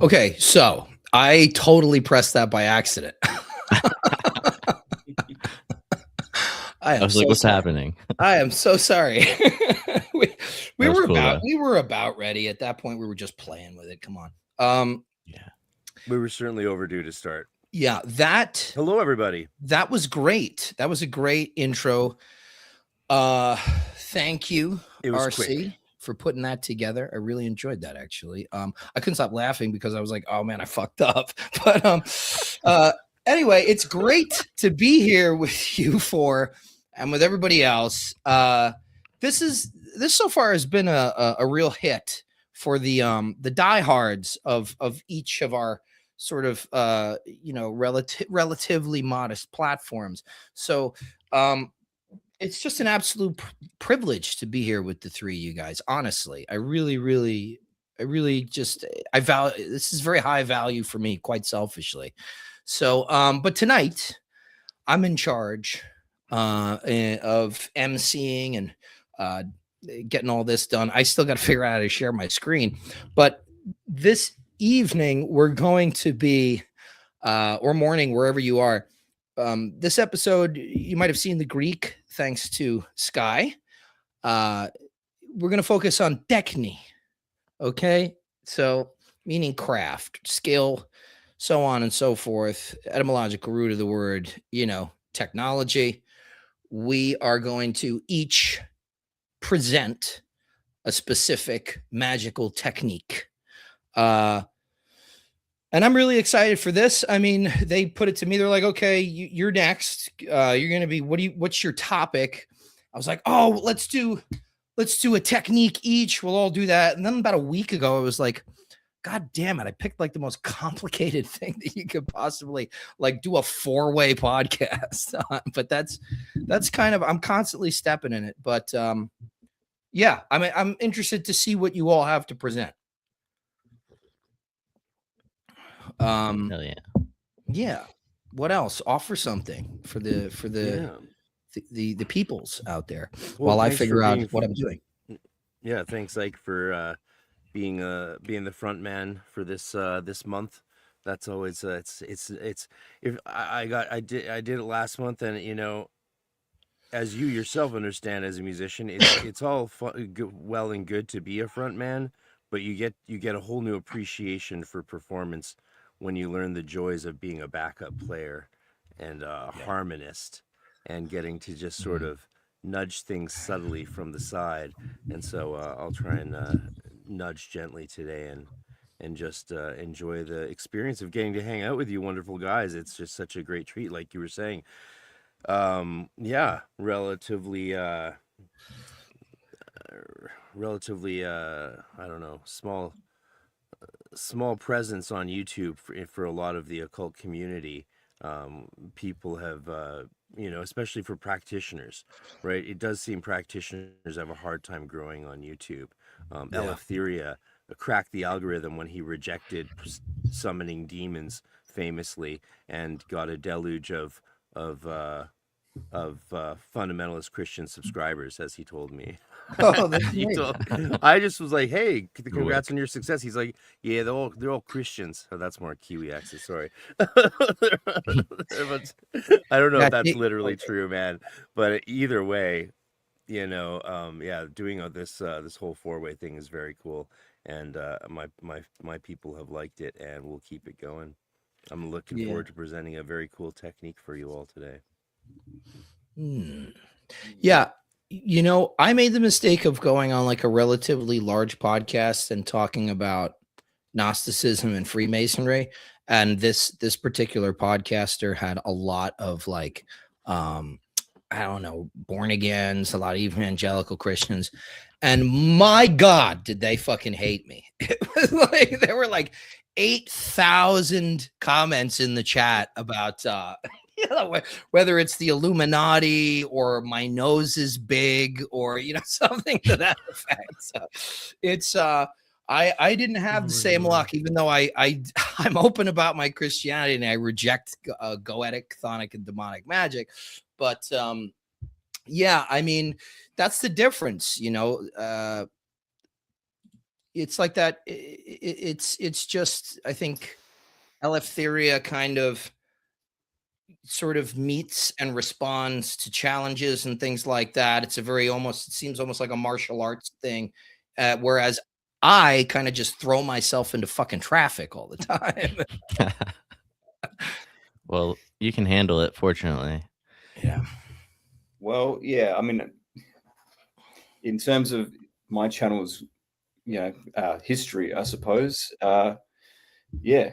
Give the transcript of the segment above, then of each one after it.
Okay, so I totally pressed that by accident. I I am was like, so what's sorry. happening? I am so sorry. we That we was were cool about though. we were about ready at that point. We were just playing with it. Come on. Yeah. We were certainly overdue to start. Yeah, that Hello, everybody. that was great. That was a great intro. Thank you, It was quick. RC, for putting that together. I really enjoyed that actually. I couldn't stop laughing because I was like, oh man, I fucked up. But anyway, it's great to be here with you four and with everybody else. This so far has been a real hit for the diehards of each of our sort of relatively modest platforms. So it's just an absolute privilege to be here with the three of you guys. Honestly, I really just I value this is very high value for me, quite selfishly. So, but tonight I'm in charge of emceeing and getting all this done. I still got to figure out how to share my screen, but this evening we're going to be or morning wherever you are. This episode, you might have seen the Greek, thanks to Sky. We're going to focus on techni. Okay. So, meaning craft, skill, so on and so forth. Etymological root of the word, technology. We are going to each present a specific magical technique. And I'm really excited for this. I mean, they put it to me. They're like, okay, you're next. You're going to be, what's your topic? I was like, oh, let's do a technique each. We'll all do that. And then about a week ago, I was like, God damn it. I picked like the most complicated thing that you could possibly like do a 4-way podcast on. But that's kind of, I'm constantly stepping in it. But yeah, I mean, I'm interested to see what you all have to present. Hell yeah. Yeah. What else? Offer something for the peoples out there while I figure out what I'm doing. Yeah, thanks, Ike, for being the front man for this month. That's always it's if I did it last month, and as you yourself understand as a musician, it's all well and good to be a front man, but you get a whole new appreciation for performance when you learn the joys of being a backup player and a harmonist and getting to just sort of nudge things subtly from the side. And so I'll try and nudge gently today and just enjoy the experience of getting to hang out with you wonderful guys. It's just such a great treat, like you were saying. Yeah, relatively I don't know, small presence on YouTube for a lot of the occult community. People have especially for practitioners, right? It does seem practitioners have a hard time growing on YouTube. Eleftheria cracked the algorithm when he rejected summoning demons famously and got a deluge of fundamentalist Christian subscribers, as he told me. Oh, that's I just was like, "Hey, congrats on your success." He's like, "Yeah, they're all Christians." Oh, that's more Kiwi accent. Sorry, but I don't know if that's literally true, man. But either way, yeah, doing this whole 4-way thing is very cool, and my people have liked it, and we'll keep it going. I'm looking forward to presenting a very cool technique for you all today. Yeah. I made the mistake of going on like a relatively large podcast and talking about Gnosticism and Freemasonry. And this particular podcaster had a lot of like, I don't know, born agains, a lot of evangelical Christians. And my God, did they fucking hate me. It was like, there were like 8,000 comments in the chat about, whether it's the Illuminati or my nose is big or something to that effect. So it's I didn't have the same luck, even though I'm open about my Christianity and I reject goetic, chthonic, and demonic magic. But yeah, I mean that's the difference, it's like that. It's just, I think Eleftheria kind of sort of meets and responds to challenges and things like that. It's a very almost, it seems almost like a martial arts thing. Whereas I kind of just throw myself into fucking traffic all the time. Well, you can handle it, fortunately. Yeah. Well, yeah. I mean, in terms of my channel's, history, I suppose. Yeah,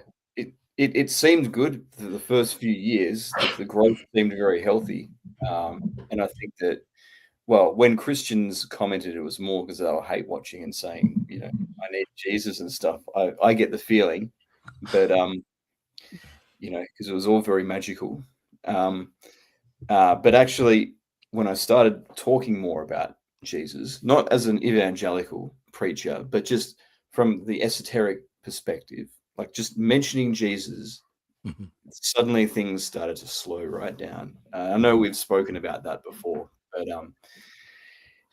it seemed good for the first few years. The growth seemed very healthy, and I think that, well, when Christians commented, it was more because they were hate watching and saying, I need Jesus and stuff. I get the feeling, but because it was all very magical. But actually, when I started talking more about Jesus, not as an evangelical preacher, but just from the esoteric perspective, like just mentioning Jesus, suddenly things started to slow right down. I know we've spoken about that before, but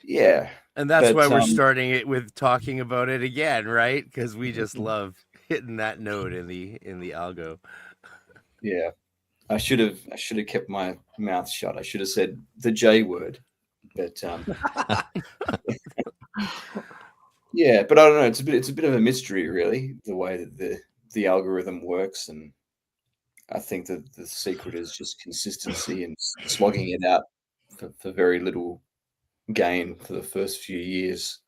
yeah. And that's why we're starting it with talking about it again, right? Because we just love hitting that note in the algo. Yeah. I should have kept my mouth shut. I should have said the J word. But yeah, but I don't know. It's a bit of a mystery, really, the way that the algorithm works, and I think that the secret is just consistency and slogging it out for very little gain for the first few years.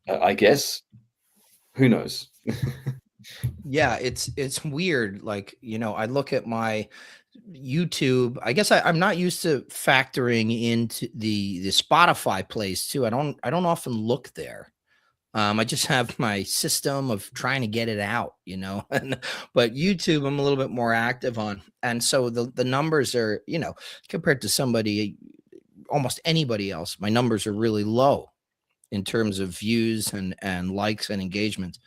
I guess. Who knows? Yeah, it's weird. Like, I look at my YouTube. I guess I'm not used to factoring into the Spotify plays too. I don't often look there. I just have my system of trying to get it out, but YouTube I'm a little bit more active on. And so the numbers are, compared to somebody, almost anybody else, my numbers are really low in terms of views and likes and engagements.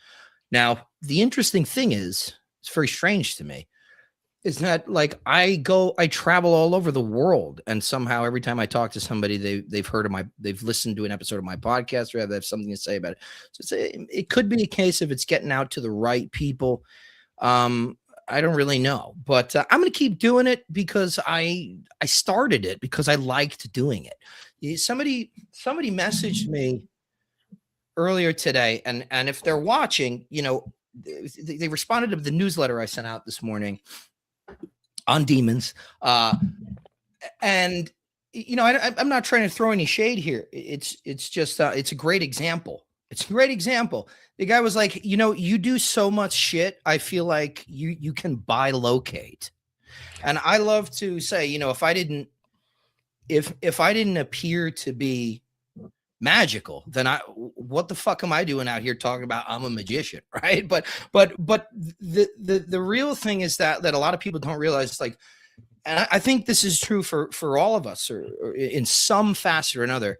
Now, the interesting thing is, it's very strange to me, is that like I travel all over the world, and somehow every time I talk to somebody, they've listened to an episode of my podcast, or they have something to say about it. So it could be a case of it's getting out to the right people. I don't really know, but I'm going to keep doing it because I started it because I liked doing it. Somebody messaged me earlier today, and if they're watching, they responded to the newsletter I sent out this morning on demons, and I'm not trying to throw any shade here. It's just it's a great example. It's a great example. The guy was like, you do so much shit, I feel like you can buy locate. And I love to say, if I didn't appear to be magical, then what the fuck am I doing out here talking about I'm a magician, right? But the real thing is that a lot of people don't realize, it's like, and I think this is true for all of us, or in some facet or another.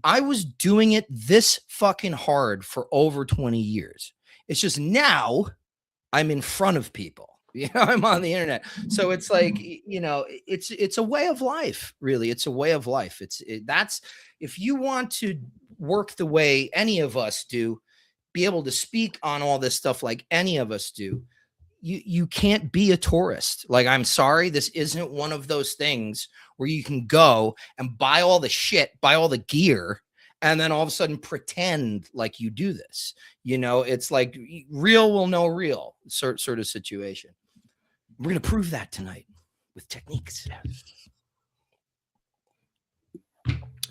I was doing it this fucking hard for over 20 years. It's just now I'm in front of people. I'm on the internet. So it's like, it's a way of life, really. It's a way of life. That's, if you want to work the way any of us do, be able to speak on all this stuff like any of us do, you can't be a tourist. Like, I'm sorry, this isn't one of those things where you can go and buy all the shit, buy all the gear, and then all of a sudden pretend like you do this. It's like real will know real sort of situation. We're going to prove that tonight with techniques.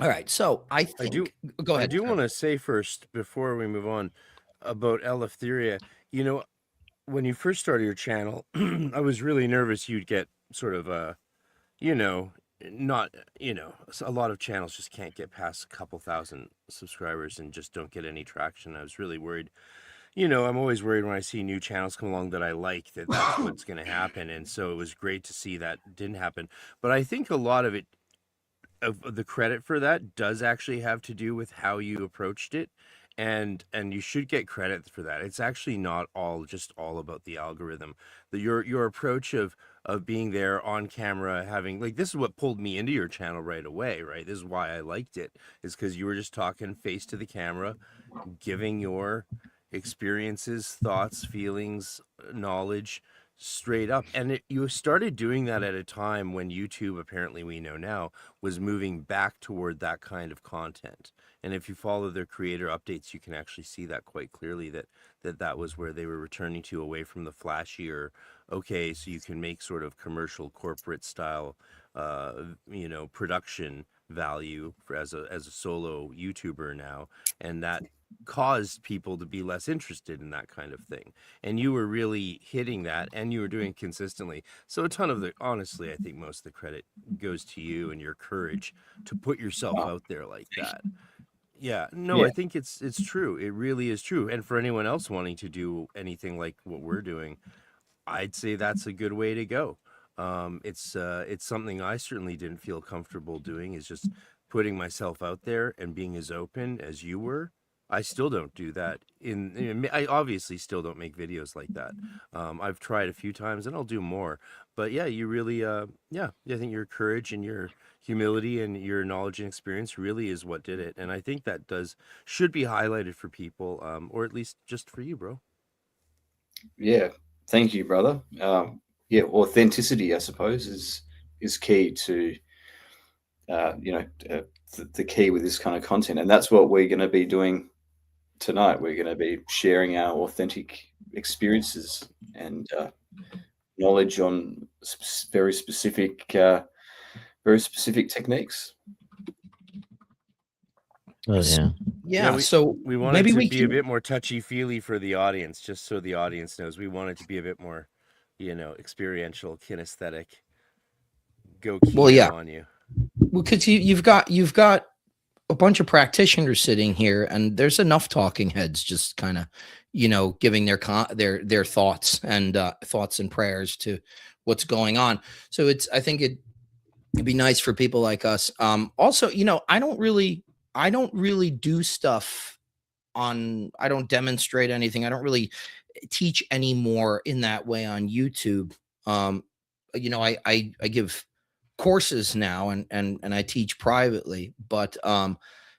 All right. So I think, go ahead. I do want to say first, before we move on, about Eleftheria. When you first started your channel, I was really nervous you'd get sort of not, a lot of channels just can't get past a couple thousand subscribers and just don't get any traction. I was really worried. I'm always worried when I see new channels come along that I like, that's what's going to happen. And so it was great to see that didn't happen. But I think a lot of it, of the credit for that, does actually have to do with how you approached it and you should get credit for that. It's actually not just all about the algorithm. Your approach of being there on camera, having, like, this is what pulled me into your channel right away, right? This is why I liked it, is because you were just talking face to the camera, giving your experiences, thoughts, feelings, knowledge straight up. And you started doing that at a time when YouTube, apparently we know now, was moving back toward that kind of content. And if you follow their creator updates, you can actually see that quite clearly, that was where they were returning to, away from the flashier, okay, so you can make sort of commercial corporate style production value as a solo YouTuber now. And that caused people to be less interested in that kind of thing. And you were really hitting that, and you were doing it consistently. So a ton of honestly, I think most of the credit goes to you and your courage to put yourself out there like that. Yeah, no, Yeah. I think it's true. It really is true. And for anyone else wanting to do anything like what we're doing, I'd say that's a good way to go. It's something I certainly didn't feel comfortable doing, is just putting myself out there and being as open as you were. I still don't do that. I obviously still don't make videos like that. I've tried a few times, and I'll do more. But yeah, you really, I think your courage and your humility and your knowledge and experience really is what did it. And I think that should be highlighted for people, or at least just for you, bro. Yeah, thank you, brother. Yeah, authenticity, I suppose, is key to the key with this kind of content, and that's what we're going to be doing tonight. We're going to be sharing our authentic experiences and knowledge on very specific techniques. Oh yeah. Yeah. we, So we wanted maybe to we be can. a bit more touchy-feely for the audience, just so the audience knows. We wanted to be a bit more, experiential, kinesthetic. Go Well, keen yeah, on you. because you've got a bunch of practitioners sitting here, and there's enough talking heads just kind of, giving their thoughts and prayers to what's going on. So I think it'd be nice for people like us. Also, I don't really do stuff I don't demonstrate anything. I don't really teach anymore in that way on YouTube. I give courses now, and I teach privately, but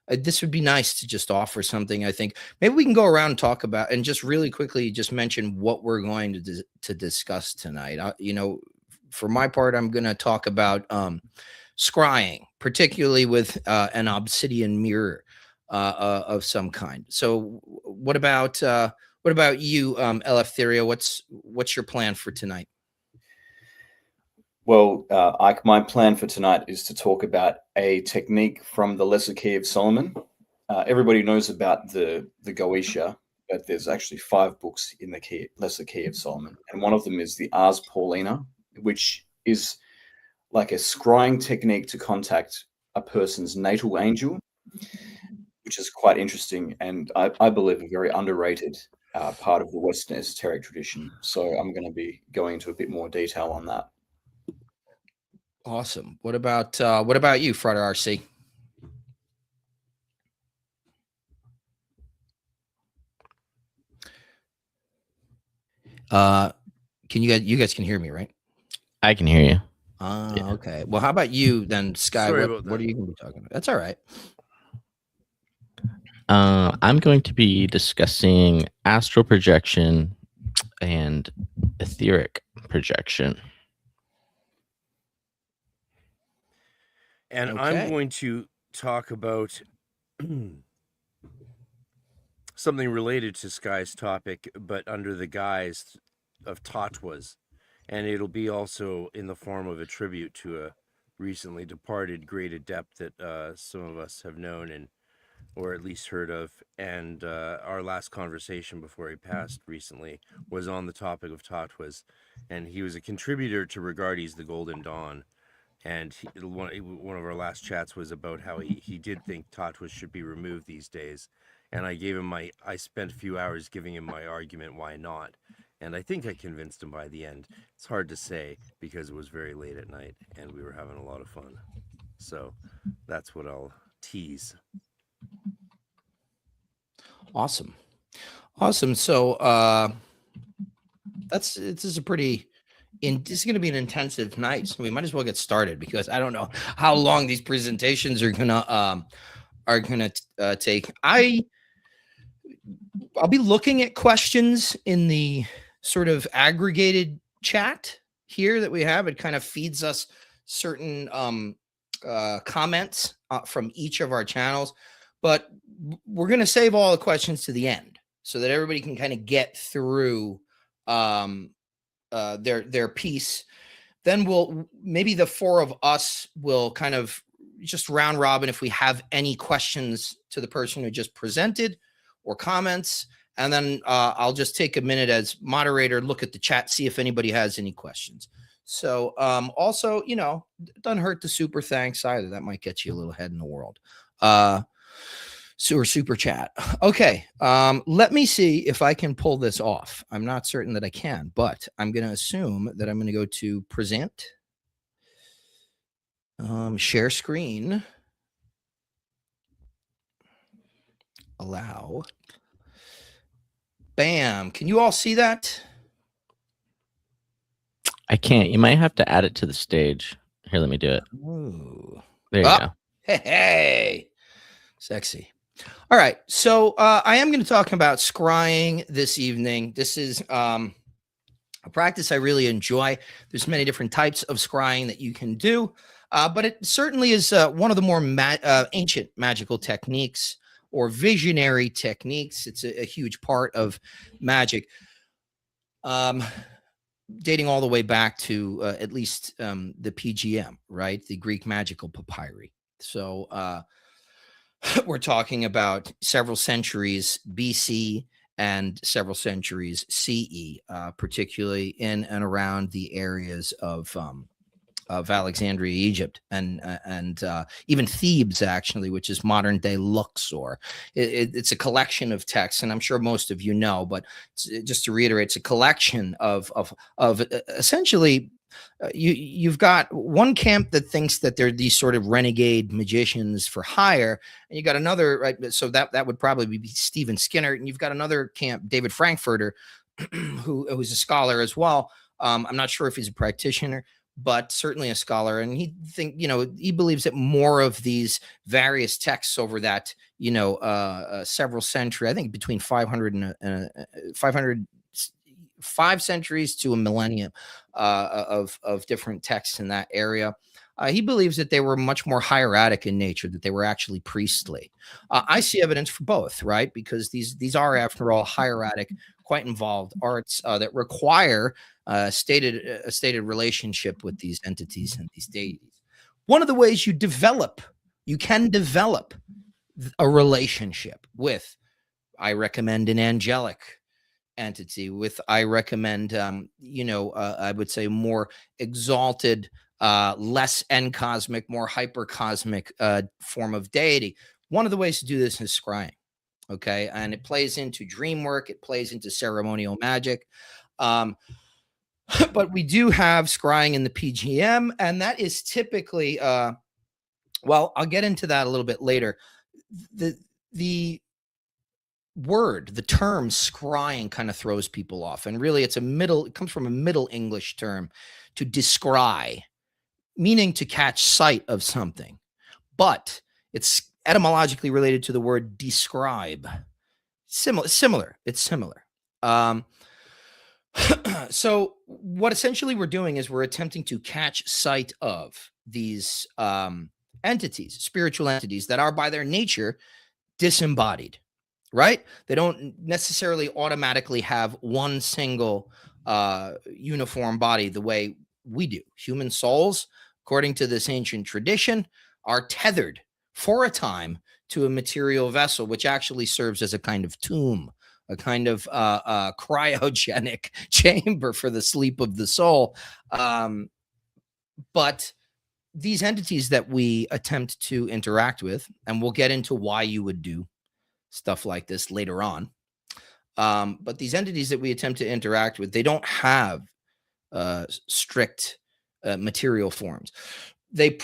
this would be nice to just offer something. I think maybe we can go around and talk about, and just really quickly just mention what we're going to discuss tonight. For my part, I'm going to talk about scrying, particularly with an obsidian mirror of some kind. So what about you, Eleftheria? What's your plan for tonight? Well, Ike, my plan for tonight is to talk about a technique from the Lesser Key of Solomon. Everybody knows about the Goetia, but there's actually 5 books in the Lesser Key of Solomon, and one of them is the Ars Paulina, which is like a scrying technique to contact a person's natal angel, which is quite interesting, and I believe a very underrated part of the Western esoteric tradition. So I'm going to be going into a bit more detail on that. Awesome. What about you, Frater RC? Can you guys can hear me, right? I can hear you. Yeah. Okay. Well, how about you then, Sky? Sorry What about that. are you going to be talking about? That's all right. I'm going to be discussing astral projection and etheric projection. And Okay. I'm going to talk about something related to Sky's topic, but under the guise of Tattvas. And it'll be also in the form of a tribute to a recently departed great adept that some of us have known and or at least heard of. And our last conversation before he passed recently was on the topic of Tattvas. And he was a contributor to Regardi's The Golden Dawn. And one of our last chats was about how he did think Tattvas should be removed these days. And I spent a few hours giving him my argument why not. And I think I convinced him by the end. It's hard to say because it was very late at night and we were having a lot of fun. So that's what I'll tease. Awesome. So this is a pretty this is going to be an intensive night, so we might as well get started, because I don't know how long these presentations are gonna take. I'll be looking at questions in the sort of aggregated chat here that we have. It kind of feeds us certain comments from each of our channels, but we're going to save all the questions to the end so that everybody can kind of get through their piece. Then maybe the four of us will kind of just round robin if we have any questions to the person who just presented or comments, and then I'll just take a minute as moderator, look at the chat, see if anybody has any questions. So also, it doesn't hurt to super thanks either. That might get you a little head in the world. Super chat. Okay. Let me see if I can pull this off. I'm not certain that I can, but I'm going to assume that I'm going to go to present, share screen, allow. Bam. Can you all see that? I can't. You might have to add it to the stage. Here, let me do it. Ooh. There you go. Hey. Sexy. All right. So I am going to talk about scrying this evening. This is a practice I really enjoy. There's many different types of scrying that you can do, but it certainly is one of the more ancient magical techniques or visionary techniques. It's a huge part of magic, dating all the way back to at least the PGM, right? The Greek magical papyri. So we're talking about several centuries BC and several centuries CE, particularly in and around the areas of Alexandria, Egypt, and even Thebes, actually, which is modern day Luxor. It's a collection of texts, and I'm sure most of you know, but just to reiterate, it's a collection of essentially. You've got one camp that thinks that they're these sort of renegade magicians for hire, and you got another, right? So that would probably be Stephen Skinner, and you've got another camp, David Frankfurter, who's a scholar as well. I'm not sure if he's a practitioner, but certainly a scholar, and he believes that more of these various texts over that several century, I think between 500 and 5 centuries to a millennium of different texts in that area. He believes that they were much more hieratic in nature, that they were actually priestly. I see evidence for both, right? Because these are, after all, hieratic, quite involved arts that require a stated relationship with these entities and these deities. One of the ways you can develop a relationship with, I recommend, an angelic entity, with I recommend I would say more exalted, less cosmic, more hypercosmic form of deity. One of the ways to do this is scrying. Okay, and it plays into dream work, it plays into ceremonial magic, but we do have scrying in the PGM, and that is typically well, I'll get into that a little bit later. The term scrying kind of throws people off, and really it comes from a Middle English term, to descry, meaning to catch sight of something, but it's etymologically related to the word describe. It's similar. So what essentially we're doing is we're attempting to catch sight of these entities, spiritual entities that are by their nature disembodied. Right? They don't necessarily automatically have one single uniform body the way we do. Human souls, according to this ancient tradition, are tethered for a time to a material vessel, which actually serves as a kind of tomb, a kind of cryogenic chamber for the sleep of the soul. But these entities that we attempt to interact with, and we'll get into why you would do stuff like this later on. But these entities that we attempt to interact with, they don't have strict material forms. They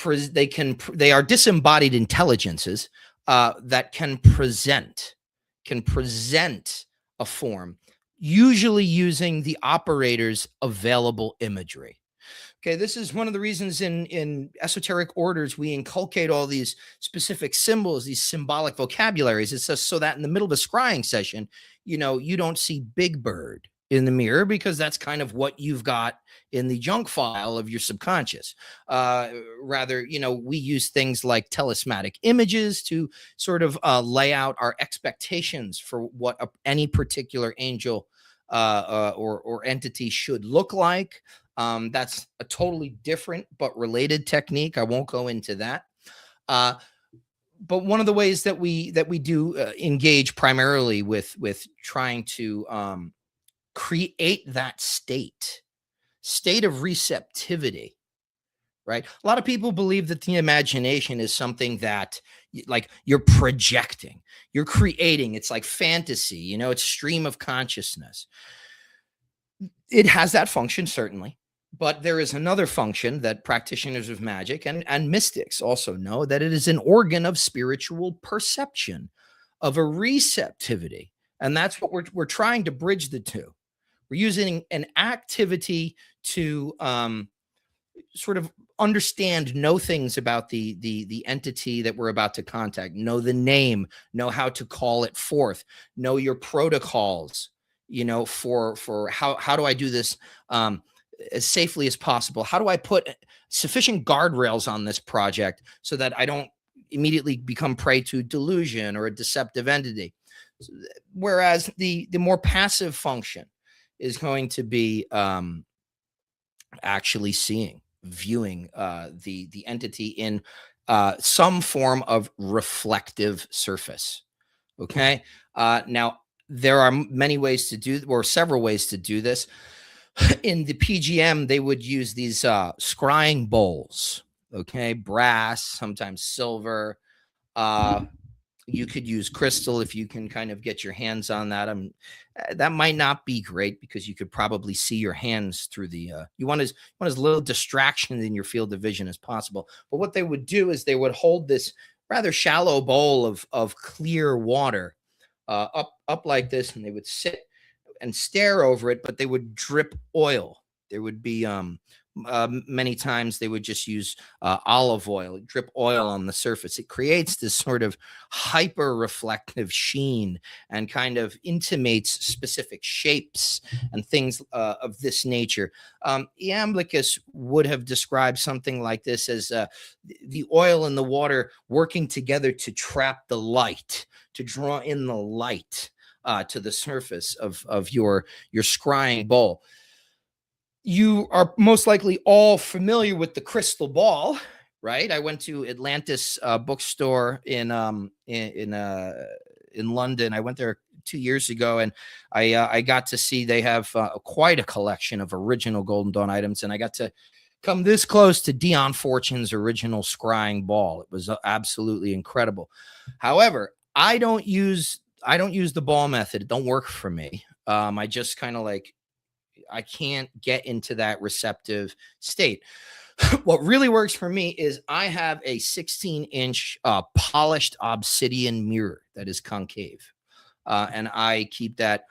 are disembodied intelligences that can present can present a form, usually using the operator's available imagery. Okay, this is one of the reasons in esoteric orders we inculcate all these specific symbols, these symbolic vocabularies. It's just so that in the middle of a scrying session, you know, you don't see Big Bird in the mirror, because that's kind of what you've got in the junk file of your subconscious. Rather, you know, we use things like telesmatic images to sort of lay out our expectations for what any particular angel or entity should look like. That's a totally different but related technique. I won't go into that. But one of the ways that we do engage primarily with trying to create that state of receptivity, right? A lot of people believe that the imagination is something that like you're projecting, you're creating. It's like fantasy, you know, it's stream of consciousness. It has that function, certainly. But there is another function that practitioners of magic and mystics also know, that it is an organ of spiritual perception, of a receptivity. And that's what we're trying to bridge the two. We're using an activity to sort of understand, know things about the entity that we're about to contact, know the name, know how to call it forth, know your protocols, you know, for how do I do this as safely as possible? How do I put sufficient guardrails on this project so that I don't immediately become prey to delusion or a deceptive entity? Whereas the more passive function is going to be actually seeing, viewing the entity in some form of reflective surface. Okay. Now, there are many ways to do, or several ways to do this. In the PGM, they would use these scrying bowls, okay, brass, sometimes silver. You could use crystal if you can kind of get your hands on that. That might not be great, because you could probably see your hands through the. You want as little distraction in your field of vision as possible. But what they would do is they would hold this rather shallow bowl of clear water up like this, and they would sit and stare over it, but they would drip oil. There would be many times they would just use olive oil, drip oil on the surface. It creates this sort of hyper reflective sheen and kind of intimates specific shapes and things of this nature. Iamblichus would have described something like this as the oil and the water working together to trap the light, to draw in the light to the surface of your scrying bowl. You are most likely all familiar with the crystal ball, right? I went to Atlantis bookstore in London. I went there 2 years ago, and I got to see they have quite a collection of original Golden Dawn items, and I got to come this close to Dion Fortune's original scrying ball. It was absolutely incredible. However, I don't use the ball method. It don't work for me. I just kind of like, I can't get into that receptive state. What really works for me is I have a 16-inch polished obsidian mirror that is concave. And I keep that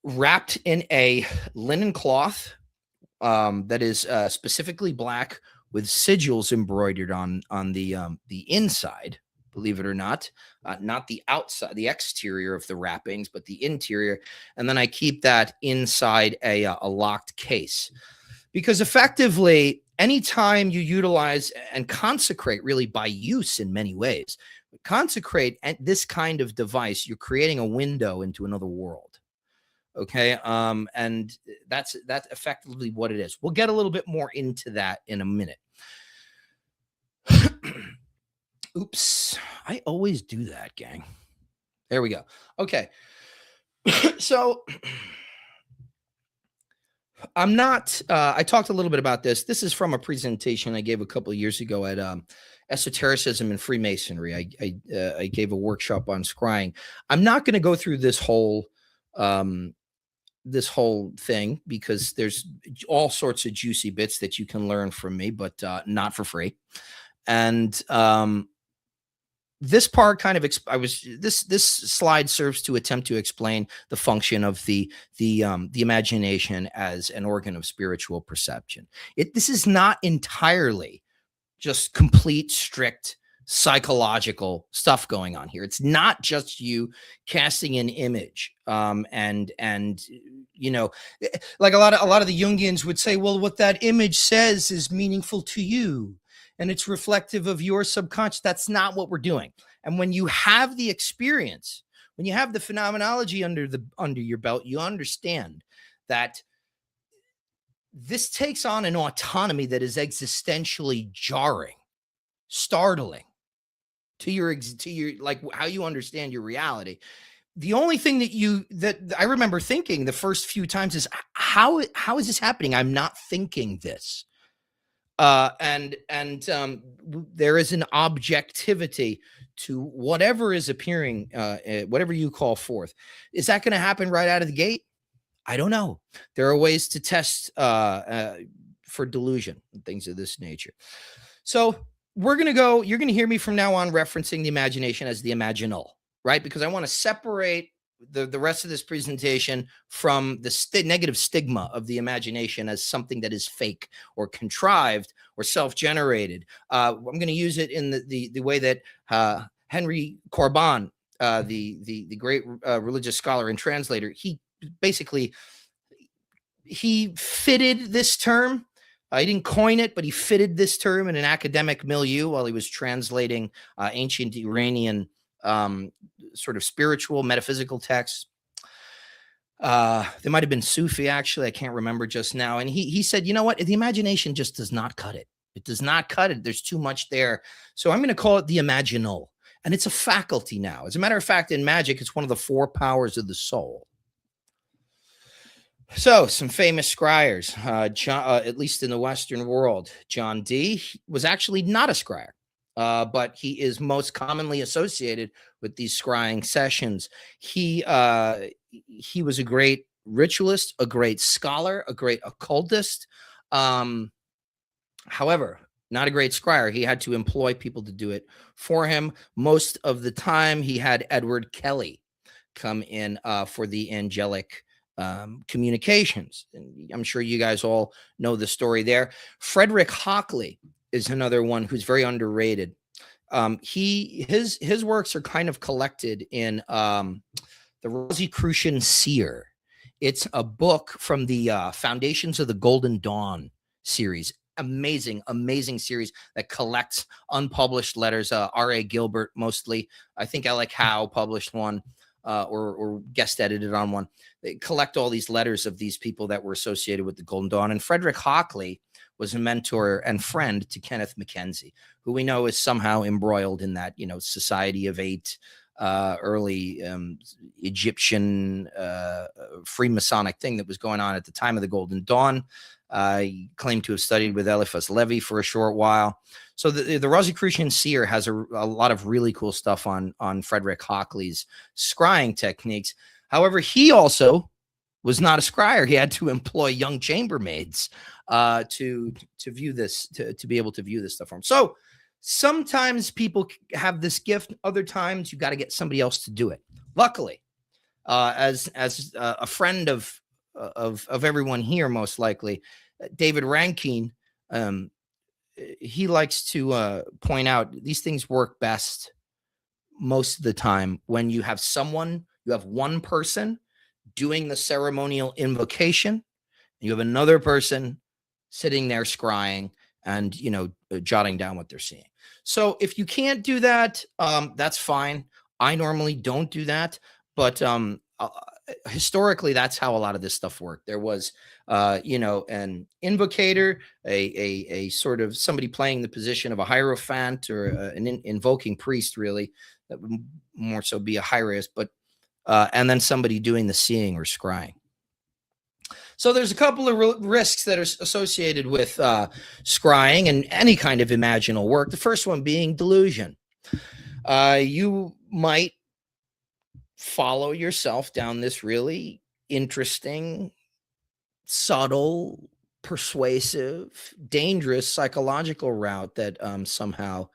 wrapped in a linen cloth that is specifically black with sigils embroidered on the inside. Believe it or not, not the outside, the exterior of the wrappings, but the interior. And then I keep that inside a locked case, because effectively, anytime you utilize and consecrate, really by use in many ways, consecrate this kind of device, you're creating a window into another world. Okay. And that's effectively what it is. We'll get a little bit more into that in a minute. Oops, I always do that, gang. There we go. Okay. So I'm not, I talked a little bit about this. This is from a presentation I gave a couple of years ago at Esotericism and Freemasonry. I gave a workshop on scrying. I'm not going to go through this whole thing, because there's all sorts of juicy bits that you can learn from me, but not for free. And this part kind of this slide serves to attempt to explain the function of the imagination as an organ of spiritual perception. This is not entirely just complete strict psychological stuff going on here. It's not just you casting an image, and you know, like a lot of the Jungians would say, well, what that image says is meaningful to you, and it's reflective of your subconscious. That's not what we're doing. And when you have the experience, when you have the phenomenology under your belt, you understand that this takes on an autonomy that is existentially jarring, startling to your like how you understand your reality. The only thing that I remember thinking the first few times is how is this happening? I'm not thinking this. And there is an objectivity to whatever is appearing, whatever you call forth. Is that going to happen right out of the gate? I don't know. There are ways to test for delusion and things of this nature. So you're going to hear me from now on referencing the imagination as the imaginal, right? Because I want to separate the rest of this presentation from the negative stigma of the imagination as something that is fake or contrived or self-generated. I'm going to use it in the way that Henry Corbin, the great religious scholar and translator, he fitted this term. He didn't coin it, but he fitted this term in an academic milieu while he was translating ancient Iranian sort of spiritual, metaphysical texts. They might have been Sufi, actually. I can't remember just now. And he said, you know what? The imagination just does not cut it. It does not cut it. There's too much there. So I'm going to call it the imaginal. And it's a faculty now. As a matter of fact, in magic, it's one of the 4 powers of the soul. So some famous scryers, at least in the Western world. John Dee was actually not a scryer, but he is most commonly associated with these scrying sessions. He was a great ritualist, a great scholar, a great occultist. However, not a great scryer. He had to employ people to do it for him. Most of the time, he had Edward Kelly come in for the angelic communications. And I'm sure you guys all know the story there. Frederick Hockley is another one who's very underrated. His works are kind of collected in the Rosicrucian Seer. It's a book from the Foundations of the Golden Dawn series. Amazing series that collects unpublished letters. R.A. Gilbert mostly. I think Alec Howe published one. Or guest edited on one. They collect all these letters of these people that were associated with the Golden Dawn. And Frederick Hockley was a mentor and friend to Kenneth Mackenzie, who we know is somehow embroiled in that, Society of 8, early Egyptian Freemasonic thing that was going on at the time of the Golden Dawn. He claimed to have studied with Eliphas Levi for a short while. So the Rosicrucian Seer has a lot of really cool stuff on Frederick Hockley's scrying techniques. However, he also was not a scryer. He had to employ young chambermaids to view this, to be able to view this stuff for him. So sometimes people have this gift. Other times you got to get somebody else to do it. Luckily, as a friend of everyone here, most likely, David Rankine, he likes to point out these things work best most of the time when you have one person doing the ceremonial invocation, and you have another person sitting there scrying and, jotting down what they're seeing. So if you can't do that, that's fine. I normally don't do that, but historically, that's how a lot of this stuff worked. There was, an invocator, a sort of somebody playing the position of a hierophant or an invoking priest, really. That would more so be a hierarchist, but and then somebody doing the seeing or scrying. So there's a couple of risks that are associated with scrying and any kind of imaginal work. The first one being delusion. You might follow yourself down this really interesting, subtle, persuasive, dangerous psychological route that somehow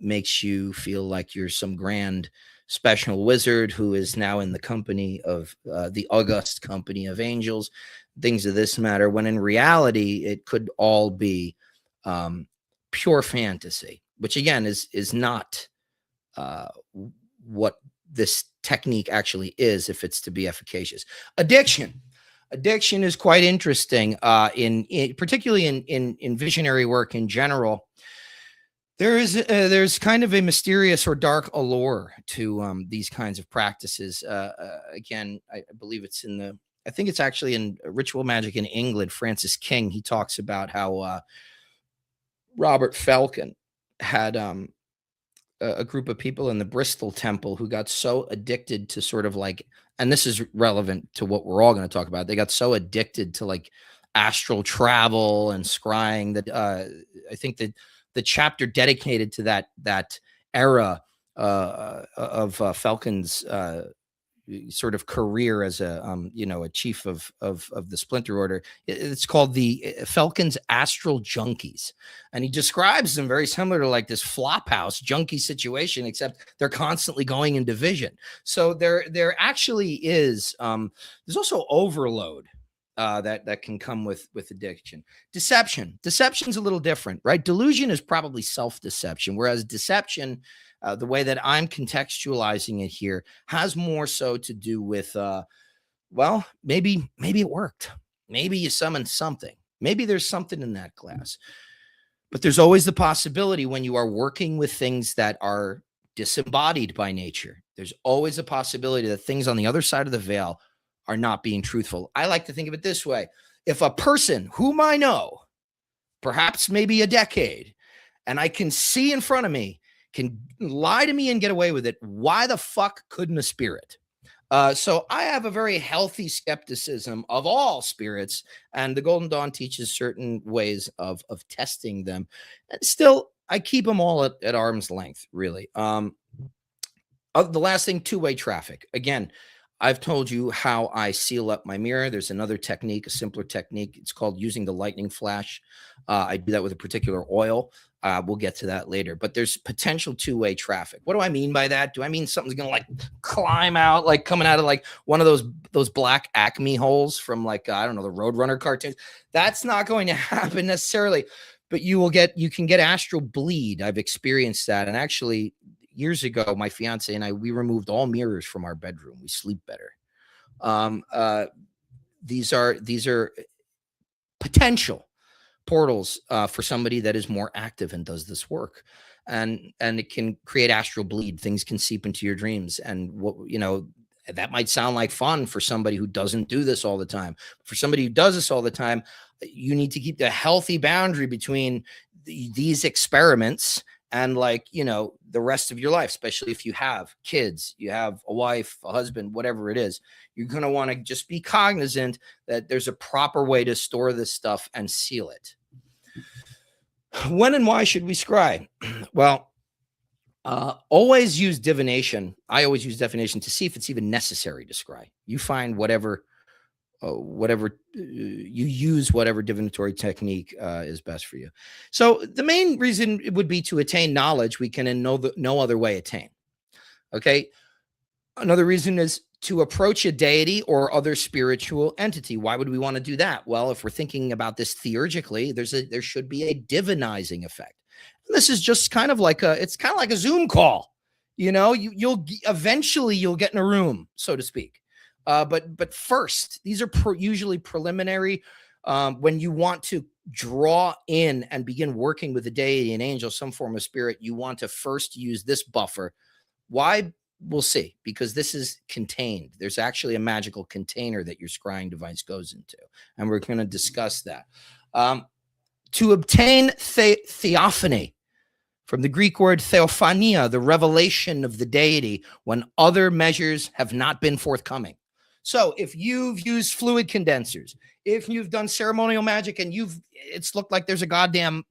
makes you feel like you're some grand special wizard who is now in the company of the august company of angels, things of this matter, when in reality it could all be pure fantasy, which again is not what this technique actually is, if it's to be efficacious. Addiction is quite interesting, in particularly in visionary work in general. There's kind of a mysterious or dark allure to these kinds of practices. Again, I believe it's I think it's actually in Ritual Magic in England. Francis King, he talks about how Robert Falcon had a group of people in the Bristol Temple who got so addicted to sort of like, and this is relevant to what we're all going to talk about, they got so addicted to like astral travel and scrying that I think that the chapter dedicated to that era of Falcon's sort of career as a chief of the Splinter Order, it's called the Falcon's Astral Junkies, and he describes them very similar to like this flophouse junkie situation, except they're constantly going into vision. So there actually is there's also overload that can come with addiction. Deception's a little different, right? Delusion is probably self-deception, whereas deception, the way that I'm contextualizing it here, has more so to do with, well, maybe it worked. Maybe you summoned something. Maybe there's something in that class. But there's always the possibility when you are working with things that are disembodied by nature, there's always a possibility that things on the other side of the veil are not being truthful. I like to think of it this way. If a person whom I know, perhaps maybe a decade, and I can see in front of me, can lie to me and get away with it, why the fuck couldn't a spirit? So I have a very healthy skepticism of all spirits, and the Golden Dawn teaches certain ways of testing them. And still, I keep them all at arm's length, really. The last thing, two-way traffic. Again, I've told you how I seal up my mirror. There's another technique, a simpler technique. It's called using the lightning flash. I do that with a particular oil. We'll get to that later. But there's potential two-way traffic. What do I mean by that? Do I mean something's going to like climb out, like coming out of like one of those black Acme holes from like, I don't know, the Roadrunner cartoons? That's not going to happen necessarily. But you can get astral bleed. I've experienced that. And actually, years ago, my fiance and I, we removed all mirrors from our bedroom. We sleep better. These are potential portals for somebody that is more active and does this work, and it can create astral bleed. Things can seep into your dreams, and that might sound like fun for somebody who doesn't do this all the time. For somebody who does this all the time, you need to keep the healthy boundary between these experiments and the rest of your life, especially if you have kids, you have a wife, a husband, whatever it is. You're going to want to just be cognizant that there's a proper way to store this stuff and seal it. When and why should we scry? Well, always use divination. I always use divination to see if it's even necessary to scry. You find whatever you use, whatever divinatory technique is best for you. So the main reason it would be to attain knowledge we can in no other way attain. Okay. Another reason is to approach a deity or other spiritual entity. Why would we want to do that? Well, if we're thinking about this theurgically, there should be a divinizing effect. And this is just kind of like a Zoom call. You'll eventually get in a room, so to speak. But first, these are usually preliminary. When you want to draw in and begin working with a deity, an angel, some form of spirit, you want to first use this buffer. Why? We'll see, because this is contained. There's actually a magical container that your scrying device goes into, and we're going to discuss that. To obtain theophany, from the Greek word theophania, the revelation of the deity when other measures have not been forthcoming. So if you've used fluid condensers, if you've done ceremonial magic and it's looked like there's a goddamn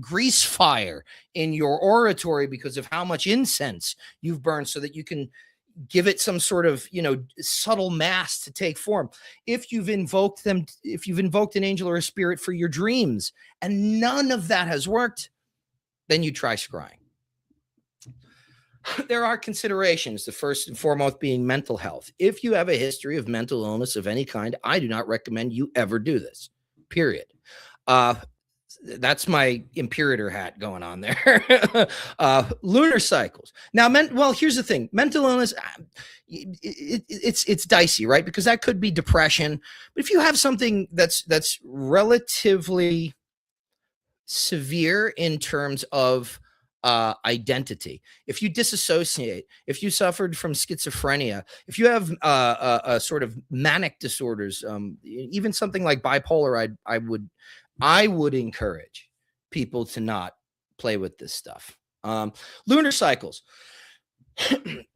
grease fire in your oratory because of how much incense you've burned so that you can give it some sort of, subtle mass to take form. If you've invoked an angel or a spirit for your dreams and none of that has worked, then you try scrying. There are considerations, the first and foremost being mental health. If you have a history of mental illness of any kind, I do not recommend you ever do this, period. That's my imperator hat going on there. Lunar cycles. Now, well, here's the thing. Mental illness, it's dicey, right? Because that could be depression. But if you have something that's relatively severe in terms of identity, if you disassociate, if you suffered from schizophrenia, if you have a sort of manic disorders, even something like bipolar, I would encourage people to not play with this stuff. Lunar cycles.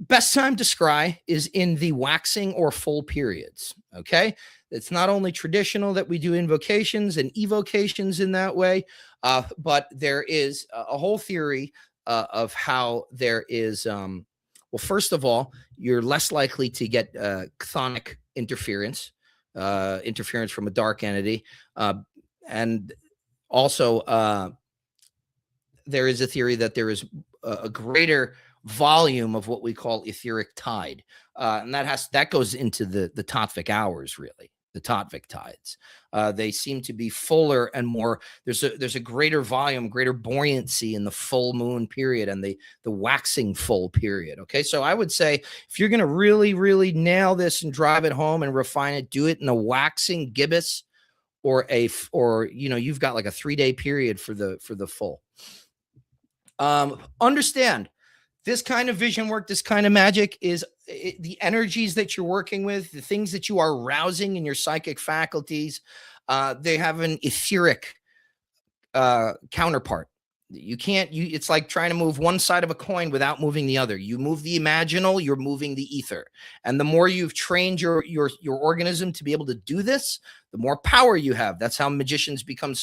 Best time to scry is in the waxing or full periods. Okay. It's not only traditional that we do invocations and evocations in that way, but there is a whole theory of how there is, well, first of all, you're less likely to get chthonic interference from a dark entity. And also, there is a theory that there is a greater volume of what we call etheric tide, and that goes into the Tattvic hours, really, the Tattvic tides. They seem to be fuller and more. There's a greater volume, greater buoyancy in the full moon period and the waxing full period. Okay, so I would say if you're going to really nail this and drive it home and refine it, do it in a waxing gibbous. Or you've got like a 3-day period for the full. Understand this kind of vision work, this kind of magic is the energies that you're working with, the things that you are rousing in your psychic faculties. They have an etheric counterpart. It's like trying to move one side of a coin without moving the other. You move the imaginal, you're moving the ether. And the more you've trained your organism to be able to do this, the more power you have. That's how magicians become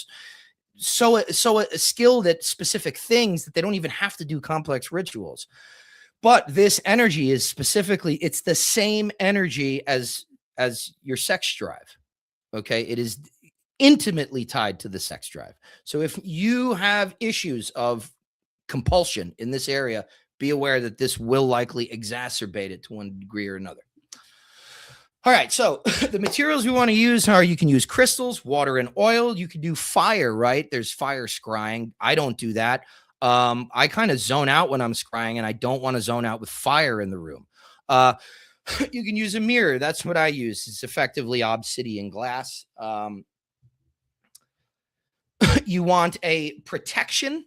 so skilled at specific things that they don't even have to do complex rituals. But this energy is specifically, it's the same energy as your sex drive. Okay. It is intimately tied to the sex drive. So if you have issues of compulsion in this area, be aware that this will likely exacerbate it to one degree or another. All right, so the materials we want to use are, you can use crystals, water, and oil. You can do fire, right? There's fire scrying. I don't do that. I kind of zone out when I'm scrying, and I don't want to zone out with fire in the room. You can use a mirror. That's what I use. It's effectively obsidian glass. You want a protection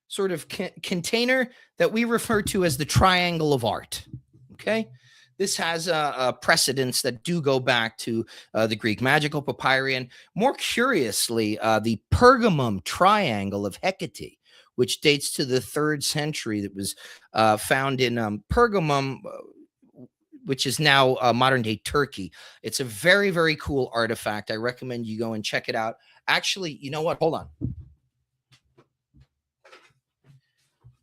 sort of container that we refer to as the triangle of art. Okay. This has precedents that do go back to the Greek magical papyri, and more curiously, the Pergamum triangle of Hecate, which dates to the 3rd century, that was found in Pergamum, which is now modern day Turkey. It's a very, very cool artifact. I recommend you go and check it out. Actually, you know what? Hold on.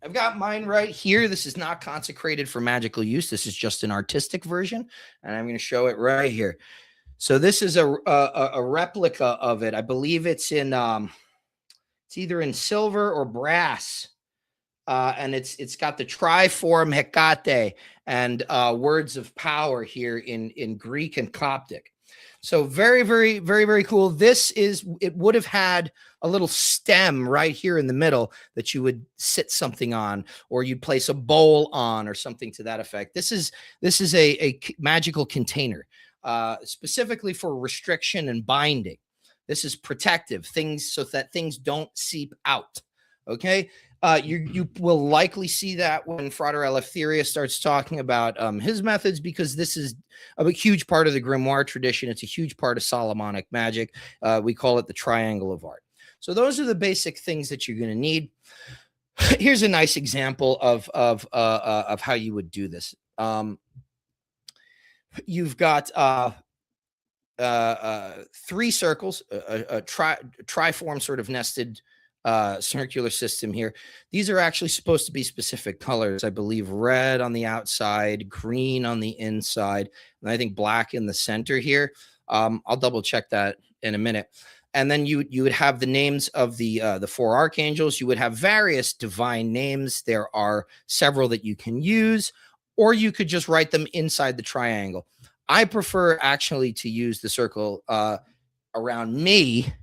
I've got mine right here. This is not consecrated for magical use. This is just an artistic version, and I'm going to show it right here. So this is a replica of it. I believe it's in it's either in silver or brass, and it's got the triform Hecate and words of power here in Greek and Coptic. So very, very, very, very cool. It would have had a little stem right here in the middle that you would sit something on, or you'd place a bowl on, or something to that effect. This is a magical container, specifically for restriction and binding. This is protective things so that things don't seep out. Okay. You will likely see that when Frater Eleftheria starts talking about his methods, because this is a huge part of the grimoire tradition. It's a huge part of Solomonic magic. We call it the triangle of art. So those are the basic things that you're going to need. Here's a nice example of how you would do this. You've got 3 circles, a triform sort of nested circular system here. These are actually supposed to be specific colors. I believe red on the outside, green on the inside, and I think black in the center here. I'll double check that in a minute. and then you would have the names of the 4 archangels. You would have various divine names. There are several that you can use, or you could just write them inside the triangle. I prefer actually to use the circle around me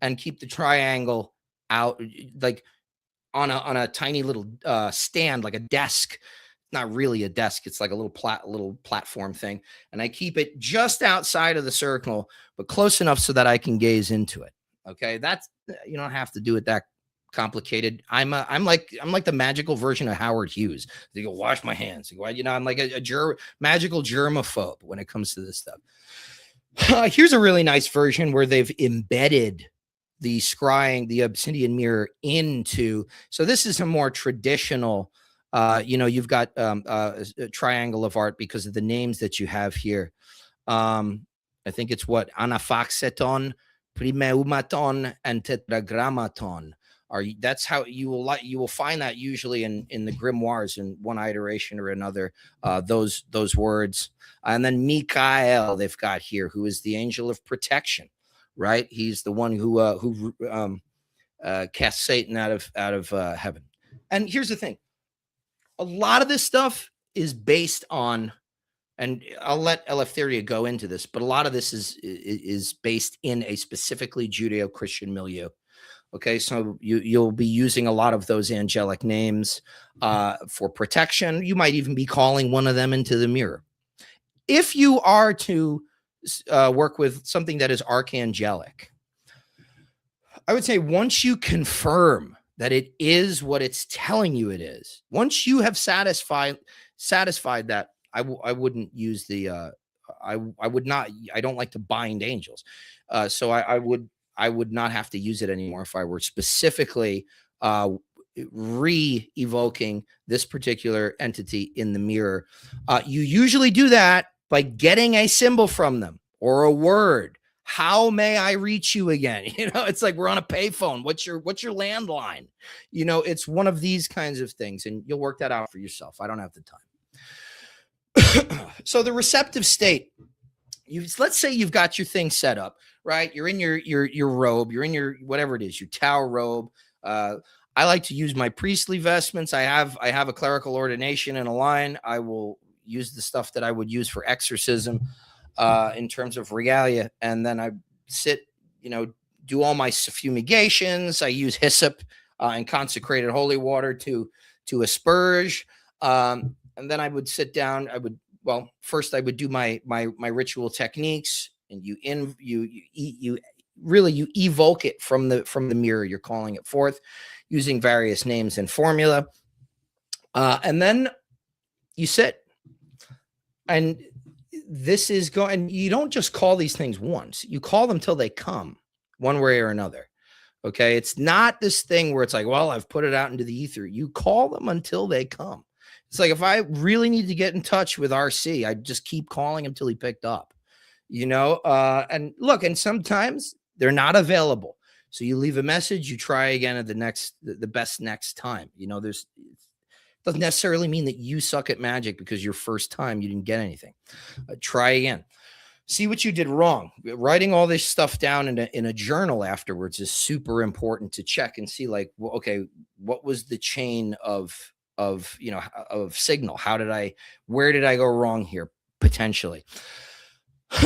and keep the triangle out, like on a tiny little stand, like a desk. Not really a desk. It's like a little platform thing. And I keep it just outside of the circle, but close enough so that I can gaze into it. Okay. That's, you don't have to do it that complicated. I'm like the magical version of Howard Hughes. They go, wash my hands. You know, I'm like a magical germaphobe when it comes to this stuff. Here's a really nice version where they've embedded the scrying, the obsidian mirror into. So this is a more traditional, you know, you've got a triangle of art because of the names that you have here. I think it's what Anafaxeton, Primeumaton, and Tetragrammaton. That's how you will find that usually in the grimoires in one iteration or another. Those words, and then Mikael they've got here, who is the angel of protection, right? He's the one who cast Satan out of heaven. And here's the thing. A lot of this stuff is based on, and I'll let Eleftheria go into this, but a lot of this is based in a specifically Judeo-Christian milieu. Okay, so you'll be using a lot of those angelic names for protection. You might even be calling one of them into the mirror. If you are to work with something that is archangelic, I would say once you confirm that it is what it's telling you it is, once you have satisfied that, I wouldn't use the I would not. I don't like to bind angels, so I would not have to use it anymore if I were specifically re-evoking this particular entity in the mirror. You usually do that by getting a symbol from them or a word. How may I reach you again? You know, it's like we're on a payphone. What's your landline? You know, it's one of these kinds of things, and you'll work that out for yourself. I don't have the time. So the receptive state. Let's say you've got your thing set up, right? You're in your robe, you're in your whatever it is, your Tau robe. I like to use my priestly vestments. I have a clerical ordination in a line. I will use the stuff that I would use for exorcism in terms of regalia, and then I sit, you know, do all my fumigations. I use hyssop and consecrated holy water to asperge, and then I would sit down. First I would do my ritual techniques, and you evoke it from the mirror. You're calling it forth using various names and formula, and then you sit. And this is going. You don't just call these things once. You call them till they come, one way or another. Okay, it's not this thing where it's like, well, I've put it out into the ether. You call them until they come. It's like if I really need to get in touch with RC, I just keep calling him till he picked up, you know. And look, and sometimes they're not available, so you leave a message. You try again at the best next time. You know, doesn't necessarily mean that you suck at magic because your first time you didn't get anything. Try again. See what you did wrong. Writing all this stuff down in a journal afterwards is super important to check and see, like, well, okay, what was the chain of signal? Where did I go wrong here potentially?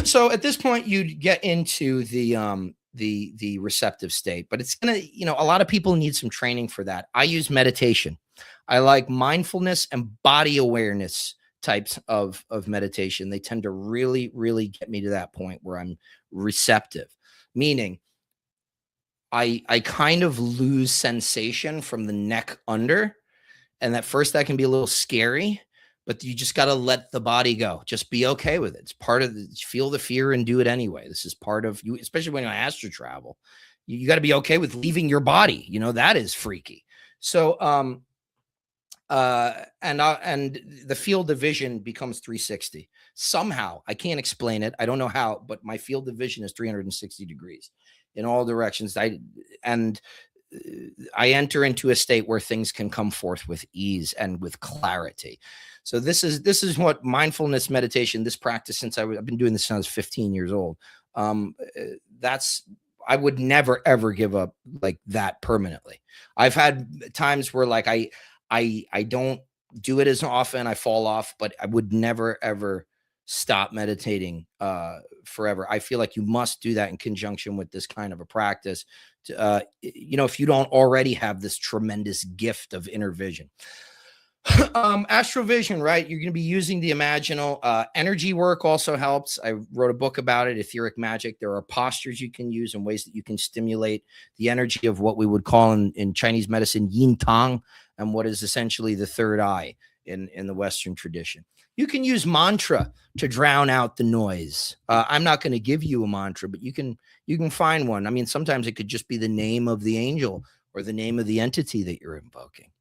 So at this point, you'd get into the receptive state, but it's gonna, you know, a lot of people need some training for that. I use meditation. I like mindfulness and body awareness types of meditation. They tend to really, really get me to that point where I'm receptive, meaning I kind of lose sensation from the neck under. And at first that can be a little scary, but you just got to let the body go. Just be okay with it. It's part of feel the fear and do it anyway. This is part of you, especially when you astral travel. You got to be okay with leaving your body. You know, that is freaky. So, and the field of vision becomes 360 somehow. I can't explain it. I don't know how, but my field of vision is 360 degrees in all directions. I enter into a state where things can come forth with ease and with clarity. So this is what mindfulness meditation, this practice, since I've been doing this since I was 15 years old. That's I would never ever give up like that permanently. I've had times where like I don't do it as often, I fall off, but I would never ever stop meditating forever. I feel like you must do that in conjunction with this kind of a practice to, you know, if you don't already have this tremendous gift of inner vision. Astrovision, right? You're going to be using the imaginal. Energy work also helps. I wrote a book about it, Etheric Magic. There are postures you can use and ways that you can stimulate the energy of what we would call in Chinese medicine yin tang, and what is essentially the third eye in the Western tradition. You can use mantra to drown out the noise. I'm not going to give you a mantra, but you can find one. I mean, sometimes it could just be the name of the angel or the name of the entity that you're invoking.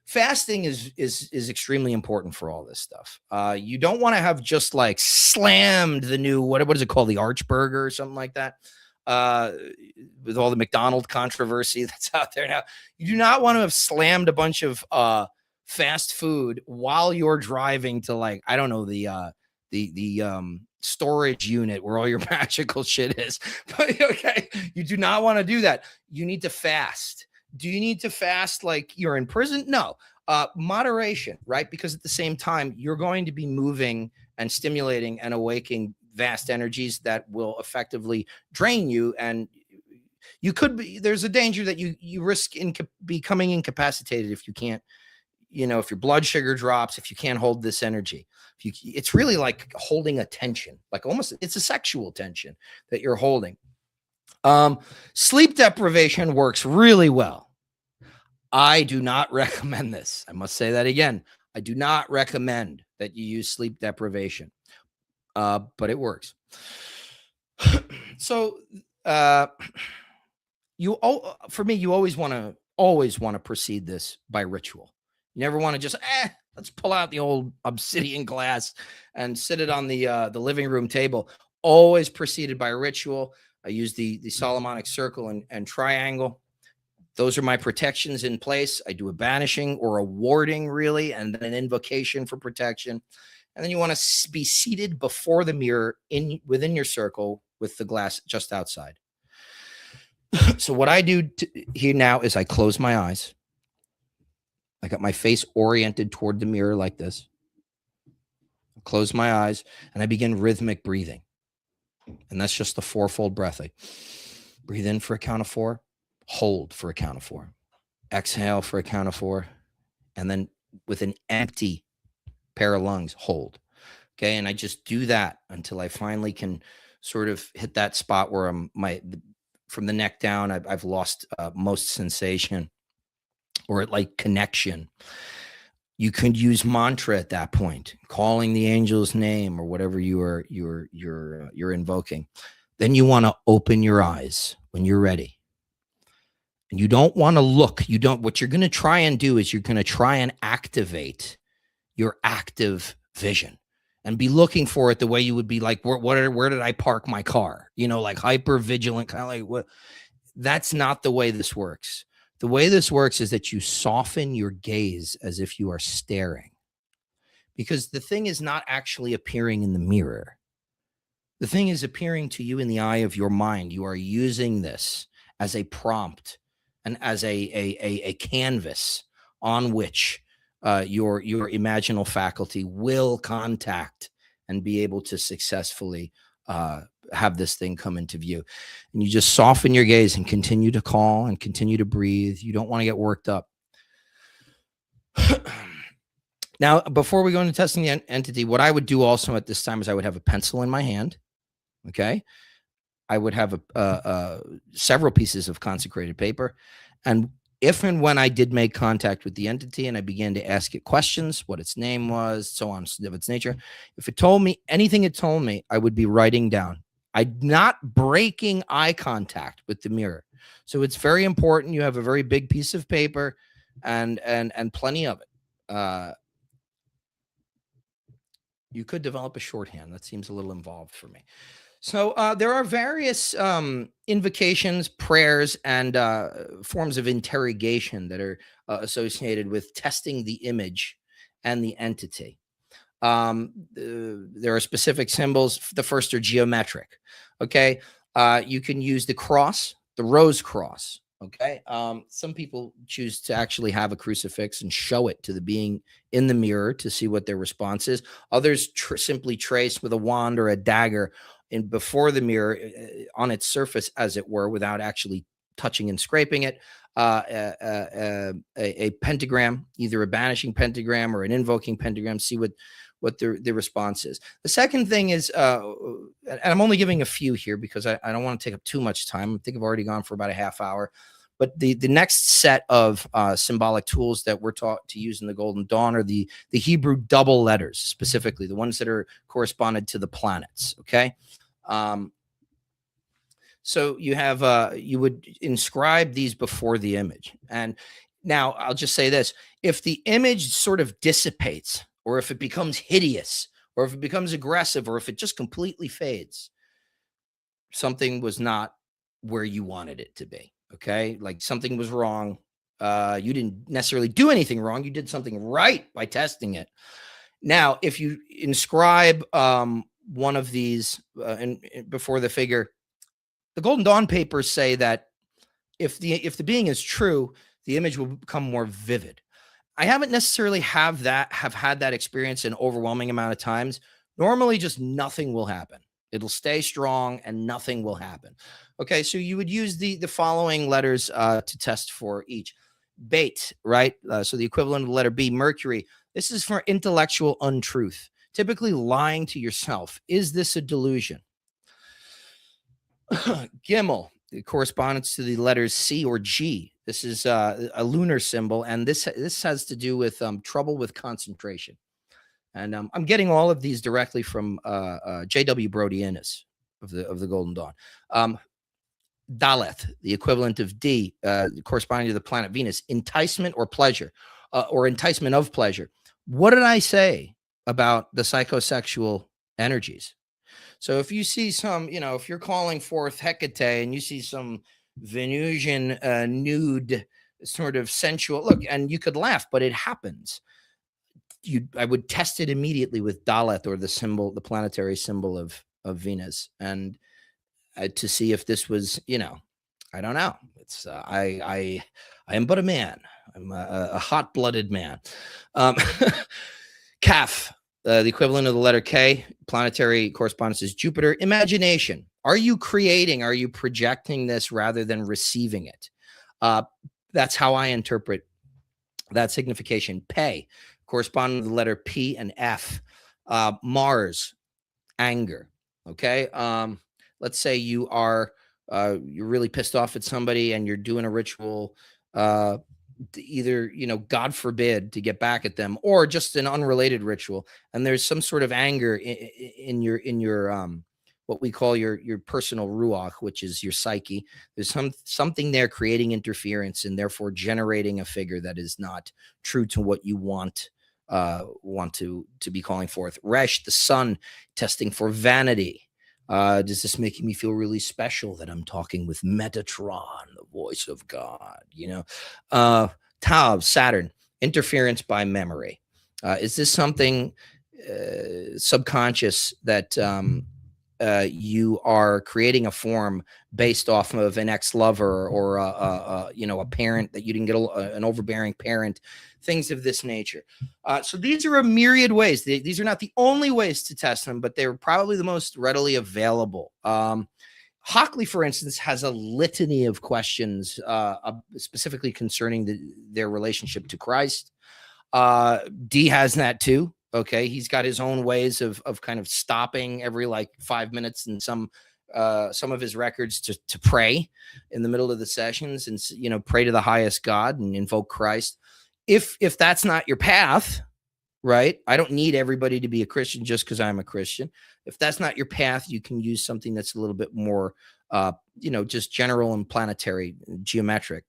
Fasting is extremely important for all this stuff. You don't want to have just like slammed the new, what is it called? The Archburger or something like that. With all the McDonald's controversy that's out there now. You do not want to have slammed a bunch of fast food while you're driving to, like, I don't know, the storage unit where all your magical shit is. But okay, you do not want to do that. You need to fast. Do you need to fast like you're in prison? No. Moderation, right? Because at the same time, you're going to be moving and stimulating and awaking vast energies that will effectively drain you. And you could be, there's a danger that you risk becoming incapacitated if you can't, you know, if your blood sugar drops, if you can't hold this energy. It's really like holding a tension, like almost, it's a sexual tension that you're holding. Sleep deprivation works really well. I do not recommend this. I must say that again. I do not recommend that you use sleep deprivation, but it works. So, for me, you always want to precede this by ritual. You never want to just, let's pull out the old obsidian glass and sit it on the living room table. Always preceded by a ritual. I use the Solomonic circle and triangle. Those are my protections in place. I do a banishing or a warding, really, and then an invocation for protection. And then you want to be seated before the mirror within your circle with the glass just outside. So what I do here now is I close my eyes. I got my face oriented toward the mirror like this. I close my eyes and I begin rhythmic breathing. And that's just the fourfold breath. I breathe in for a count of 4, hold for a count of 4, exhale for a count of 4, and then with an empty pair of lungs, hold. Okay. And I just do that until I finally can sort of hit that spot where from the neck down, I've lost most sensation or like connection. You can use mantra at that point, calling the angel's name or whatever you're invoking. Then you want to open your eyes when you're ready. And you don't want to look. What you're going to try and do is you're going to try and activate your active vision and be looking for it the way you would be like, where did I park my car? You know, like hyper vigilant, kind of like what. That's not the way this works. The way this works is that you soften your gaze as if you are staring, because the thing is not actually appearing in the mirror. The thing is appearing to you in the eye of your mind. You are using this as a prompt and as a canvas on which your imaginal faculty will contact and be able to successfully have this thing come into view. And you just soften your gaze and continue to call and continue to breathe. You don't want to get worked up. Now, before we go into testing the entity, what I would do also at this time is I would have a pencil in my hand. Okay. I would have several pieces of consecrated paper. And if and when I did make contact with the entity and I began to ask it questions, what its name was, so on, of its nature, if it told me anything it told me, I would be writing down. I'm not breaking eye contact with the mirror. So it's very important. You have a very big piece of paper and plenty of it. You could develop a shorthand. That seems a little involved for me. So there are various invocations, prayers, and forms of interrogation that are associated with testing the image and the entity. There are specific symbols. The first are geometric. Okay. You can use the cross, the rose cross. Okay. Some people choose to actually have a crucifix and show it to the being in the mirror to see what their response is. Others simply trace with a wand or a dagger in before the mirror on its surface, as it were, without actually touching and scraping it. A pentagram, either a banishing pentagram or an invoking pentagram, see what the response is. The second thing is, and I'm only giving a few here because I don't want to take up too much time. I think I've already gone for about a half hour. But the next set of symbolic tools that we're taught to use in the Golden Dawn are the Hebrew double letters, specifically the ones that are corresponded to the planets. Okay. So you have you would inscribe these before the image. And now I'll just say this: if the image sort of dissipates, or if it becomes hideous, or if it becomes aggressive, or if it just completely fades, something was not where you wanted it to be. Okay. Like something was wrong. You didn't necessarily do anything wrong. You did something right by testing it. Now, if you inscribe one of these before the figure, the Golden Dawn papers say that if the being is true, the image will become more vivid. I haven't necessarily have had that experience an overwhelming amount of times. Normally, just nothing will happen. It'll stay strong and nothing will happen. Okay, so you would use the following letters to test for each. Bait, right? So the equivalent of the letter B, Mercury. This is for intellectual untruth, typically lying to yourself. Is this a delusion? Gimel, the correspondence to the letters C or G. This is a lunar symbol, and this has to do with trouble with concentration. And I'm getting all of these directly from J.W. Brodianus of the Golden Dawn. Daleth, the equivalent of D, corresponding to the planet Venus, enticement or pleasure, or enticement of pleasure. What did I say about the psychosexual energies? So if you see some, if you're calling forth Hecate and you see some Venusian nude sort of sensual look, and you could laugh, but it happens. I would test it immediately with Daleth, or the planetary symbol of Venus, and to see if this was, I don't know. It's I am but a man. I'm a hot-blooded man. Kaf, the equivalent of the letter K, planetary correspondence is Jupiter. Imagination. Are you creating? Are you projecting this rather than receiving it? That's how I interpret that signification. Pe, corresponding to the letter P and F. Mars, anger. Okay. Let's say you're really pissed off at somebody and you're doing a ritual, either, God forbid, to get back at them, or just an unrelated ritual. And there's some sort of anger in your what we call your personal ruach, which is your psyche. There's something there creating interference and therefore generating a figure that is not true to what you want to be calling forth. Resh, the sun, testing for vanity. Does this make me feel really special that I'm talking with Metatron, the voice of God? Tav, Saturn, interference by memory. Is this something subconscious that you are creating a form based off of an ex-lover or a parent that you didn't get an overbearing parent, things of this nature. So these are a myriad ways. These are not the only ways to test them, but they're probably the most readily available. Hockley, for instance, has a litany of questions specifically concerning their relationship to Christ. D has that too. Okay, he's got his own ways of kind of stopping every 5 minutes in some of his records to pray in the middle of the sessions and pray to the highest God and invoke Christ. If that's not your path, right? I don't need everybody to be a Christian just because I'm a Christian. If that's not your path, you can use something that's a little bit more, just general and planetary, geometric.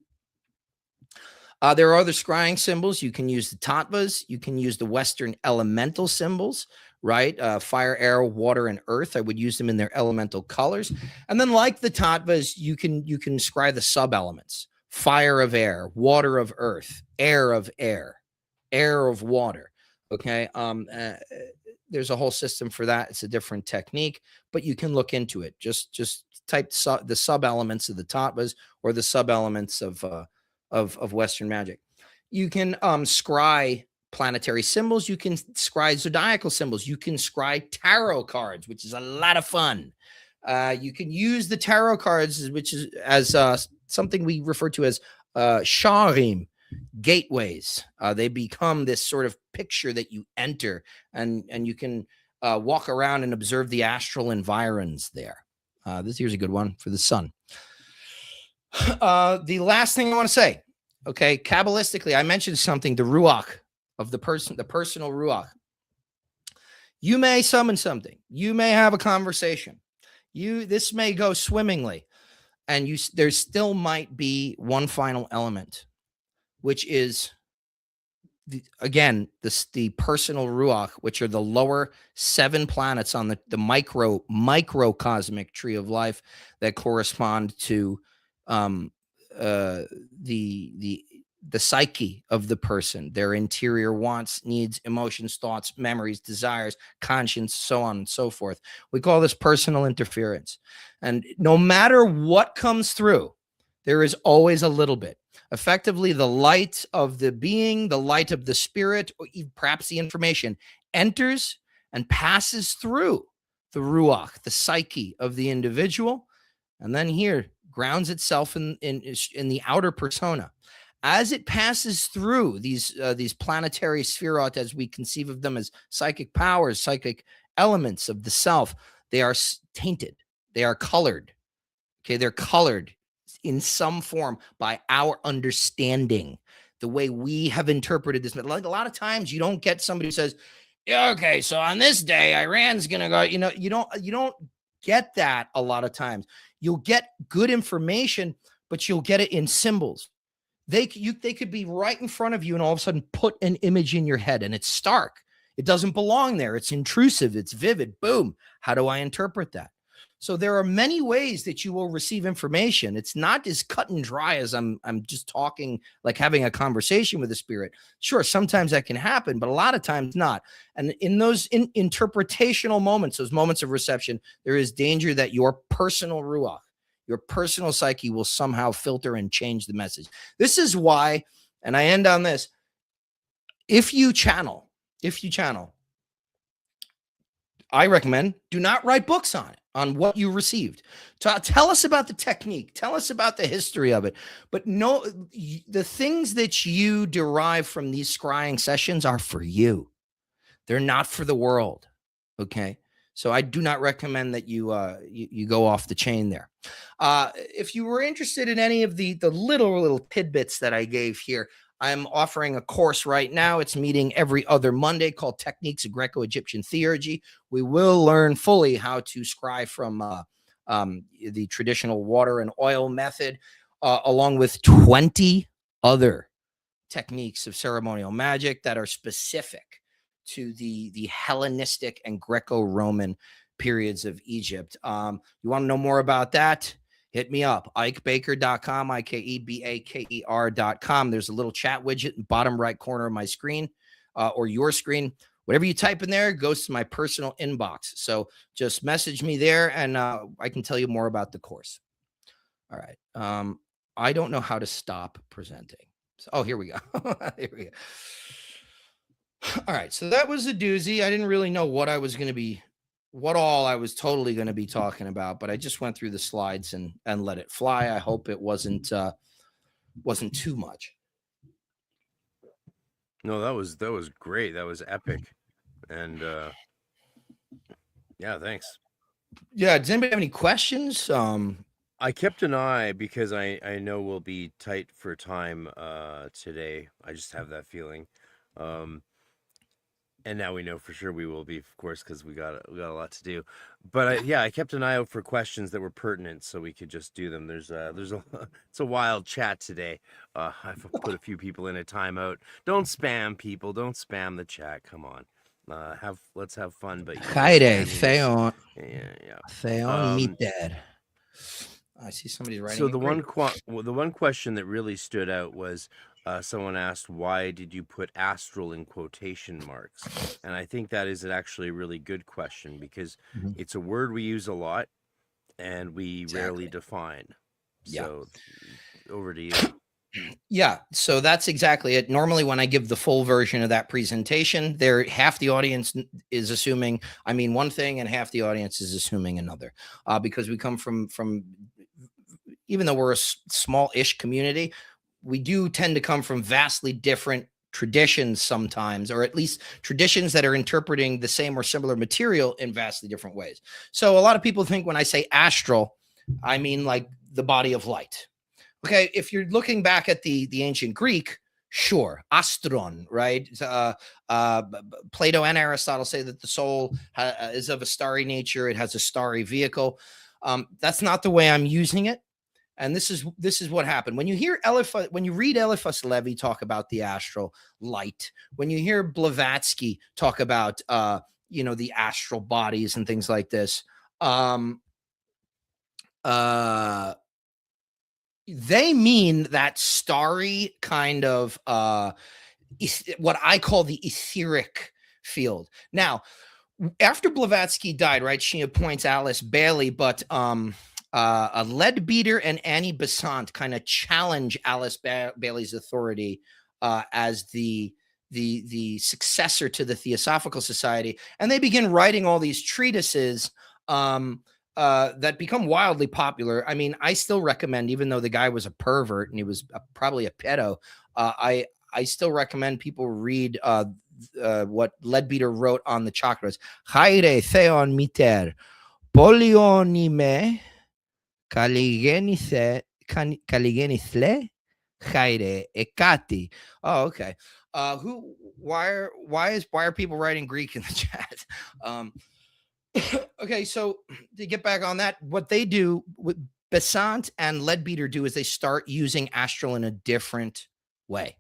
There are other scrying symbols. You can use the Tattvas. You can use the Western elemental symbols, right? Fire, air, water, and earth. I would use them in their elemental colors. And then like the Tattvas, you can scry the sub-elements. Fire of air, water of earth, air of air, air of water. Okay. there's a whole system for that. It's a different technique, but you can look into it. Just type the sub elements of the Tattvas or the sub elements of Western magic. You can scry planetary symbols. You can scry zodiacal symbols. You can scry tarot cards, which is a lot of fun. You can use the tarot cards, which is as something we refer to as sharim, gateways. They become this sort of picture that you enter, and you can walk around and observe the astral environs there. Here's a good one for the sun. The last thing I want to say, okay, Kabbalistically, I mentioned something, the ruach of the person, the personal ruach. You may summon something. You may have a conversation. This may go swimmingly, and there still might be one final element, which is the personal ruach, which are the lower 7 planets on the microcosmic tree of life that correspond to the psyche of the person, their interior wants, needs, emotions, thoughts, memories, desires, conscience, so on and so forth. We call this personal interference. And no matter what comes through, there is always a little bit. Effectively, the light of the being, the light of the spirit, or perhaps the information enters and passes through the ruach, the psyche of the individual, and then here grounds itself in the outer persona. As it passes through these planetary spherot, as we conceive of them as psychic powers, psychic elements of the self, they are tainted. They are colored. Okay, they're colored in some form by our understanding, the way we have interpreted this. Like a lot of times, you don't get somebody who says, "Yeah, okay, so on this day, Iran's gonna go." You don't get that a lot of times. You'll get good information, but you'll get it in symbols. They could be right in front of you and all of a sudden put an image in your head, and it's stark. It doesn't belong there. It's intrusive. It's vivid. Boom. How do I interpret that? So there are many ways that you will receive information. It's not as cut and dry as I'm just talking, like having a conversation with a spirit. Sure, sometimes that can happen, but a lot of times not. And in those interpretational moments, those moments of reception, there is danger that your personal ruach, your personal psyche, will somehow filter and change the message. This is why, and I end on this, if you channel, I recommend do not write books on what you received. Tell us about the technique. Tell us about the history of it. But no, the things that you derive from these scrying sessions are for you. They're not for the world. Okay. So I do not recommend that you go off the chain there. If you were interested in any of the little tidbits that I gave here, I'm offering a course right now. It's meeting every other Monday called Techniques of Greco-Egyptian Theurgy. We will learn fully how to scry from the traditional water and oil method, along with 20 other techniques of ceremonial magic that are specific to the Hellenistic and Greco-Roman periods of Egypt. You want to know more about that? Hit me up, ikebaker.com, ikebaker.com. There's a little chat widget in the bottom right corner of my screen, or your screen. Whatever you type in there goes to my personal inbox. So just message me there, and I can tell you more about the course. All right. I don't know how to stop presenting. So, here we go. Here we go. All right. So that was a doozy. I didn't really know what all I was totally going to be talking about, but I just went through the slides and let it fly. I hope it wasn't too much. No, that was great. That was epic. And yeah, thanks. Yeah. Does anybody have any questions? I kept an eye because I know we'll be tight for time today. I just have that feeling. And now we know for sure we will be, of course, because we got a lot to do. But I kept an eye out for questions that were pertinent, so we could just do them. It's a wild chat today. I've put a few people in a timeout. Don't spam people. Don't spam the chat. Come on, let's have fun. But Haide, Theon. Yeah. Theon, meet dad. I see somebody's writing. So the one question that really stood out was someone asked, why did you put astral in quotation marks? And I think that is actually a really good question, because Mhm. it's a word we use a lot and we rarely Exactly. define. Yeah. So over to you. Yeah, so that's exactly it. Normally, when I give the full version of that presentation, there half the audience is assuming I mean one thing, and half the audience is assuming another, because we come from even though we're a small-ish community, we do tend to come from vastly different traditions sometimes, or at least traditions that are interpreting the same or similar material in vastly different ways. So a lot of people think when I say astral, I mean like the body of light. Okay, if you're looking back at the ancient Greek, sure, astron, right? Plato and Aristotle say that the soul is of a starry nature; it has a starry vehicle. That's not the way I'm using it, and this is what happened when you hear when you read Eliphas Levi talk about the astral light, when you hear Blavatsky talk about the astral bodies and things like this. They mean that starry kind of what I call the etheric field. Now, after Blavatsky died, right, she appoints Alice Bailey, but a Leadbeater and Annie Besant kind of challenge Alice Bailey's authority as the successor to the Theosophical Society, and they begin writing all these treatises that become wildly popular. I mean, I still recommend, even though the guy was a pervert and he was probably a pedo, I still recommend people read what Leadbeater wrote on the chakras. Haire theon miter polionime kaligenithle haire ekati. Oh, okay. Why are people writing Greek in the chat? Okay, so to get back on that, what they do, what Besant and Leadbeater do, is they start using astral in a different way.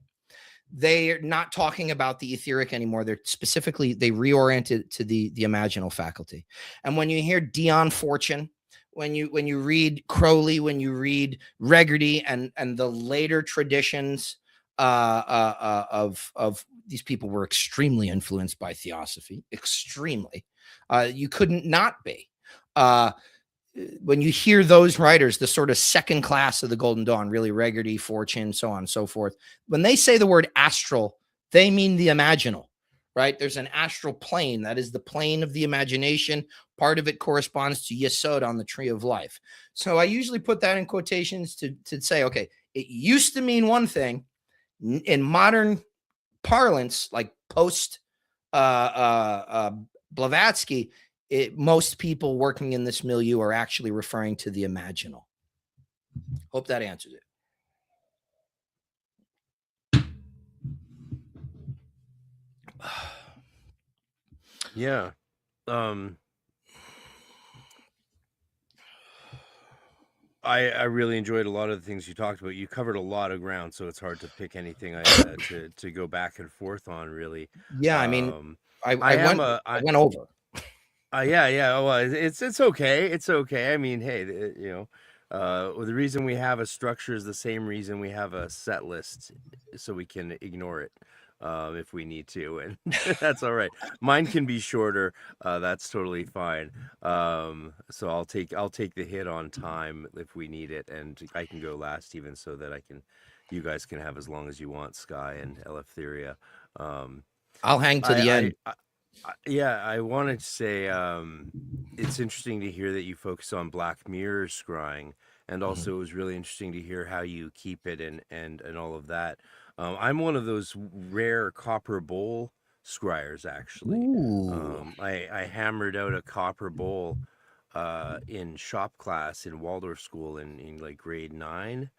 They're not talking about the etheric anymore. They reorient it to the imaginal faculty. And when you hear Dion Fortune, when you read Crowley, when you read Regarty and the later traditions of these people were extremely influenced by theosophy, extremely. You couldn't not be. When you hear those writers, the sort of second class of the Golden Dawn, really Regarty, Fortune, so on and so forth, when they say the word astral, they mean the imaginal, right? There's an astral plane. That is the plane of the imagination. Part of it corresponds to Yesod on the tree of life. So I usually put that in quotations to say, okay, it used to mean one thing. In modern parlance, like post Blavatsky, most people working in this milieu are actually referring to the imaginal. Hope that answers it. Yeah. I really enjoyed a lot of the things you talked about. You covered a lot of ground, so it's hard to pick anything to go back and forth on, really. Yeah, I mean, I went over. Yeah. Well, it's okay. It's okay. I mean, hey, the reason we have a structure is the same reason we have a set list, so we can ignore it if we need to, and that's all right. Mine can be shorter. That's totally fine. So I'll take the hit on time if we need it, and I can go last even, so that you guys can have as long as you want, Sky and Eleftheria. I'll hang to the end. I wanted to say it's interesting to hear that you focus on Black Mirror scrying, and also it was really interesting to hear how you keep it and all of that. I'm one of those rare copper bowl scryers, actually. I hammered out a copper bowl in shop class in Waldorf school in like grade 9.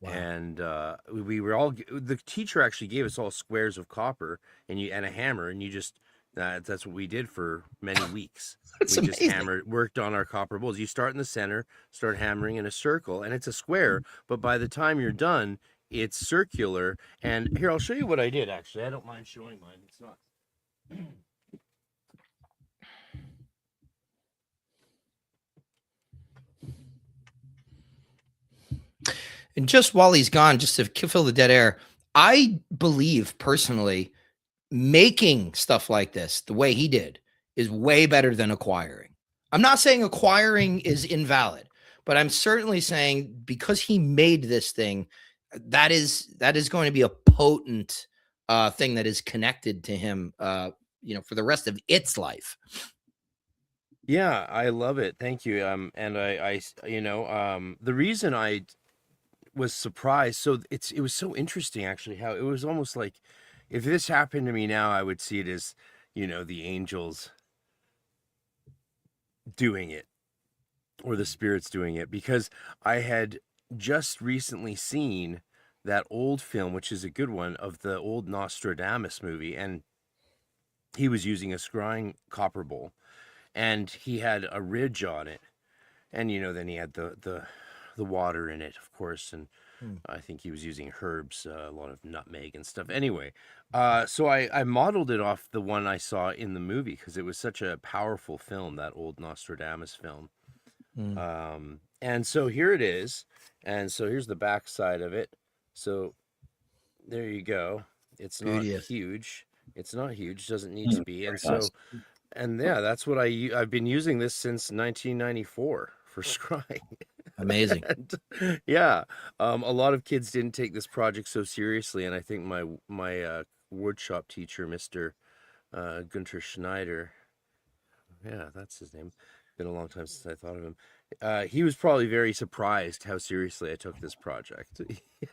Wow. And we were all, the teacher actually gave us all squares of copper and a hammer, and you just that's what we did for many weeks. That's we amazing. Just worked on our copper bowls. You start in the center, start hammering in a circle, and it's a square, but by the time you're done, it's circular. And here, I'll show you what I did, actually. I don't mind showing mine. It's not. And just while he's gone, just to fill the dead air, I believe personally, making stuff like this the way he did is way better than acquiring. I'm not saying acquiring is invalid, but I'm certainly saying because he made this thing, that is going to be a potent thing that is connected to him, for the rest of its life. Yeah, I love it. Thank you. And the reason I was surprised, so it was so interesting actually how it was almost like if this happened to me now, I would see it as, the angels doing it or the spirits doing it, because I had just recently seen that old film, which is a good one, of the old Nostradamus movie, and he was using a scrying copper bowl, and he had a ridge on it, and then he had the water in it, of course, and I think he was using herbs, a lot of nutmeg and stuff. Anyway, so I modeled it off the one I saw in the movie because it was such a powerful film, that old Nostradamus film. And so here it is, and so here's the back side of it. So there you go. It's not huge. It's not huge. Doesn't need to be. And so, and yeah, that's what I've been using this since 1994 for scrying. Amazing. And, yeah, a lot of kids didn't take this project so seriously, and I think my woodshop teacher, Mr. Gunter Schneider, yeah, that's his name. Been a long time since I thought of him. He was probably very surprised how seriously I took this project.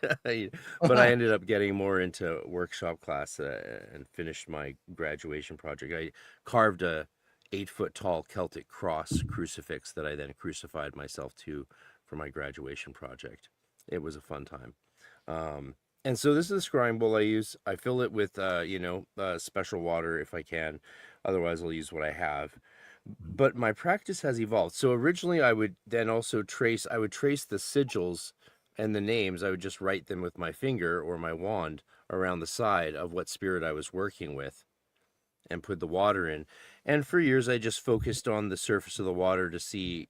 But I ended up getting more into workshop class and finished my graduation project. I carved a 8-foot tall Celtic cross crucifix that I then crucified myself to for my graduation project. It was a fun time. And so this is the scrying bowl I use. I fill it with, special water if I can. Otherwise, I'll use what I have. But my practice has evolved. So originally I would then also trace the sigils and the names. I would just write them with my finger or my wand around the side of what spirit I was working with and put the water in. And for years, I just focused on the surface of the water to see,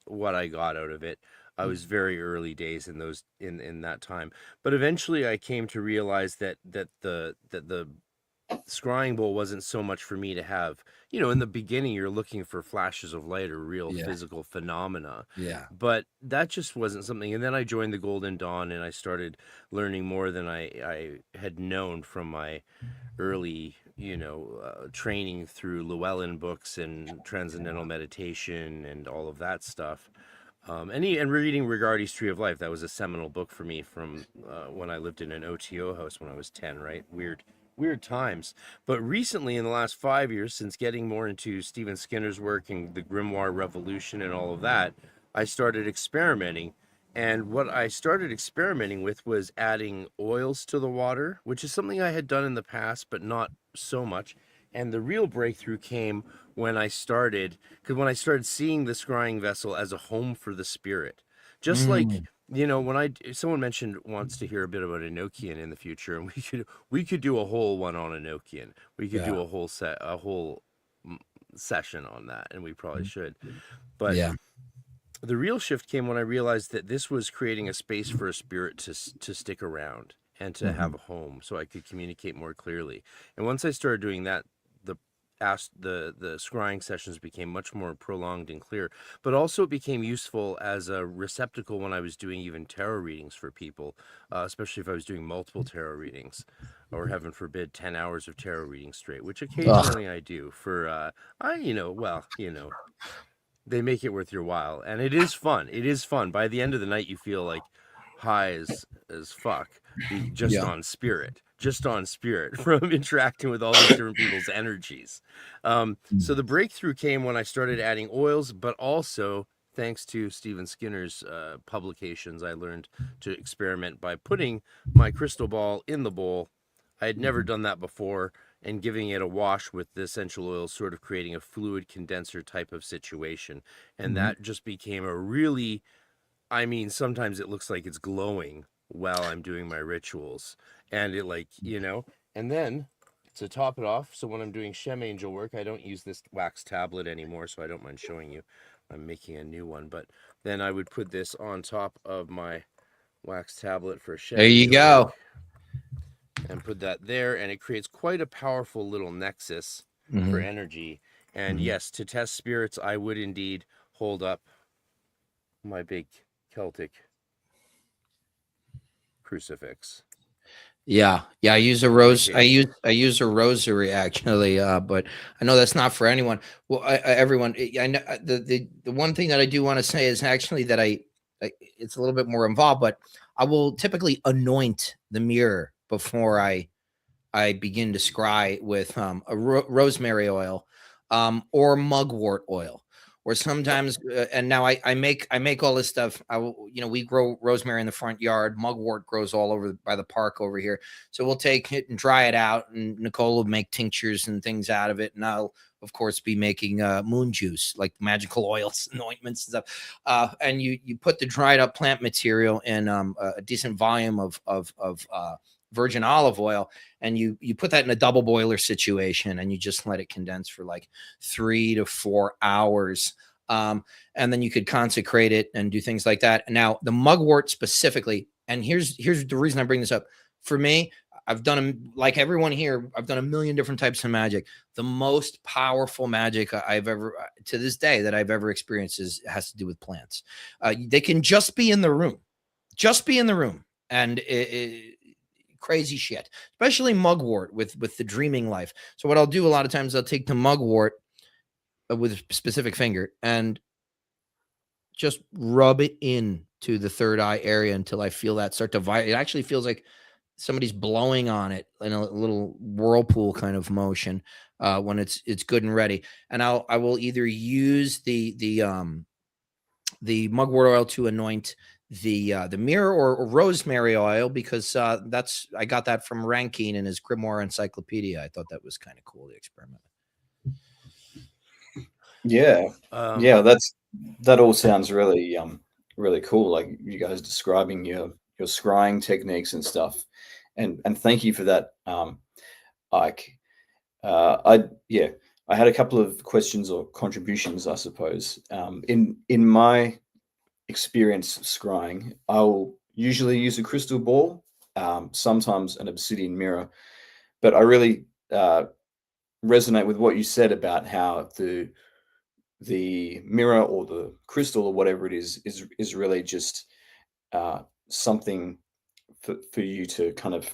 what I got out of it. I was very early days in those, in that time. But eventually I came to realize that the scrying bowl wasn't so much for me to have. In the beginning, you're looking for flashes of light or real physical phenomena. Yeah. But that just wasn't something. And then I joined the Golden Dawn, and I started learning more than I had known from my early, training through Llewellyn books and transcendental meditation and all of that stuff. And reading Rigardi's Tree of Life. That was a seminal book for me from when I lived in an OTO house when I was 10, right? Weird times. But recently, in the last 5 years, since getting more into Stephen Skinner's work and the Grimoire Revolution and all of that, I started experimenting. And what I started experimenting with was adding oils to the water, which is something I had done in the past, but not so much. And the real breakthrough came when I started seeing the scrying vessel as a home for the spirit. Just like, when someone mentioned wants to hear a bit about Enochian in the future, and we could do a whole one on Enochian. We could do a whole session on that, and we probably should. But the real shift came when I realized that this was creating a space for a spirit to stick around and to have a home, so I could communicate more clearly. And once I started doing that, the scrying sessions became much more prolonged and clear, but also it became useful as a receptacle when I was doing even tarot readings for people, especially if I was doing multiple tarot readings, or heaven forbid 10 hours of tarot reading straight, which occasionally I do for they make it worth your while, and it is fun. By the end of the night, you feel like high as fuck, just on spirit from interacting with all these different people's energies. So the breakthrough came when I started adding oils, but also thanks to Stephen Skinner's publications, I learned to experiment by putting my crystal ball in the bowl. I had never done that before, and giving it a wash with the essential oils, sort of creating a fluid condenser type of situation. And that just became a really, sometimes it looks like it's glowing while I'm doing my rituals. And it and then to top it off, so when I'm doing Shem Angel work, I don't use this wax tablet anymore, so I don't mind showing you. I'm making a new one, but then I would put this on top of my wax tablet for Shem. There you go. and put that there, and it creates quite a powerful little nexus for energy. And yes, to test spirits, I would indeed hold up my big Celtic crucifix. Yeah, I use a rose. I use a rosary actually, but I know that's not for anyone. Well, everyone. I know the one thing that I do want to say is actually that it's a little bit more involved, but I will typically anoint the mirror before I begin to scry with a rosemary oil, or mugwort oil. Or sometimes, and now I make all this stuff. We grow rosemary in the front yard. Mugwort grows all over by the park over here. So we'll take it and dry it out, and Nicole will make tinctures and things out of it. And I'll, of course, be making moon juice, like magical oils and ointments and stuff. And you put the dried up plant material in a decent volume of virgin olive oil, and you put that in a double boiler situation, and you just let it condense for like 3 to 4 hours. And then you could consecrate it and do things like that. Now, the mugwort specifically, and here's the reason I bring this up. For me, I've done, like everyone here, I've done a million different types of magic. The most powerful magic I've ever, to this day, that I've ever experienced has to do with plants. They can just be in the room, and crazy shit, especially mugwort with the dreaming life. So what I'll do a lot of times, I'll take the mugwort with a specific finger and just rub it in to the third eye area until I feel that start to vibrate. It actually feels like somebody's blowing on it in a little whirlpool kind of motion when it's good and ready. And I will either use the mugwort oil to anoint the mirror, or rosemary oil, because I got that from Rankine in his Grimoire Encyclopedia. I thought that was kind of cool to experiment. Yeah, that all sounds really really cool. Like you guys describing your scrying techniques and stuff, and thank you for that, Ike. I had a couple of questions or contributions, I suppose. In my experience scrying, I'll usually use a crystal ball, sometimes an obsidian mirror, but I really resonate with what you said about how the mirror or the crystal or whatever it is really just something for you to kind of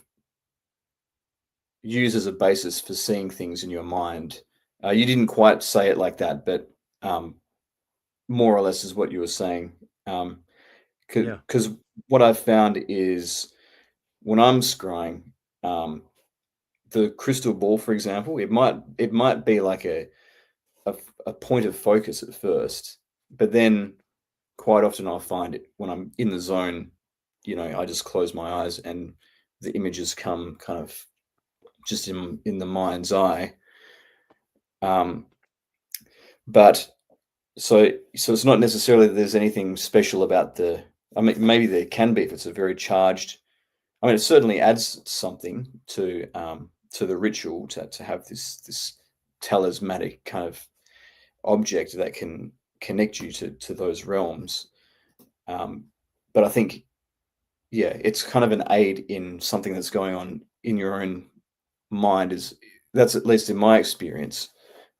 use as a basis for seeing things in your mind. You didn't quite say it like that, but more or less is what you were saying. Because what I've found is when I'm scrying, the crystal ball, for example, it might be like a point of focus at first, but then quite often I'll find it when I'm in the zone, I just close my eyes and the images come kind of just in the mind's eye. But so it's not necessarily that there's anything special about I mean, maybe there can be if it's a very charged. I mean, it certainly adds something to the ritual to have this talismanic kind of object that can connect you to those realms. But I think, it's kind of an aid in something that's going on in your own mind. That's at least in my experience.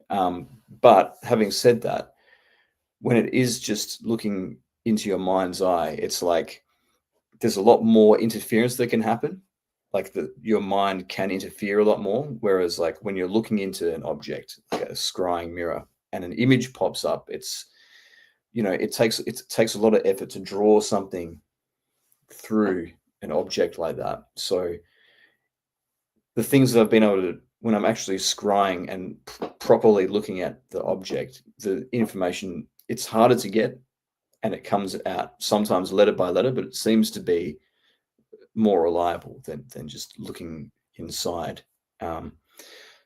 But having said that, when it is just looking into your mind's eye, it's like there's a lot more interference that can happen. Like your mind can interfere a lot more. Whereas like when you're looking into an object, like a scrying mirror, and an image pops up, it's, it takes a lot of effort to draw something through an object like that. So the things that I've been able to, when I'm actually scrying and properly looking at the object, the information, it's harder to get, and it comes out sometimes letter by letter, but it seems to be more reliable than just looking inside.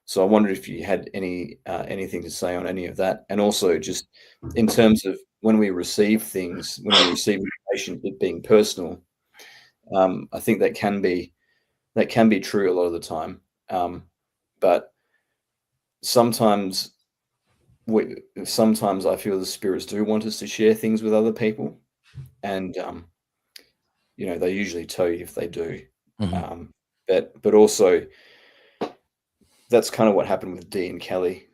So I wondered if you had anything to say on any of that, and also just in terms of when we receive things, when we receive information, it being personal. I think that can be true a lot of the time, but sometimes I feel the spirits do want us to share things with other people, and they usually tell you if they do. but also that's kind of what happened with Dee and Kelly.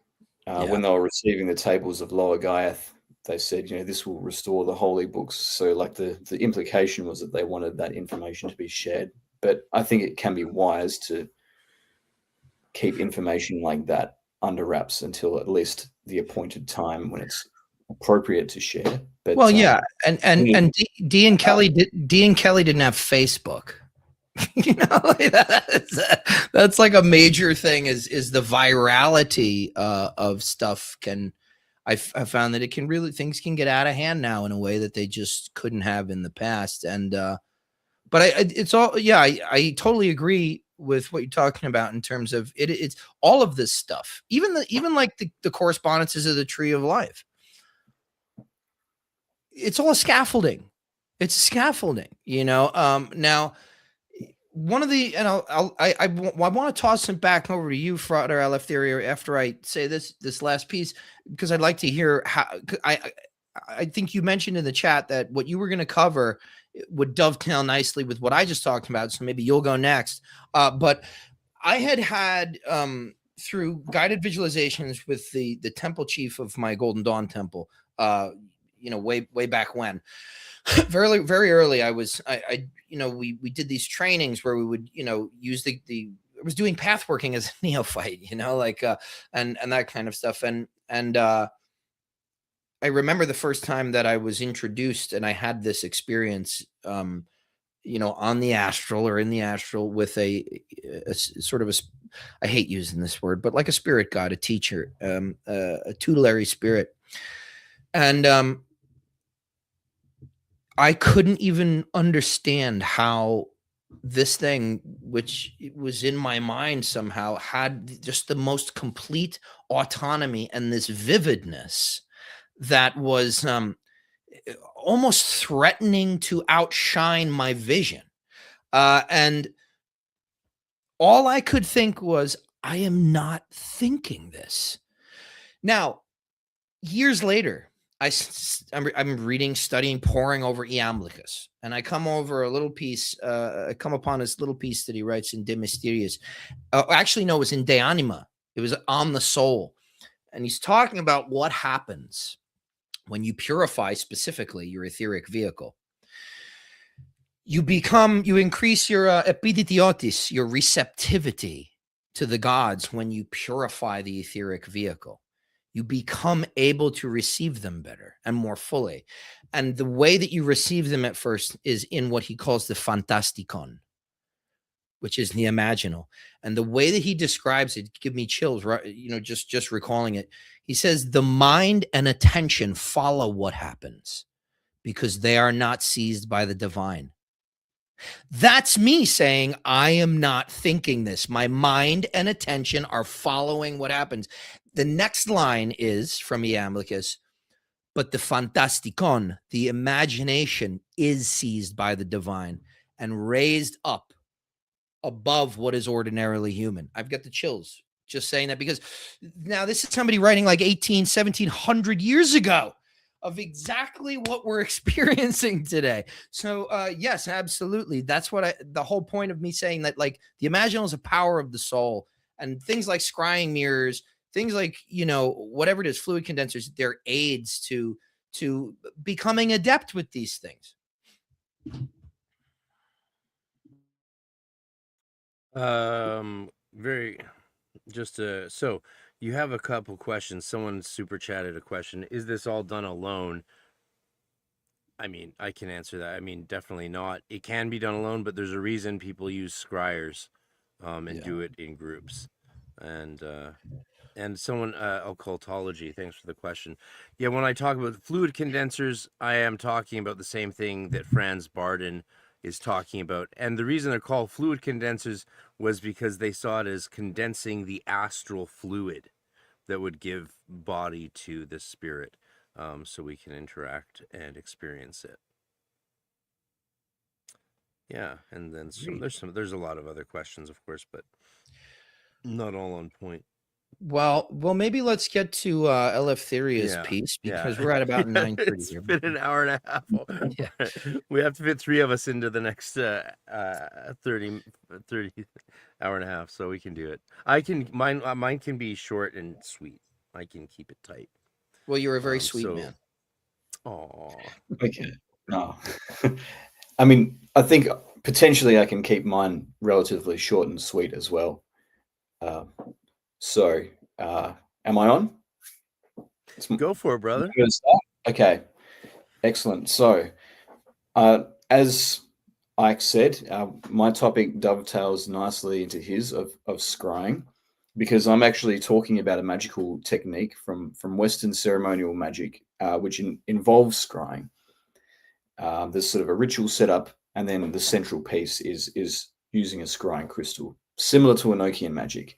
When they were receiving the tables of Lower Gaiath, they said, this will restore the holy books. So like the implication was that they wanted that information to be shared. But I think it can be wise to keep information like that under wraps until at least the appointed time when it's appropriate to share. But well, yeah, and Dee and Kelly didn't have Facebook. Like that's like a major thing is the virality of stuff I found that it can really, things can get out of hand now in a way that they just couldn't have in the past. And but it's all, yeah, I totally agree with what you're talking about in terms of it's all of this stuff, even like the correspondences of the Tree of Life. It's all scaffolding. It's scaffolding, now one of the, and I want to toss it back over to you, Frater Eleftheria, after I say this last piece, because I'd like to hear how I think you mentioned in the chat that what you were going to cover would dovetail nicely with what I just talked about. So maybe you'll go next. But I had through guided visualizations with the temple chief of my Golden Dawn temple, way back when. Very, very early, we did these trainings where we would, use I was doing path working as a neophyte, and that kind of stuff. And I remember the first time that I was introduced and I had this experience, on the astral or in the astral with a sort of I hate using this word, but like a spirit guide, a teacher, a tutelary spirit. And, I couldn't even understand how this thing, which was in my mind somehow, had just the most complete autonomy and this vividness that was almost threatening to outshine my vision. And all I could think was, I am not thinking this. Now, years later, I'm reading, studying, poring over Iamblichus, and I come over a little piece. I come upon this little piece that he writes in De Mysteriis. Actually, no, it was in De Anima. It was on the soul, and he's talking about what happens when you purify specifically your etheric vehicle. You increase your epididiotis, your receptivity to the gods when you purify the etheric vehicle. You become able to receive them better and more fully. And the way that you receive them at first is in what he calls the fantastikon, which is the imaginal. And the way that he describes it, give me chills, right? Just recalling it. He says, the mind and attention follow what happens because they are not seized by the divine. That's me saying, I am not thinking this. My mind and attention are following what happens. The next line is from Iamblichus, but the fantastikon, the imagination, is seized by the divine and raised up above what is ordinarily human. I've got the chills just saying that, because now this is somebody writing like 1700 years ago of exactly what we're experiencing today. So yes, absolutely. That's what the whole point of me saying that, like, the imaginal is a power of the soul, and things like scrying mirrors, things like, whatever it is, fluid condensers, they're aids to becoming adept with these things. So you have a couple questions. Someone super chatted a question. Is this all done alone? I mean, I can answer that. I mean, definitely not. It can be done alone, but there's a reason people use scriers and do it in groups. And someone, occultology, thanks for the question. Yeah, when I talk about fluid condensers, I am talking about the same thing that Franz Barden is talking about. And the reason they're called fluid condensers was because they saw it as condensing the astral fluid that would give body to the spirit, so we can interact and experience it. Yeah, and then there's a lot of other questions, of course, but not all on point. Well, maybe let's get to Eleftheria's piece because we're at about 9:30 It's here. been an hour and a half. Yeah. We have to fit 3 of us into the next 30 hour and a half, so we can do it. I can mine can be short and sweet. I can keep it tight. Well, you're a very sweet man. Oh, Okay. No. I mean, I think potentially I can keep mine relatively short and sweet as well. So, am I on? go for it, brother. Okay, excellent. So, as Ike said, my topic dovetails nicely into his of scrying, because I'm actually talking about a magical technique from Western ceremonial magic, which involves scrying. There's sort of a ritual setup, and then the central piece is using a scrying crystal, similar to Enochian magic.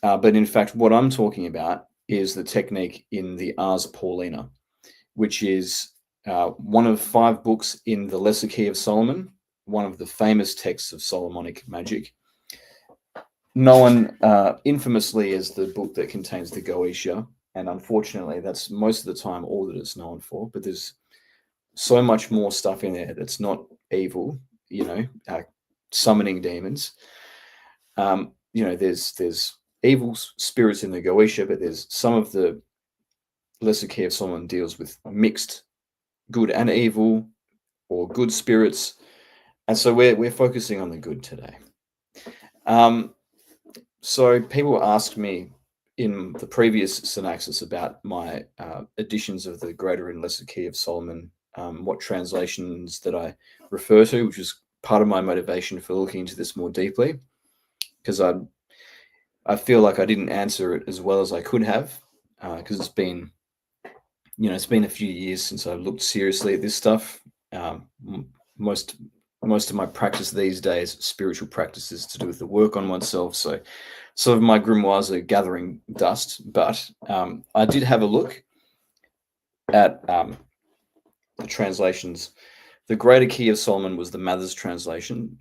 But in fact, what I'm talking about is the technique in the Ars Paulina, which is one of 5 books in the Lesser Key of Solomon, one of the famous texts of Solomonic magic, known infamously as the book that contains the Goetia. And unfortunately, that's most of the time all that it's known for. But there's so much more stuff in there that's not evil, summoning demons. There's evil spirits in the Goetia, but there's some of the Lesser Key of Solomon deals with mixed good and evil, or good spirits, and so we're focusing on the good today. So people asked me in the previous SYNAXIS about my editions of the Greater and Lesser Key of Solomon, what translations that I refer to, which is part of my motivation for looking into this more deeply, because I feel like I didn't answer it as well as I could have, because it's been a few years since I've looked seriously at this stuff. Most of my practice these days, spiritual practices to do with the work on oneself. So some of my grimoires are gathering dust, but I did have a look at the translations. The Greater Key of Solomon was the Mathis translation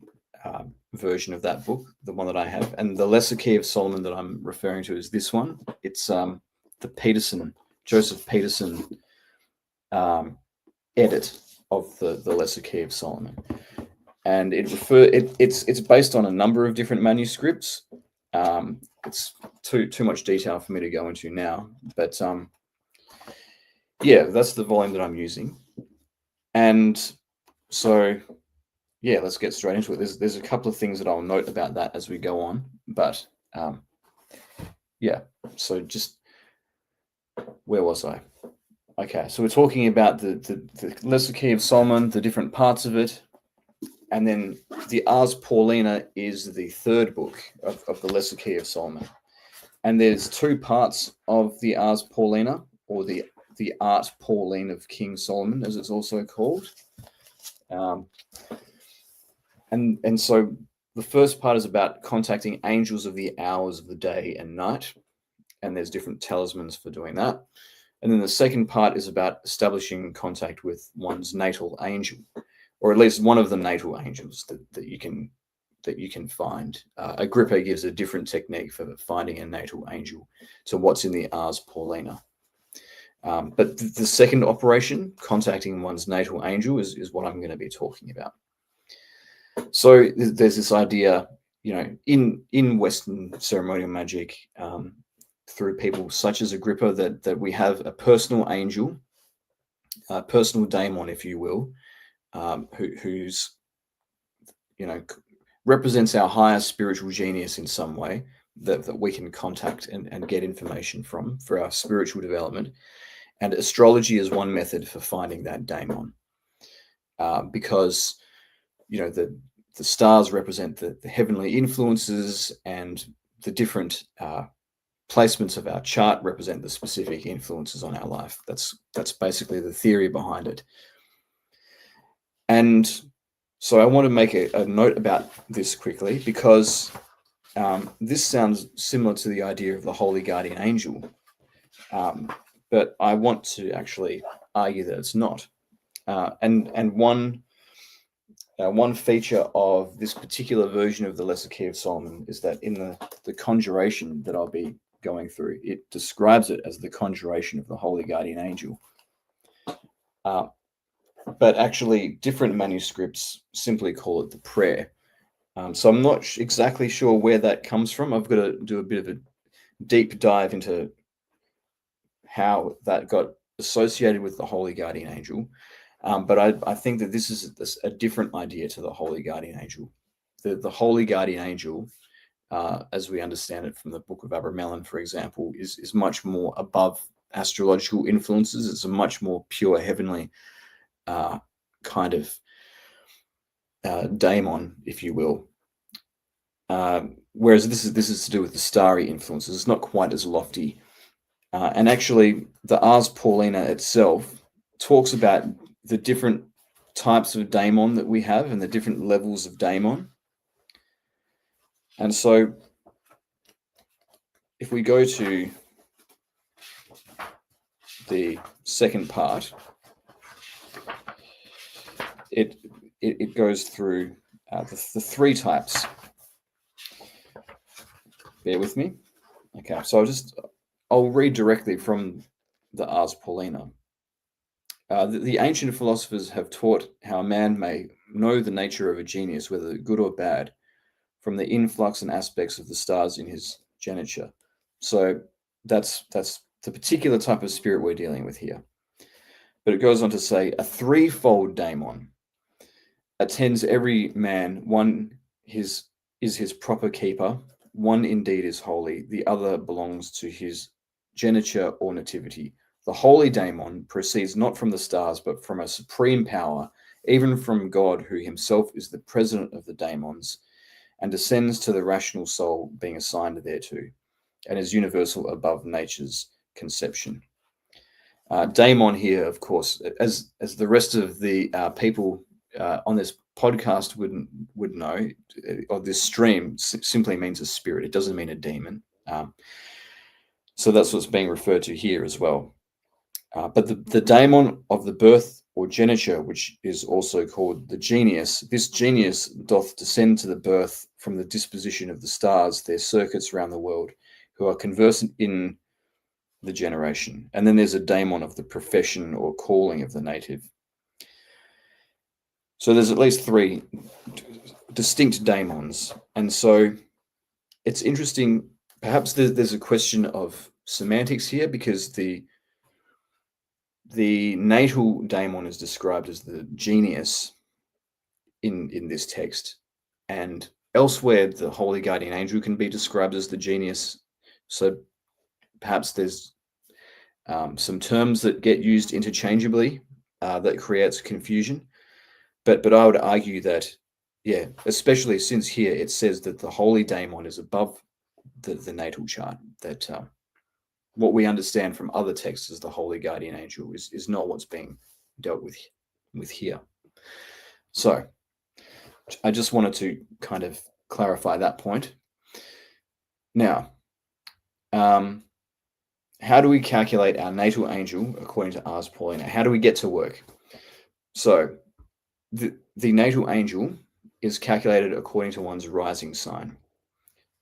version of that book, the one that I have, and the Lesser Key of Solomon that I'm referring to is this one. It's the Joseph Peterson edit of the Lesser Key of Solomon, and it's based on a number of different manuscripts. It's too much detail for me to go into now, but that's the volume that I'm using, and so let's get straight into it. There's a couple of things that I'll note about that as we go on, but so just where was I? Okay, so we're talking about the Lesser Key of Solomon, the different parts of it, and then the Ars Paulina is the 3rd book of the Lesser Key of Solomon. And there's 2 parts of the Ars Paulina, or the Art Pauline of King Solomon, as it's also called. And so the first part is about contacting angels of the hours of the day and night, and there's different talismans for doing that. And then the second part is about establishing contact with one's natal angel, or at least one of the natal angels that you can find. Agrippa gives a different technique for finding a natal angel to what's in the Ars Paulina. But the second operation, contacting one's natal angel, is what I'm going to be talking about. So there's this idea, in Western ceremonial magic, through people such as Agrippa, that we have a personal angel, a personal daemon, if you will, who's represents our higher spiritual genius in some way that we can contact and get information from for our spiritual development. And astrology is one method for finding that daemon, because the stars represent the heavenly influences, and the different placements of our chart represent the specific influences on our life. That's basically the theory behind it. And so I want to make a note about this quickly, because this sounds similar to the idea of the holy guardian angel, but I want to actually argue that it's not. And one feature of this particular version of the Lesser Key of Solomon is that in the conjuration that I'll be going through. It describes it as the conjuration of the holy guardian angel. But actually, different manuscripts simply call it the prayer. So I'm not exactly sure where that comes from. I've got to do a bit of a deep dive into how that got associated with the holy guardian angel. But I think that this is a different idea to the holy guardian angel. The holy guardian angel, as we understand it from the Book of Abramelin, for example, is much more above astrological influences. It's a much more pure heavenly kind of daemon, if you will. Whereas this is to do with the starry influences. It's not quite as lofty. And actually, the Ars Paulina itself talks about the different types of daemon that we have and the different levels of daemon. And so if we go to the second part, it goes through the three types. Bear with me. Okay, so I'll read directly from the Ars Paulina. The ancient philosophers have taught how a man may know the nature of a genius, whether good or bad, from the influx and aspects of the stars in his geniture. So that's the particular type of spirit we're dealing with here. But it goes on to say, a threefold daemon attends every man. One is his proper keeper. One indeed is holy. The other belongs to his geniture or nativity. The holy daemon proceeds not from the stars, but from a supreme power, even from God, who himself is the president of the daemons, and descends to the rational soul, being assigned thereto, and is universal above nature's conception. Daemon here, of course, as the rest of the people on this podcast would know, or this stream simply means a spirit. It doesn't mean a demon. So that's what's being referred to here as well. But the daemon of the birth or geniture, which is also called the genius, this genius doth descend to the birth from the disposition of the stars, their circuits round the world, who are conversant in the generation. And then there's a daemon of the profession or calling of the native. So there's at least three distinct daemons. And so it's interesting, perhaps there's a question of semantics here, because the natal daemon is described as the genius in this text, and elsewhere the holy guardian angel can be described as the genius. So perhaps there's some terms that get used interchangeably that creates confusion. But I would argue that, yeah, especially since here it says that the holy daemon is above the natal chart, that what we understand from other texts as the holy guardian angel is not what's being dealt with here. So I just wanted to kind of clarify that point. Now, how do we calculate our natal angel according to Ars Paulina? How do we get to work? So the natal angel is calculated according to one's rising sign.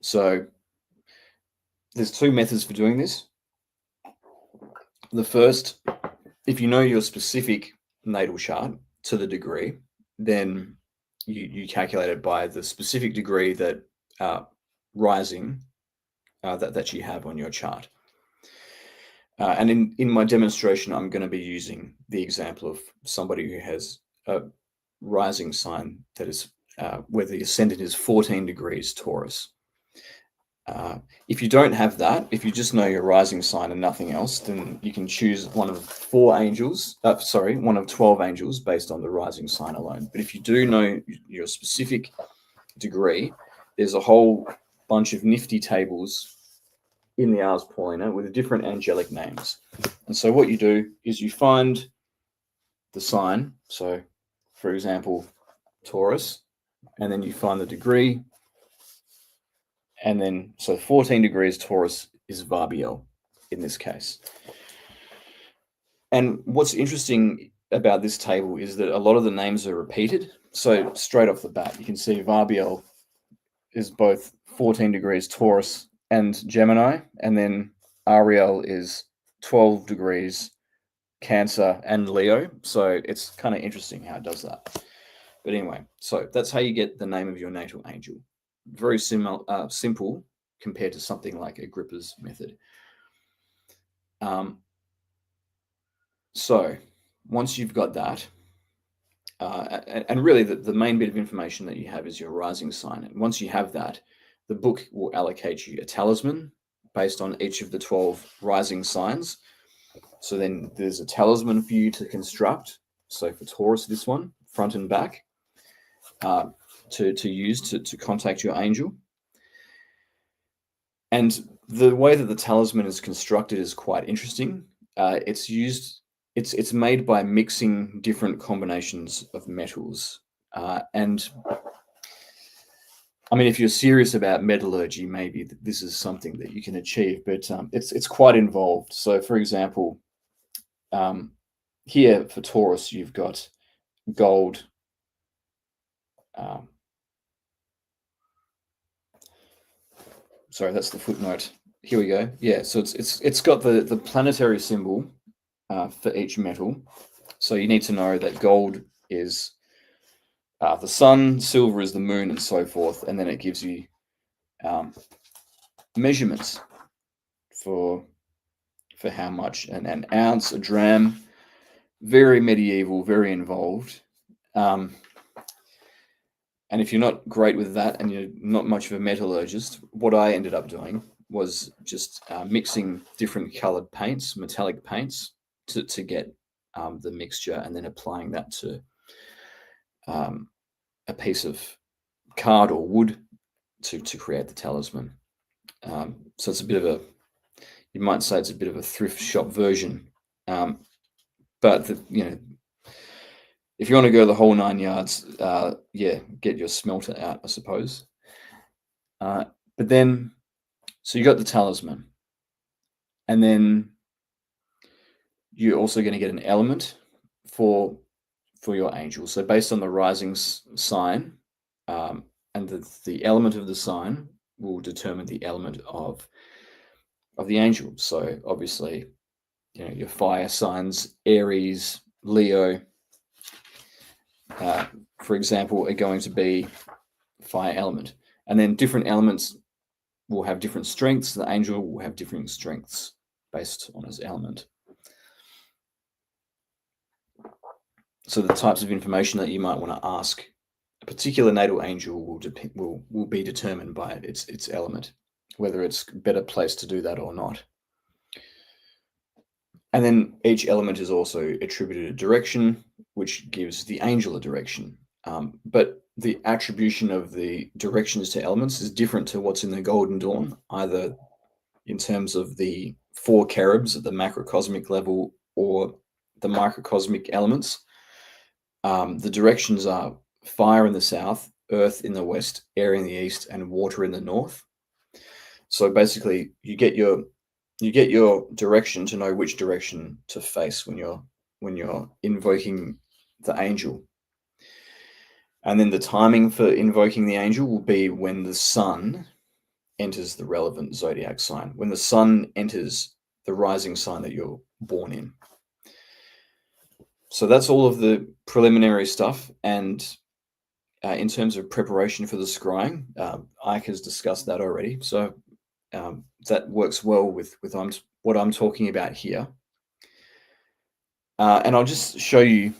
So there's two methods for doing this. The first, if you know your specific natal chart to the degree, then you calculate it by the specific degree that rising that you have on your chart. And in my demonstration, I'm going to be using the example of somebody who has a rising sign that is where the ascendant is 14 degrees Taurus. If you don't have that, if you just know your rising sign and nothing else, then you can choose one of 12 angels based on the rising sign alone. But if you do know your specific degree, there's a whole bunch of nifty tables in the Ars Paulina with different angelic names. And so what you do is you find the sign. So, for example, Taurus, and then you find the degree. And then, so 14 degrees Taurus is Varbiel in this case. And what's interesting about this table is that a lot of the names are repeated. So straight off the bat, you can see Varbiel is both 14 degrees Taurus and Gemini, and then Ariel is 12 degrees Cancer and Leo. So it's kind of interesting how it does that. But anyway, so that's how you get the name of your natal angel. Very simple compared to something like Agrippa's method. So once you've got that, and really the main bit of information that you have is your rising sign. And once you have that, the book will allocate you a talisman based on each of the 12 rising signs. So then there's a talisman for you to construct. So for Taurus, this one, front and back, to use to contact your angel. And the way that the talisman is constructed is quite interesting. It's made by mixing different combinations of metals. And I mean, if you're serious about metallurgy, maybe this is something that you can achieve, but it's quite involved. So for example, here for Taurus, you've got gold. Sorry, that's the footnote. Here we go. Yeah, so it's got the planetary symbol for each metal. So you need to know that gold is the sun, silver is the moon, and so forth. And then it gives you measurements for how much an ounce, a dram. Very medieval, very involved. And if you're not great with that and you're not much of a metallurgist, what I ended up doing was just mixing different colored paints, metallic paints, to get the mixture, and then applying that to a piece of card or wood to create the talisman. So it's a bit of you might say it's a bit of a thrift shop version. But if you want to go the whole 9 yards, get your smelter out, I suppose. But then, so you got the talisman, and then you're also going to get an element for your angel. So based on the rising sign, and the element of the sign will determine the element of the angel. So obviously, your fire signs, Aries, Leo, for example, are going to be fire element. And then different elements will have different strengths. The angel will have different strengths based on his element. So the types of information that you might want to ask a particular natal angel will be determined by its element, whether it's better placed to do that or not. And then each element is also attributed a direction, which gives the angel a direction. But the attribution of the directions to elements is different to what's in the Golden Dawn, either in terms of the 4 cherubs at the macrocosmic level or the microcosmic elements. The directions are fire in the south, earth in the west, air in the east, and water in the north. So basically, you get your direction to know which direction to face when you're invoking the angel. And then the timing for invoking the angel will be when the sun enters the relevant zodiac sign, when the sun enters the rising sign that you're born in. So that's all of the preliminary stuff. And in terms of preparation for the scrying, Ike has discussed that already. So that works well with what I'm talking about here. And I'll just show you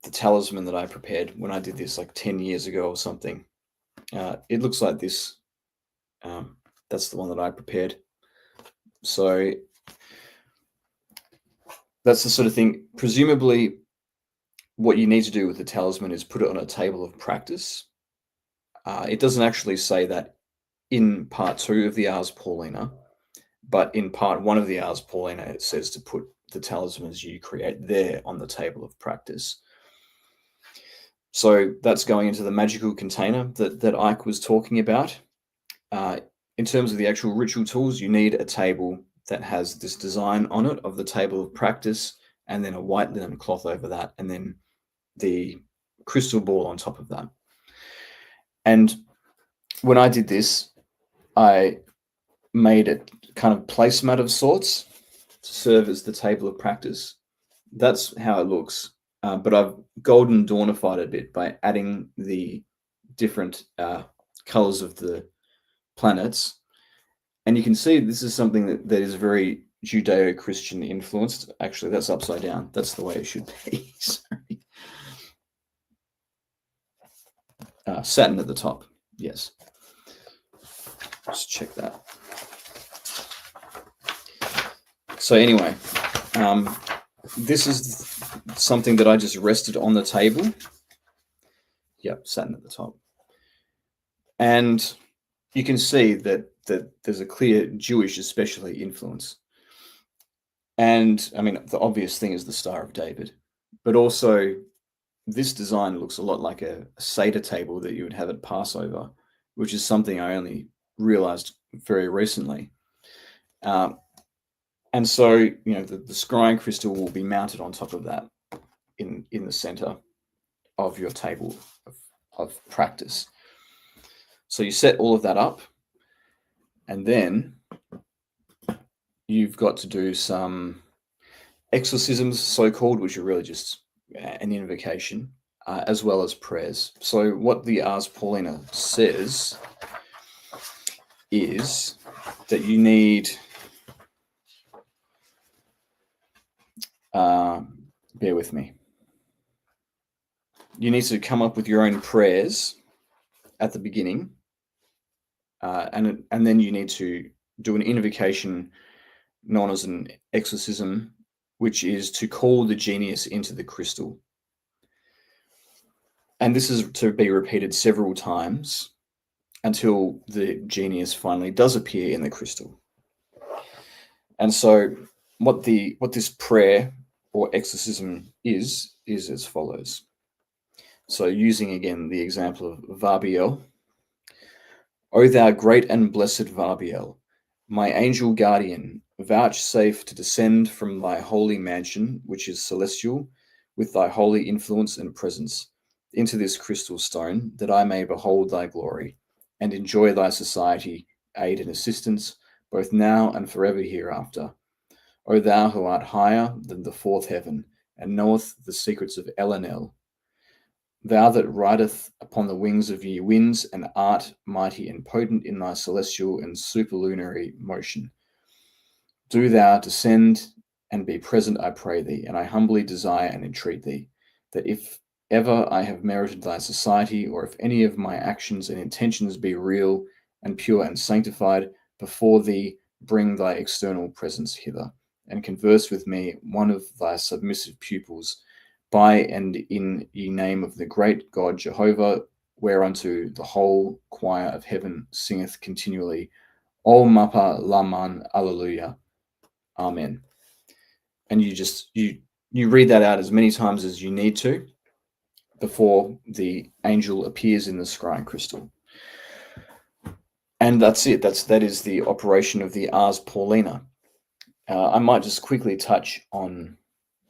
the talisman that I prepared when I did this like 10 years ago or something. It looks like this. That's the one that I prepared. So that's the sort of thing. Presumably, what you need to do with the talisman is put it on a table of practice. It doesn't actually say that in part 2 of the Ars Paulina, but in part 1 of the Ars Paulina, it says to put the talismans you create there on the table of practice. So that's going into the magical container that Ike was talking about. In terms of the actual ritual tools, you need a table that has this design on it of the table of practice, and then a white linen cloth over that, and then the crystal ball on top of that. And when I did this, I made a kind of placemat of sorts to serve as the table of practice. That's how it looks. But I've golden dawnified it a bit by adding the different colors of the planets. And you can see this is something that is very Judeo-Christian influenced. Actually, that's upside down. That's the way it should be. Sorry. Saturn at the top. Yes. Let's check that. So anyway, this is something that I just rested on the table. Yep, Saturn at the top. And you can see that there's a clear Jewish, especially, influence. And I mean, the obvious thing is the Star of David, but also this design looks a lot like a Seder table that you would have at Passover, which is something I only realized very recently. And so, you know, the scrying crystal will be mounted on top of that in the center of your table of practice. So you set all of that up, and then you've got to do some exorcisms, so-called, which are really just an invocation, as well as prayers. So what the Ars Paulina says is that you need, bear with me, you need to come up with your own prayers at the beginning, and then you need to do an invocation known as an exorcism, which is to call the genius into the crystal. And this is to be repeated several times until the genius finally does appear in the crystal. And so what this prayer or exorcism is as follows. So using again the example of Varbiel. O thou great and blessed Varbiel, my angel guardian, vouchsafe to descend from thy holy mansion, which is celestial, with thy holy influence and presence, into this crystal stone, that I may behold thy glory, and enjoy thy society, aid and assistance, both now and forever hereafter. O thou who art higher than the fourth heaven, and knoweth the secrets of Elenel, thou that rideth upon the wings of ye winds, and art mighty and potent in thy celestial and superlunary motion, do thou descend and be present, I pray thee, and I humbly desire and entreat thee, that if ever I have merited thy society, or if any of my actions and intentions be real and pure and sanctified, before thee bring thy external presence hither, and converse with me, one of thy submissive pupils, by and in ye name of the great God Jehovah, whereunto the whole choir of heaven singeth continually, O Mapa Laman, Alleluia, Amen. And you read that out as many times as you need to before the angel appears in the scrying crystal. And that's it. That is the operation of the Ars Paulina. I might just quickly touch on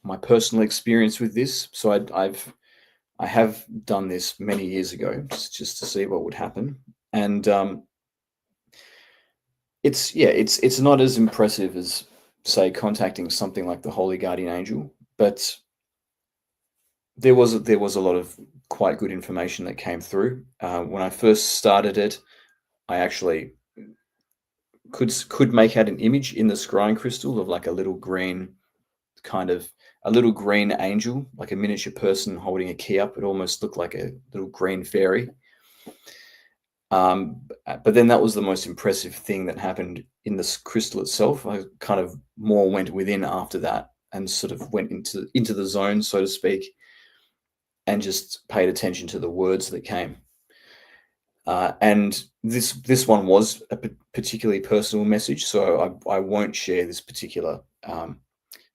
my personal experience with this. So I have done this many years ago just to see what would happen, and it's not as impressive as, say, contacting something like the Holy Guardian Angel, but there was a lot of quite good information that came through. When I first started it, I actually could make out an image in the scrying crystal of like a little green angel, like a miniature person holding a key up. It almost looked like a little green fairy. But then that was the most impressive thing that happened in this crystal itself. I kind of more went within after that and sort of went into the zone, so to speak, and just paid attention to the words that came. And this one was a particularly personal message, so I won't share this particular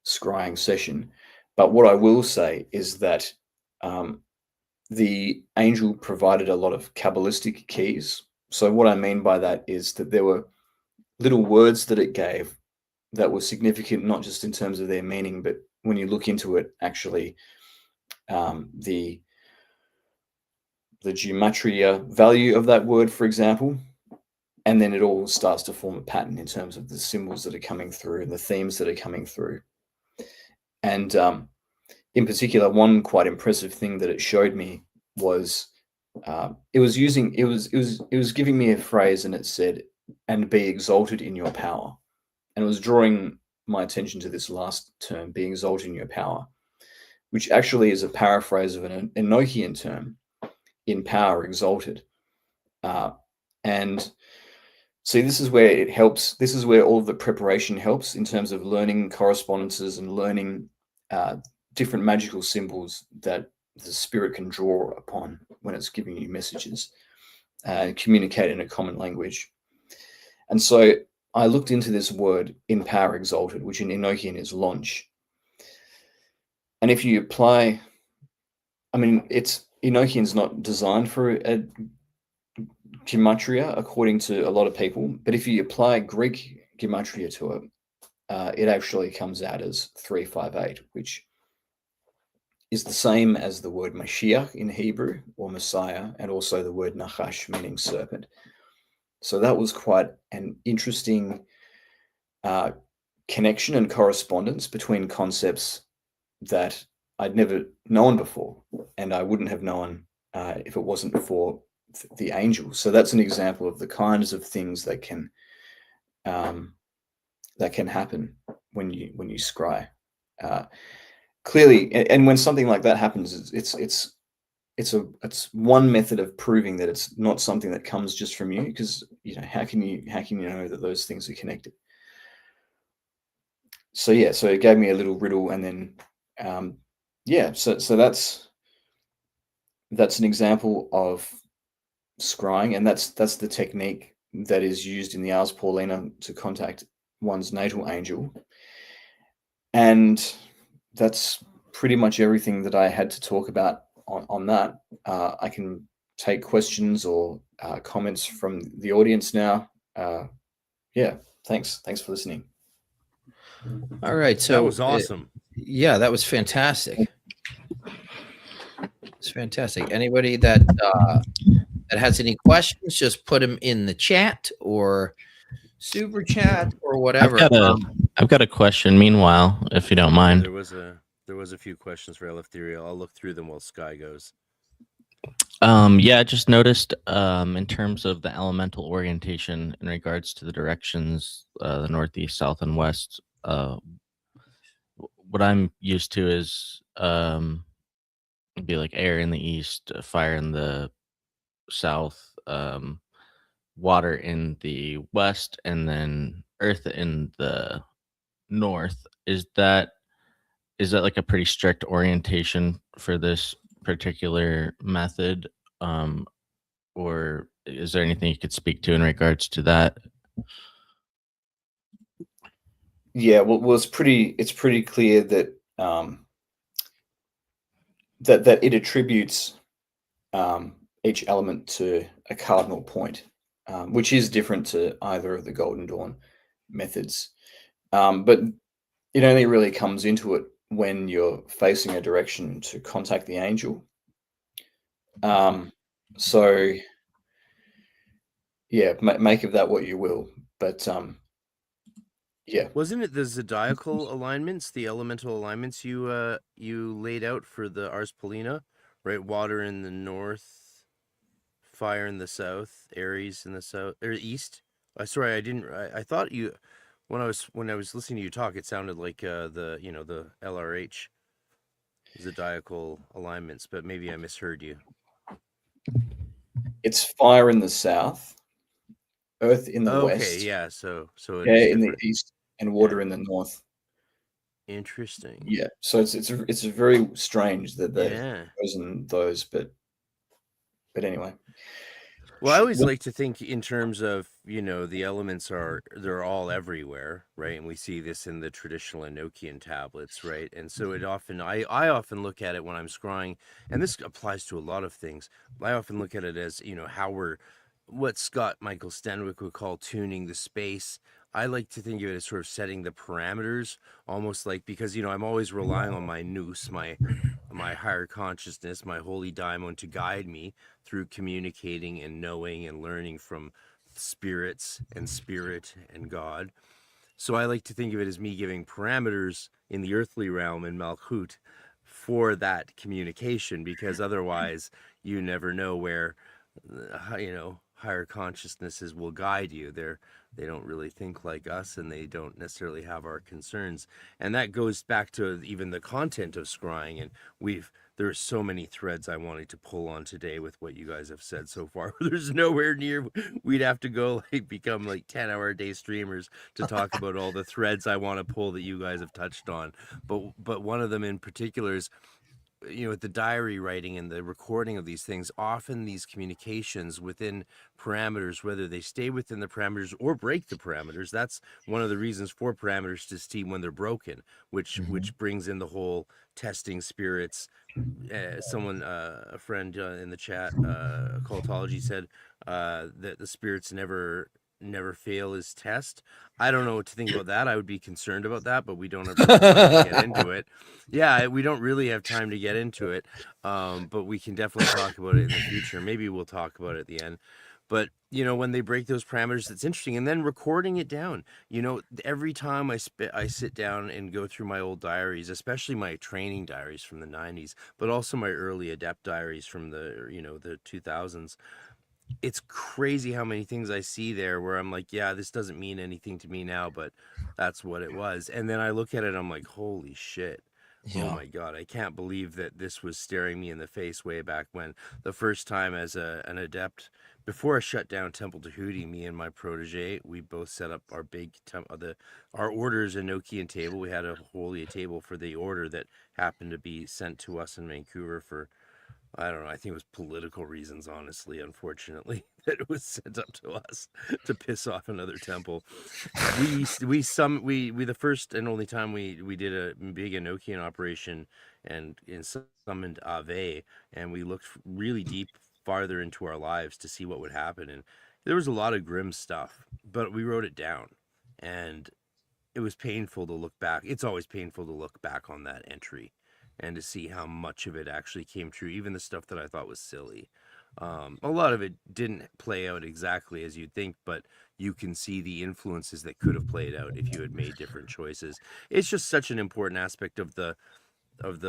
scrying session. But what I will say is that the angel provided a lot of Kabbalistic keys. So what I mean by that is that there were little words that it gave that were significant, not just in terms of their meaning, but when you look into it, actually, the gematria value of that word, for example. and then it all starts to form a pattern in terms of the symbols that are coming through and the themes that are coming through. And in particular, one quite impressive thing that it showed me was it was giving me a phrase, and it said, "And be exalted in your power." And it was drawing my attention to this last term, "be exalted in your power," which actually is a paraphrase of an Enochian term, "in power exalted." And see, this is where it helps. This is where all of the preparation helps in terms of learning correspondences and learning different magical symbols that the spirit can draw upon when it's giving you messages and communicate in a common language. And so I looked into this word, "in power exalted," which in Enochian is launch. And if you apply, I mean, Enochian's not designed for a gematria according to a lot of people, but if you apply Greek gematria to it, it actually comes out as 358, which is the same as the word Mashiach in Hebrew, or Messiah, and also the word Nachash, meaning serpent. So that was quite an interesting connection and correspondence between concepts that I'd never known before, and I wouldn't have known if it wasn't for the angel. So that's an example of the kinds of things that can happen when you scry. Clearly, and when something like that happens, it's one method of proving that it's not something that comes just from you, because how can you know that those things are connected? So yeah, so it gave me a little riddle, and then so that's an example of scrying, and that's the technique that is used in the Ars Paulina to contact one's natal angel. And that's pretty much everything that I had to talk about on that. I can take questions or comments from the audience now. Thanks for listening. All right, so that was awesome. Yeah, that was fantastic. It's fantastic. Anybody that has any questions, just put them in the chat or super chat or whatever. I've got a question. Meanwhile, if you don't mind, there was a few questions for Eleftheria. I'll look through them while Sky goes. I just noticed in terms of the elemental orientation in regards to the directions, the northeast, south, and west. What I'm used to is it'd be like air in the east, fire in the south, water in the west, and then earth in the north. Is that like a pretty strict orientation for this particular method, or is there anything you could speak to in regards to that? Yeah, well, it's pretty clear that that it attributes each element to a cardinal point, which is different to either of the Golden Dawn methods. But it only really comes into it when you're facing a direction to contact the angel. So yeah, make of that what you will. But yeah, wasn't it the zodiacal alignments, the elemental alignments you laid out for the Ars Paulina, right? Water in the north, fire in the south, Aries in the south or east. Sorry, I thought you when I was listening to you talk, it sounded like the LRH zodiacal alignments, but maybe I misheard you. It's fire in the south, earth in the west. Okay, yeah. So in the east, and water in the north. Interesting. Yeah. So it's very strange that they've chosen those, but anyway. Well, I always like to think in terms of, the elements they're all everywhere, right? And we see this in the traditional Enochian tablets, right? And so I often look at it when I'm scrying, and this applies to a lot of things. I often look at it as, what Scott Michael Stenwick would call tuning the space. I like to think of it as sort of setting the parameters, almost like, because, I'm always relying on my nous, my higher consciousness, my holy daimon to guide me through communicating and knowing and learning from spirits and spirit and God. So I like to think of it as me giving parameters in the earthly realm in Malchut for that communication, because otherwise you never know where, higher consciousnesses will guide you. They don't really think like us, and they don't necessarily have our concerns. And that goes back to even the content of scrying. And there's so many threads I wanted to pull on today with what you guys have said so far. There's nowhere near, we'd have to go become 10-hour-a-day streamers to talk about all the threads I want to pull that you guys have touched on. But one of them in particular is, with the diary writing and the recording of these things, often these communications within parameters, whether they stay within the parameters or break the parameters, that's one of the reasons for parameters to see when they're broken, which brings in the whole testing spirits. Someone, a friend in the chat, Occultology, said that the spirits never fail his test. I don't know what to think about that. I would be concerned about that, but we don't have time to get into it. Yeah, we don't really have time to get into it, but we can definitely talk about it in the future. Maybe we'll talk about it at the end. But when they break those parameters, it's interesting. And then recording it down. Every time I sit down and go through my old diaries, especially my training diaries from the 90s, but also my early adept diaries from the 2000s. It's crazy how many things I see there where I'm like, yeah, this doesn't mean anything to me now, but that's what it was. And then I look at it, I'm like, holy shit. Oh my God, I can't believe that this was staring me in the face way back when. The first time as an adept, before I shut down Temple Tahuti, me and my protege, we both set up our big our order's Enochian table. We had a holy table for the order that happened to be sent to us in Vancouver for, I don't know, I think it was political reasons, honestly, unfortunately, that it was sent up to us to piss off another temple. We the first and only time we did a big Enochian operation and summoned Ave, and we looked really deep, farther into our lives to see what would happen. And there was a lot of grim stuff, but we wrote it down, and it was painful to look back. It's always painful to look back on that entry and to see how much of it actually came true, even the stuff that I thought was silly. A lot of it didn't play out exactly as you'd think, but you can see the influences that could have played out if you had made different choices. It's just such an important aspect of the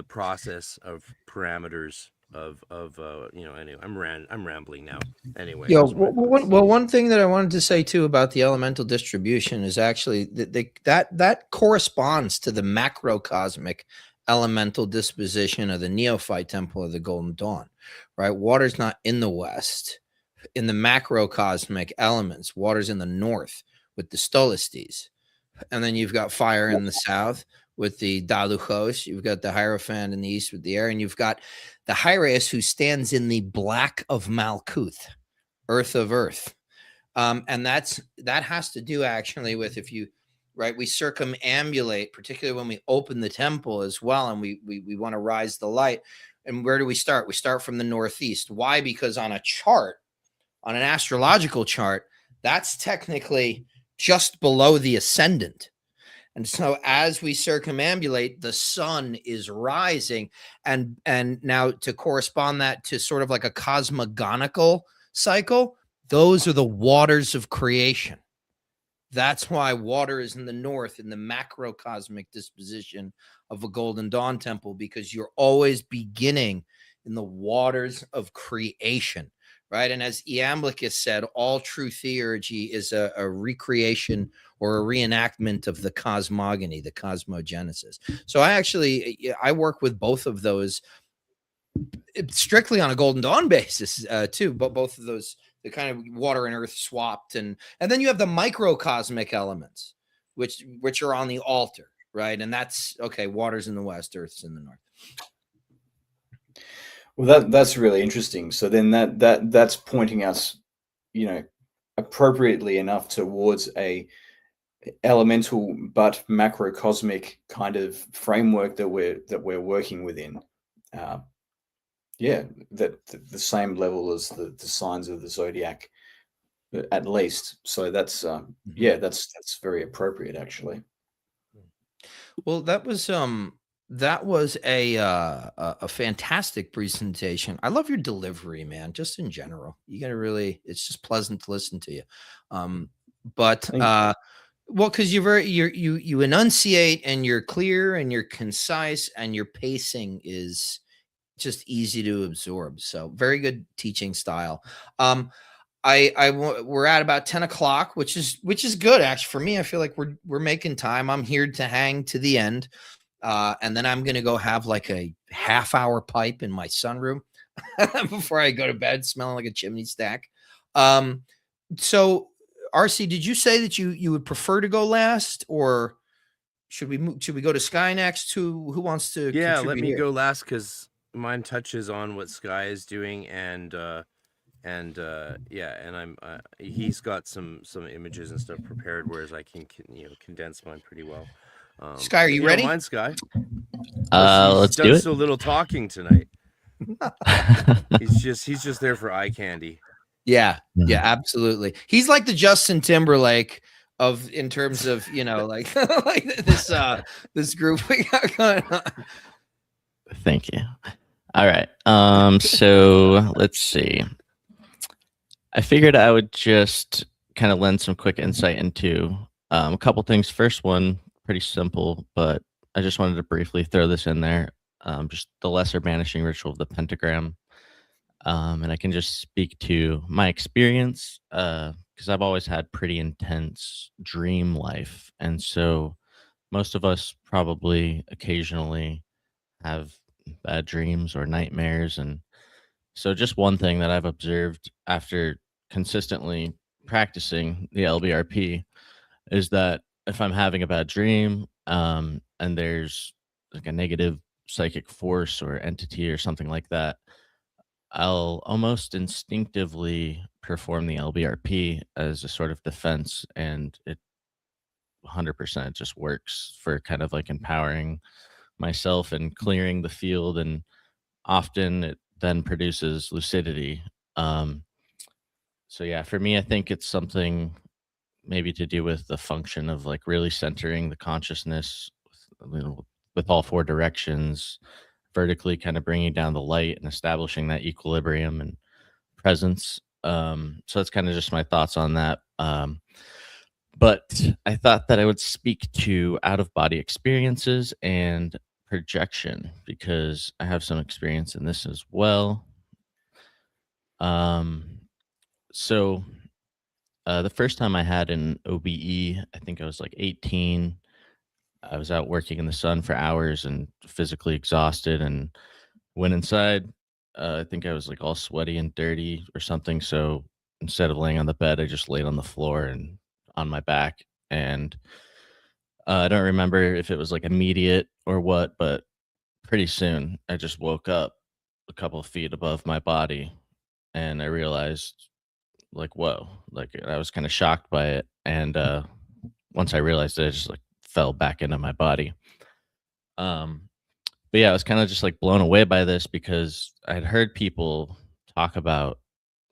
process of parameters anyway. I'm rambling now. Anyway. Yeah. Well, one thing that I wanted to say too about the elemental distribution is actually that corresponds to the macrocosmic elemental disposition of the neophyte temple of the Golden Dawn, right? Water's not in the west. In the macrocosmic elements, water's in the north with the Stolastes. And then you've got fire in the south with the Daluchos. You've got the Hierophant in the east with the air. And you've got the Hyraeus who stands in the black of Malkuth, earth of earth. And that has to do actually with we circumambulate, particularly when we open the temple as well, and we want to rise the light. And where do we start? We start from the northeast. Why? Because on a chart, on an astrological chart, that's technically just below the ascendant. And so as we circumambulate, the sun is rising. And now to correspond that to sort of like a cosmogonical cycle, those are the waters of creation. That's why water is in the north in the macrocosmic disposition of a Golden Dawn temple, because you're always beginning in the waters of creation, right? And as Iamblichus said, all true theurgy is a recreation or a reenactment of the cosmogony, the cosmogenesis. So I work with both of those strictly on a Golden Dawn basis too, but both of those, the kind of water and earth swapped, and then you have the microcosmic elements, which are on the altar, right? And that's okay. Water's in the west, earth's in the north. Well, that's really interesting. So then that's pointing us, appropriately enough towards a elemental but macrocosmic kind of framework that we're working within. That the same level as the signs of the zodiac, at least. So that's that's very appropriate, actually. Well, that was That was a fantastic presentation. I love your delivery, man. Just in general, you gotta really. It's just pleasant to listen to you. But Thank you. well, because you enunciate and you're clear and you're concise and your pacing is just easy to absorb. So very good teaching style. We're at about 10 o'clock, which is good actually for me. I feel like we're making time. I'm here to hang to the end. And then I'm gonna go have like a half-hour pipe in my sunroom before I go to bed, smelling like a chimney stack. So RC, did you say that you would prefer to go last, or should we go to Sky next? Who wants to Yeah, let contribute me here? go last because mine touches on what Sky is doing, and yeah, and I'm he's got some images and stuff prepared, whereas I can condense mine pretty well. Sky, are if you don't ready? mind, Sky. He's Let's done do it. so little talking tonight. He's just there for eye candy. Yeah, absolutely. He's like the Justin Timberlake of in terms of like like this group we got going on. Thank you. All right. So let's see. I figured I would just kind of lend some quick insight into a couple things. First one, pretty simple, but I just wanted to briefly throw this in there. Just the lesser banishing ritual of the pentagram. And I can just speak to my experience because I've always had pretty intense dream life. And so most of us probably occasionally have bad dreams or nightmares. And so just one thing that I've observed after consistently practicing the LBRP is that if I'm having a bad dream and there's like a negative psychic force or entity or something like that, I'll almost instinctively perform the LBRP as a sort of defense, and it 100% just works for kind of like empowering myself and clearing the field. And often it then produces lucidity. Um, so, yeah, for me, I think it's something maybe to do with the function of like really centering the consciousness with all four directions, vertically kind of bringing down the light and establishing that equilibrium and presence. So that's kind of just my thoughts on that. But I thought that I would speak to out of body experiences and projection because I have some experience in this as well. So the first time I had an OBE, I think I was like 18. I was out working in the sun for hours and physically exhausted and went inside. I think I was like all sweaty and dirty or something. So instead of laying on the bed, I just laid on the floor and on my back. And I don't remember if it was like immediate or what, but pretty soon I just woke up a couple of feet above my body and I realized, like, whoa, like I was kind of shocked by it. And once I realized it, I just like fell back into my body. But yeah, I was kind of just like blown away by this because I'd heard people talk about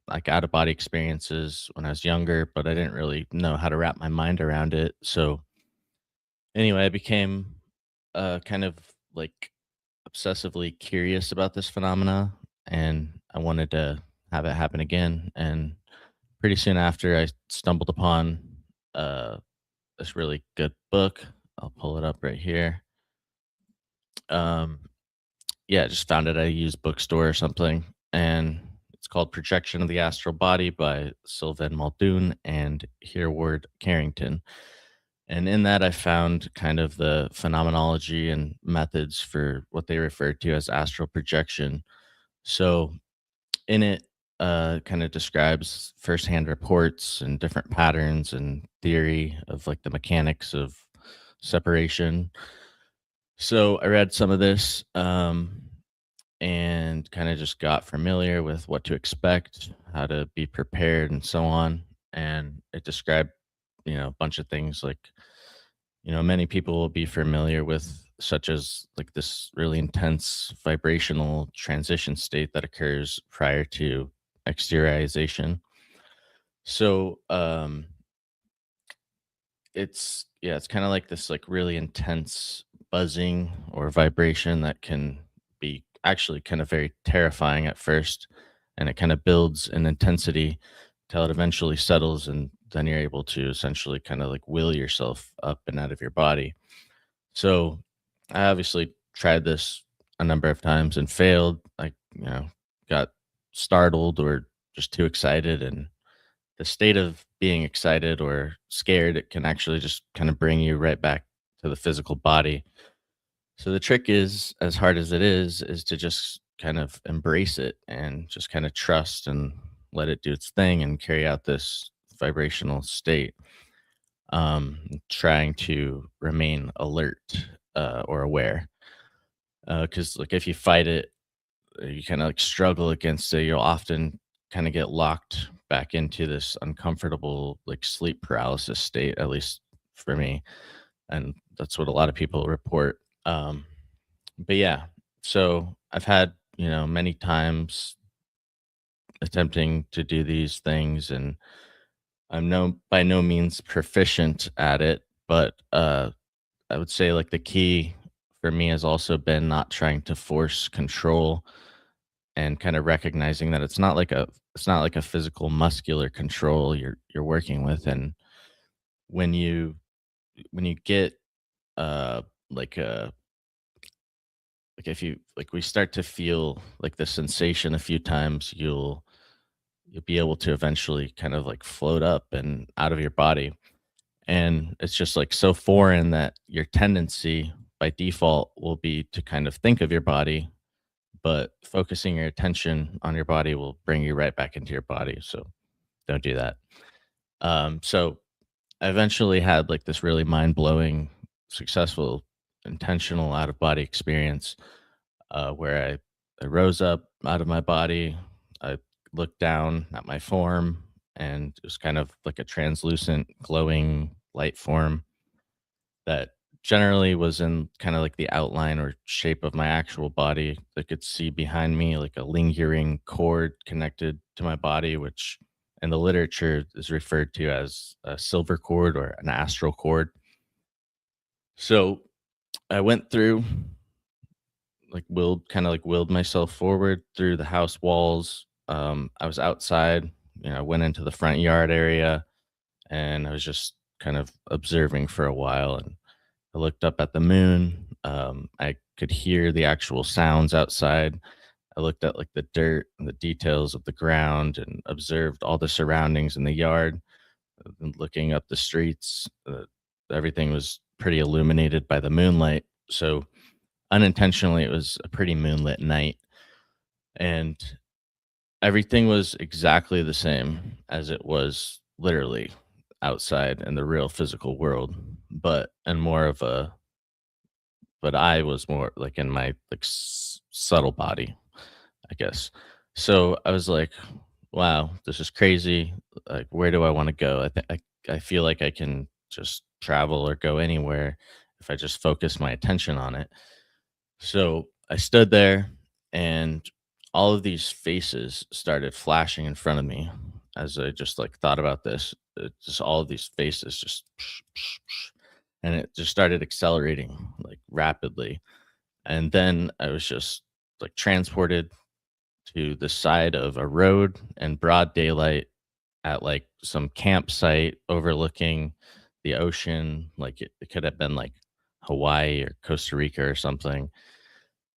like out of body experiences when I was younger, but I didn't really know how to wrap my mind around it. So anyway, I became kind of like obsessively curious about this phenomena and I wanted to have it happen again. And pretty soon after, I stumbled upon uh, this really good book. I'll pull it up right here. Yeah, I just found it at a used bookstore or something, and it's called Projection of the Astral Body by Sylvain Muldoon and Hereward Carrington. And in that, I found kind of the phenomenology and methods for what they refer to as astral projection. So in it, kind of describes firsthand reports and different patterns and theory of like the mechanics of separation. So I read some of this and kind of just got familiar with what to expect, how to be prepared, and so on. And it described, a bunch of things like, many people will be familiar with, such as like this really intense vibrational transition state that occurs prior to exteriorization. So it's kind of like this like really intense buzzing or vibration that can be actually kind of very terrifying at first, and it kind of builds in intensity till it eventually settles, and then you're able to essentially kind of like will yourself up and out of your body. So I obviously tried this a number of times and failed. I, got startled or just too excited, and the state of being excited or scared, it can actually just kind of bring you right back to the physical body. So the trick is, as hard as it is to just kind of embrace it and just kind of trust and let it do its thing and carry out this vibrational state. Trying to remain alert or aware. Because like if you fight it, you kind of like struggle against it, you'll often kind of get locked back into this uncomfortable like sleep paralysis state, at least for me. And that's what a lot of people report. But yeah, so I've had, many times attempting to do these things, and I'm by no means proficient at it, but I would say like the key for me has also been not trying to force control and kind of recognizing that it's not like a physical muscular control you're working with. And when you get uh like a like if you like we start to feel like the sensation a few times, you'll be able to eventually kind of like float up and out of your body. And it's just like so foreign that your tendency by default will be to kind of think of your body, but focusing your attention on your body will bring you right back into your body. So don't do that. So I eventually had like this really mind blowing, successful, intentional out of body experience where I rose up out of my body. I looked down at my form, and it was kind of like a translucent, glowing light form that generally was in kind of like the outline or shape of my actual body. I could see behind me like a lingering cord connected to my body, which in the literature is referred to as a silver cord or an astral cord. So I went through, like willed myself forward through the house walls. I was outside, I went into the front yard area, and I was just kind of observing for a while. And I looked up at the moon. I could hear the actual sounds outside. I looked at like the dirt and the details of the ground and observed all the surroundings in the yard. And looking up the streets, everything was pretty illuminated by the moonlight. So unintentionally, it was a pretty moonlit night, and everything was exactly the same as it was literally outside in the real physical world, but in more of a but I was more like in my like subtle body, I guess. So I was like, wow, this is crazy. Like, where do I want to go? I feel like I can just travel or go anywhere if I just focus my attention on it. So I stood there, and all of these faces started flashing in front of me as I just like thought about this. Just all of these faces just and it just started accelerating like rapidly. And then I was just like transported to the side of a road in broad daylight at like some campsite overlooking the ocean. Like it could have been like Hawaii or Costa Rica or something.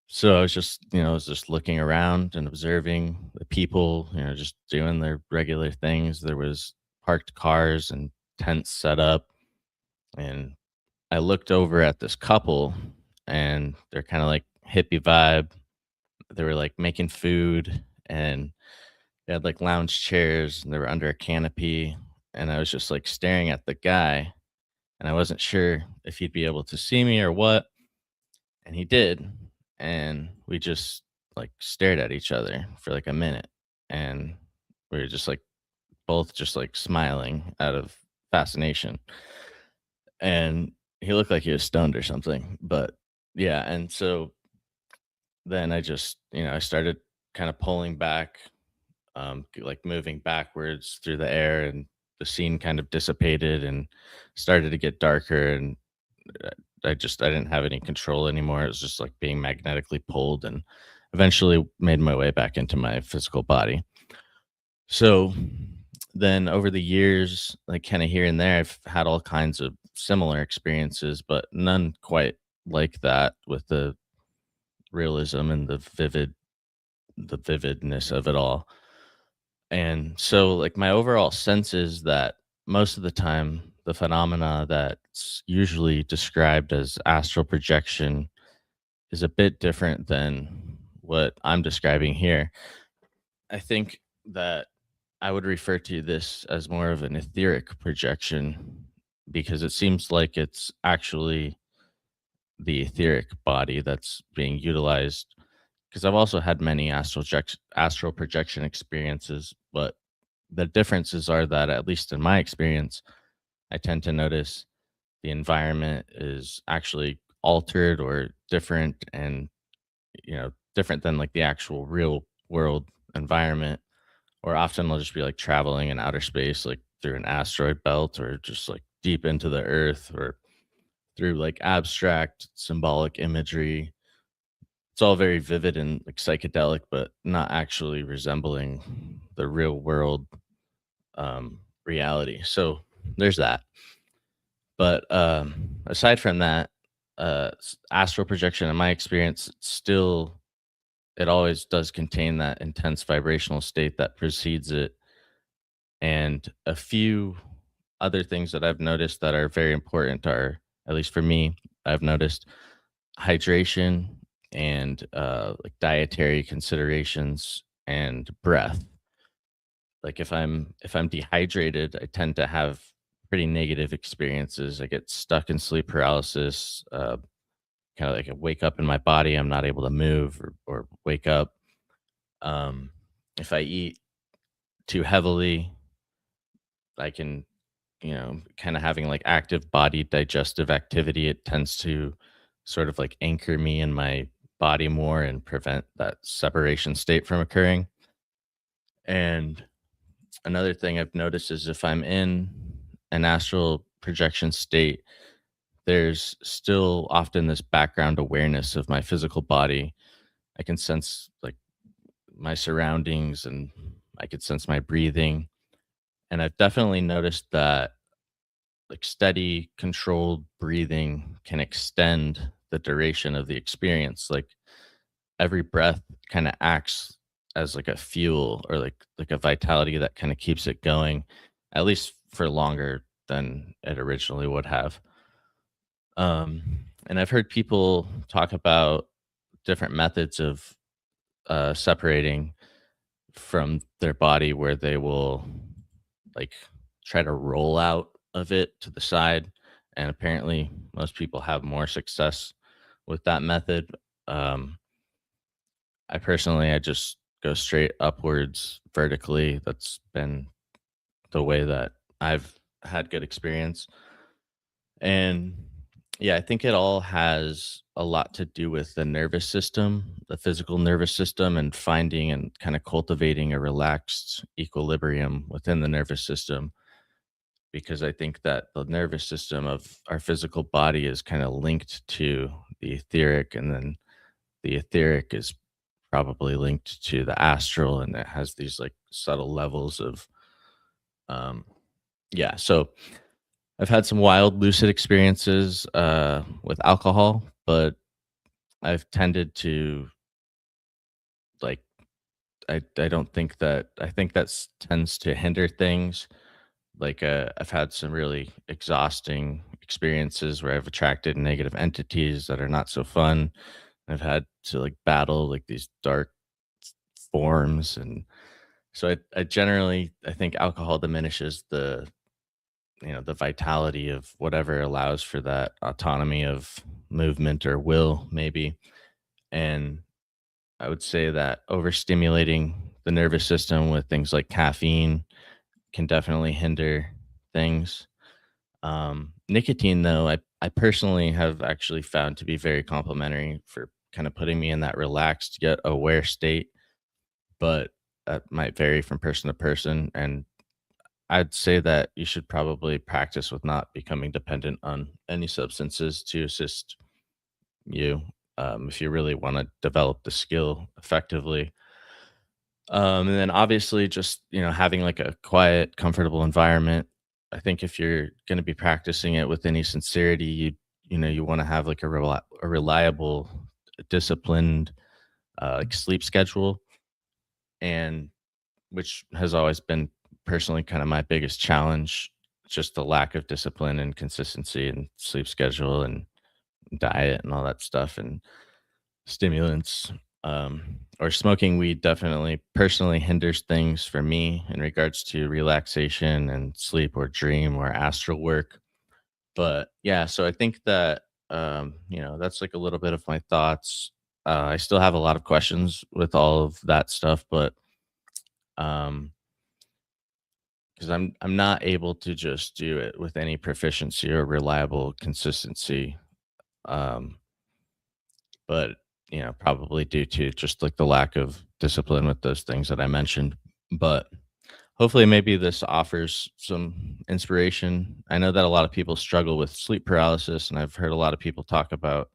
So I was just looking around and observing the people, just doing their regular things. There was parked cars and tents set up, and I looked over at this couple, and they're kind of like hippie vibe. They were like making food, and they had like lounge chairs, and they were under a canopy. And I was just like staring at the guy, and I wasn't sure if he'd be able to see me or what. And he did. And we just like stared at each other for like a minute. And we were just like both just like smiling out of fascination. And he looked like he was stoned or something. But yeah. And so then I just, I started kind of pulling back, like moving backwards through the air, and the scene kind of dissipated and started to get darker. And I didn't have any control anymore. It was just like being magnetically pulled, and eventually made my way back into my physical body. So then over the years, like kind of here and there, I've had all kinds of similar experiences, but none quite like that, with the realism and the vividness of it all. And so like my overall sense is that most of the time the phenomena that's usually described as astral projection is a bit different than what I'm describing here. I think that I would refer to this as more of an etheric projection, because it seems like it's actually the etheric body that's being utilized. Because I've also had many astral projection experiences, but the differences are that, at least in my experience, I tend to notice the environment is actually altered or different, and different than like the actual real world environment. Or often I'll just be like traveling in outer space, like through an asteroid belt, or just like deep into the earth, or through like abstract symbolic imagery. It's all very vivid and like psychedelic, but not actually resembling the real world reality. So there's that. But aside from that, astral projection, in my experience, it always does contain that intense vibrational state that precedes it. And a few other things that I've noticed that are very important are, at least for me, I've noticed hydration and like dietary considerations and breath. Like if I'm dehydrated, I tend to have pretty negative experiences. I get stuck in sleep paralysis. Kind of like I wake up in my body, I'm not able to move or wake up. Um, if I eat too heavily, I can, kind of having like active body digestive activity, it tends to sort of like anchor me in my body more and prevent that separation state from occurring. And another thing I've noticed is if I'm in an astral projection state, there's still often this background awareness of my physical body. I can sense like my surroundings, and I could sense my breathing. And I've definitely noticed that like steady, controlled breathing can extend the duration of the experience. Like every breath kind of acts as like a fuel, or like a vitality that kind of keeps it going, at least for longer than it originally would have. And I've heard people talk about different methods of separating from their body, where they will like try to roll out of it to the side. And apparently, most people have more success with that method. Um, I just go straight upwards vertically. That's been the way that I've had good experience. And yeah, I think it all has a lot to do with the nervous system, the physical nervous system, and finding and kind of cultivating a relaxed equilibrium within the nervous system. Because I think that the nervous system of our physical body is kind of linked to the etheric, and then the etheric is probably linked to the astral, and it has these like subtle levels of um yeah. So I've had some wild lucid experiences with alcohol, but I've tended to like I don't think that I think tends to hinder things. Like I've had some really exhausting experiences where I've attracted negative entities that are not so fun. I've had to like battle like these dark forms. And so I generally I think alcohol diminishes the vitality of whatever allows for that autonomy of movement or will, maybe. And I would say that overstimulating the nervous system with things like caffeine can definitely hinder things. Nicotine, though, I personally have actually found to be very complimentary for kind of putting me in that relaxed yet aware state, but that might vary from person to person. And I'd say that you should probably practice with not becoming dependent on any substances to assist you, if you really want to develop the skill effectively. And then obviously just, having like a quiet, comfortable environment. I think if you're going to be practicing it with any sincerity, you want to have like a reliable, disciplined, like sleep schedule, and which has always been personally kind of my biggest challenge, just the lack of discipline and consistency and sleep schedule and diet and all that stuff and stimulants. Or smoking weed definitely personally hinders things for me in regards to relaxation and sleep or dream or astral work. But yeah, so I think that that's like a little bit of my thoughts. I still have a lot of questions with all of that stuff, but um because I'm not able to just do it with any proficiency or reliable consistency. Um, but probably due to just like the lack of discipline with those things that I mentioned. But hopefully, maybe this offers some inspiration. I know that a lot of people struggle with sleep paralysis, and I've heard a lot of people talk about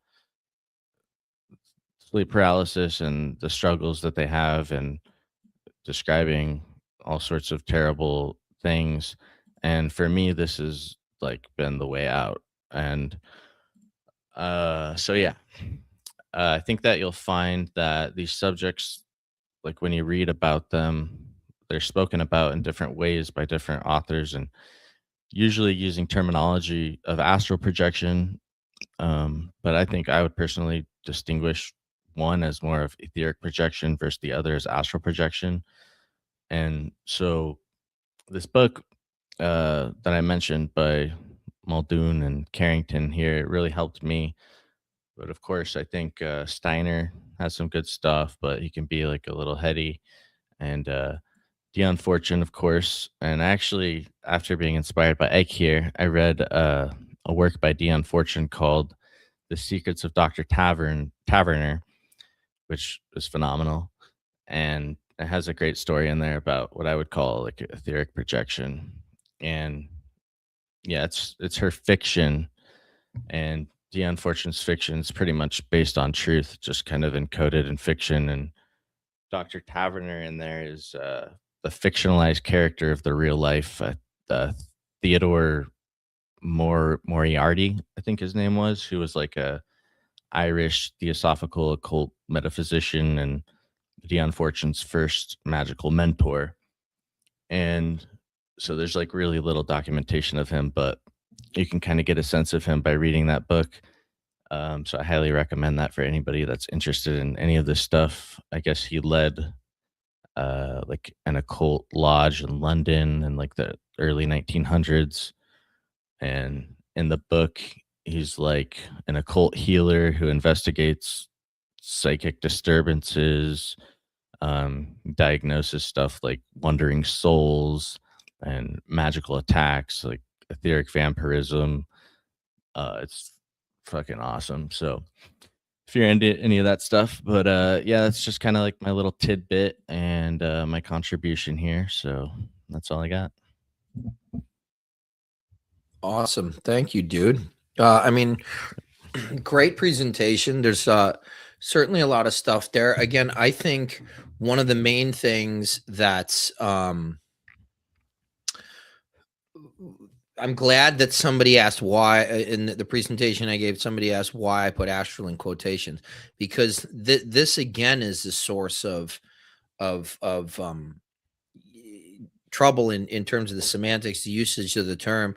sleep paralysis and the struggles that they have, and describing all sorts of terrible things. And for me, this has like been the way out. And so yeah, I think that you'll find that these subjects, like when you read about them, they're spoken about in different ways by different authors, and usually using terminology of astral projection. But I think I would personally distinguish one as more of etheric projection versus the other as astral projection. And so this book that I mentioned by Muldoon and Carrington here, it really helped me. But of course, I think Steiner has some good stuff, but he can be like a little heady. And Dion Fortune, of course. And actually, after being inspired by Egg here, I read a work by Dion Fortune called The Secrets of Dr. Taverner, which is phenomenal. And it has a great story in there about what I would call like etheric projection. And yeah, it's her fiction, and Dion Fortune's fiction is pretty much based on truth, just kind of encoded in fiction. And Dr. Taverner in there is the fictionalized character of the real life Theodore Moriarty, I think his name was, who was like a Irish theosophical occult metaphysician and Dion Fortune's first magical mentor. And so there's like really little documentation of him, but you can kind of get a sense of him by reading that book. So I highly recommend that for anybody that's interested in any of this stuff. I guess he led like an occult lodge in London in like the early 1900s. And in the book, he's like an occult healer who investigates psychic disturbances, diagnoses stuff like wandering souls and magical attacks, like etheric vampirism. It's fucking awesome. So if you're into any of that stuff, but yeah, that's just kind of like my little tidbit and my contribution here. So that's all I got. Awesome. Thank you, dude. I mean, great presentation. There's certainly a lot of stuff there. Again, I think one of the main things that's I'm glad that somebody asked why in the presentation I gave. Somebody asked why I put astral in quotations, because this again is the source of trouble in terms of the semantics, the usage of the term.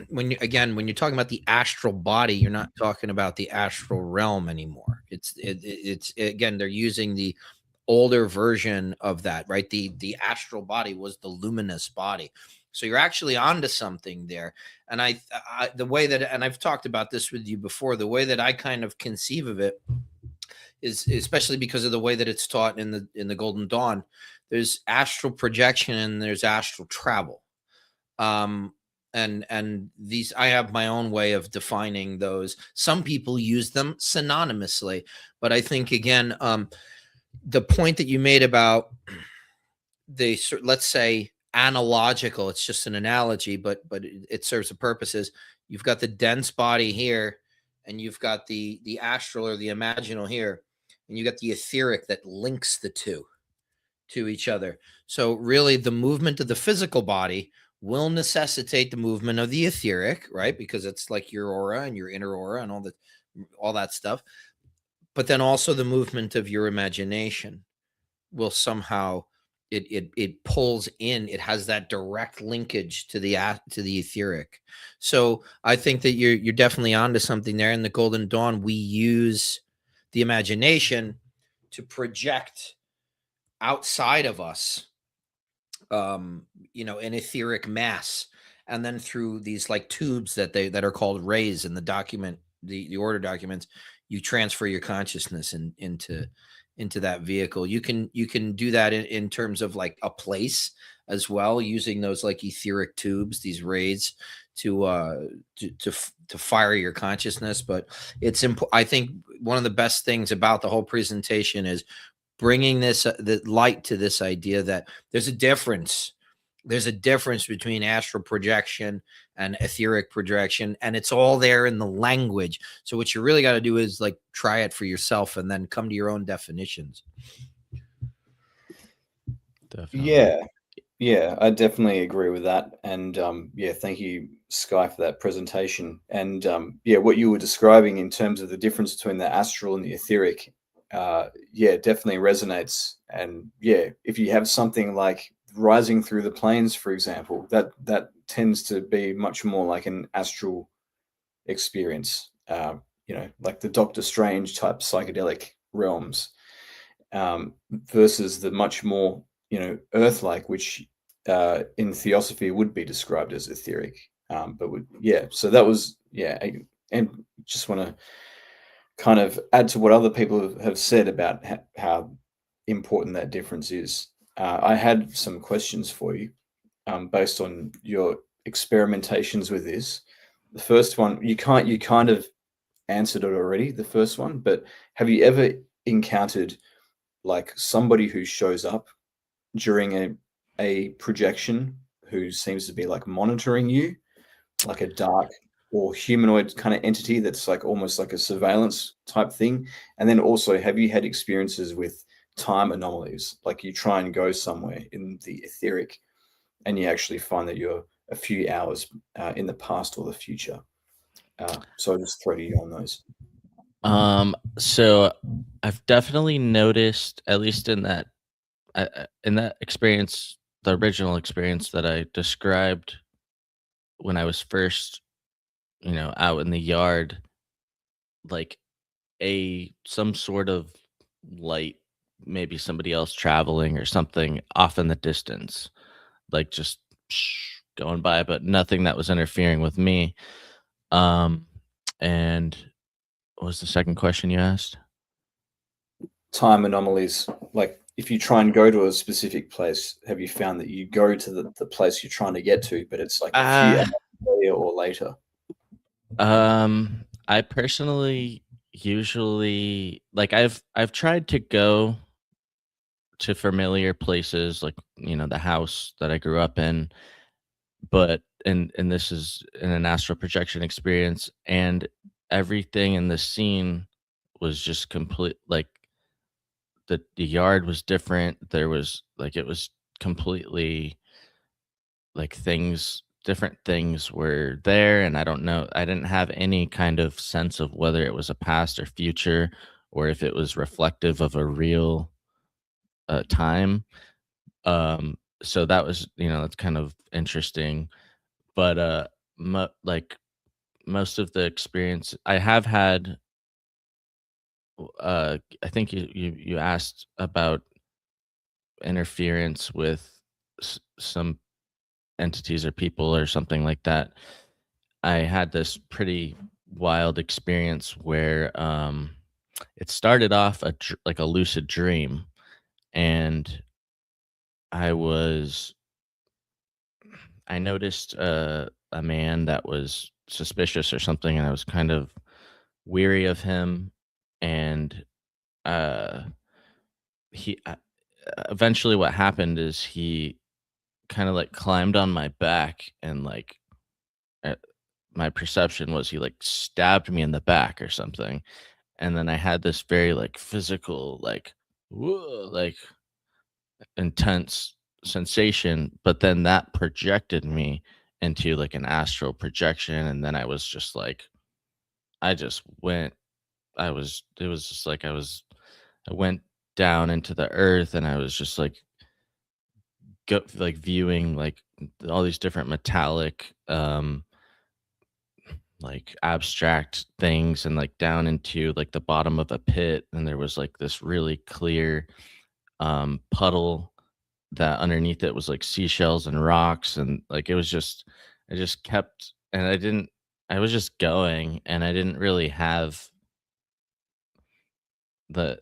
When you're talking about the astral body, you're not talking about the astral realm anymore. It's again, they're using the older version of that, right? The astral body was the luminous body. So you're actually onto something there. And the way that, and I've talked about this with you before, the way that I kind of conceive of it is, especially because of the way that it's taught in the Golden Dawn, there's astral projection and there's astral travel. And these, I have my own way of defining those. Some people use them synonymously, but I think again, the point that you made about let's say analogical. It's just an analogy, but it serves a purpose. Is you've got the dense body here, and you've got the astral or the imaginal here, and you got the etheric that links the two to each other. So really, the movement of the physical body will necessitate the movement of the etheric, right? Because it's like your aura and your inner aura and all that stuff. But then also the movement of your imagination will somehow it pulls in. It has that direct linkage to the etheric. So I think that you're definitely onto something there. In the Golden Dawn, we use the imagination to project outside of us, an etheric mass, and then through these like tubes that are called rays in the document, the order documents, you transfer your consciousness into that vehicle. You can do that in terms of like a place as well, using those like etheric tubes, these rays to fire your consciousness. But I think one of the best things about the whole presentation is bringing the light to this idea that there's a difference between astral projection and etheric projection, and it's all there in the language. So what you really got to do is like try it for yourself and then come to your own definitions. Definitely. Yeah, I definitely agree with that. And thank you, Sky, for that presentation. And what you were describing in terms of the difference between the astral and the etheric, definitely resonates. And if you have something like rising through the planes, for example, that tends to be much more like an astral experience, like the Doctor Strange type psychedelic realms, versus the much more earth-like, which in theosophy would be described as etheric. So that was and just want to kind of add to what other people have said about how important that difference is. I had some questions for you based on your experimentations with this. The first one, you kind of answered it already, the first one, but have you ever encountered like somebody who shows up during a projection who seems to be like monitoring you, like a dark or humanoid kind of entity that's like almost like a surveillance type thing? And then also, have you had experiences with time anomalies, like you try and go somewhere in the etheric and you actually find that you're a few hours in the past or the future? So I'll just throw to you on those. So I've definitely noticed, at least in that experience, the original experience that I described when I was first, out in the yard, like some sort of light, maybe somebody else traveling or something off in the distance, like just going by, but nothing that was interfering with me. And what was the second question you asked? Time anomalies, like if you try and go to a specific place, have you found that you go to the place you're trying to get to, but it's like a few hours earlier or later? I personally usually like I've tried to go to familiar places, like the house that I grew up in, but and this is in an astral projection experience, and everything in the scene was just complete, like the yard was different. There was like it was completely like different things were there, and I don't know, I didn't have any kind of sense of whether it was a past or future, or if it was reflective of a real time. So that was, that's kind of interesting. But like most of the experience I have had, I think you asked about interference with some entities or people or something like that. I had this pretty wild experience where it started off like a lucid dream, and I noticed a man that was suspicious or something, and I was kind of weary of him. And uh, he eventually, what happened is he kind of like climbed on my back, and like my perception was he like stabbed me in the back or something. And then I had this very like physical, like, whoa, like intense sensation, but then that projected me into like an astral projection. And then I was just like, I just went, it was just like I went down into the earth, and I was just like, like viewing like all these different metallic, like abstract things, and like down into like the bottom of a pit, and there was like this really clear puddle that underneath it was like seashells and rocks, and like it was just, I just kept, and I was just going, and I didn't really have the,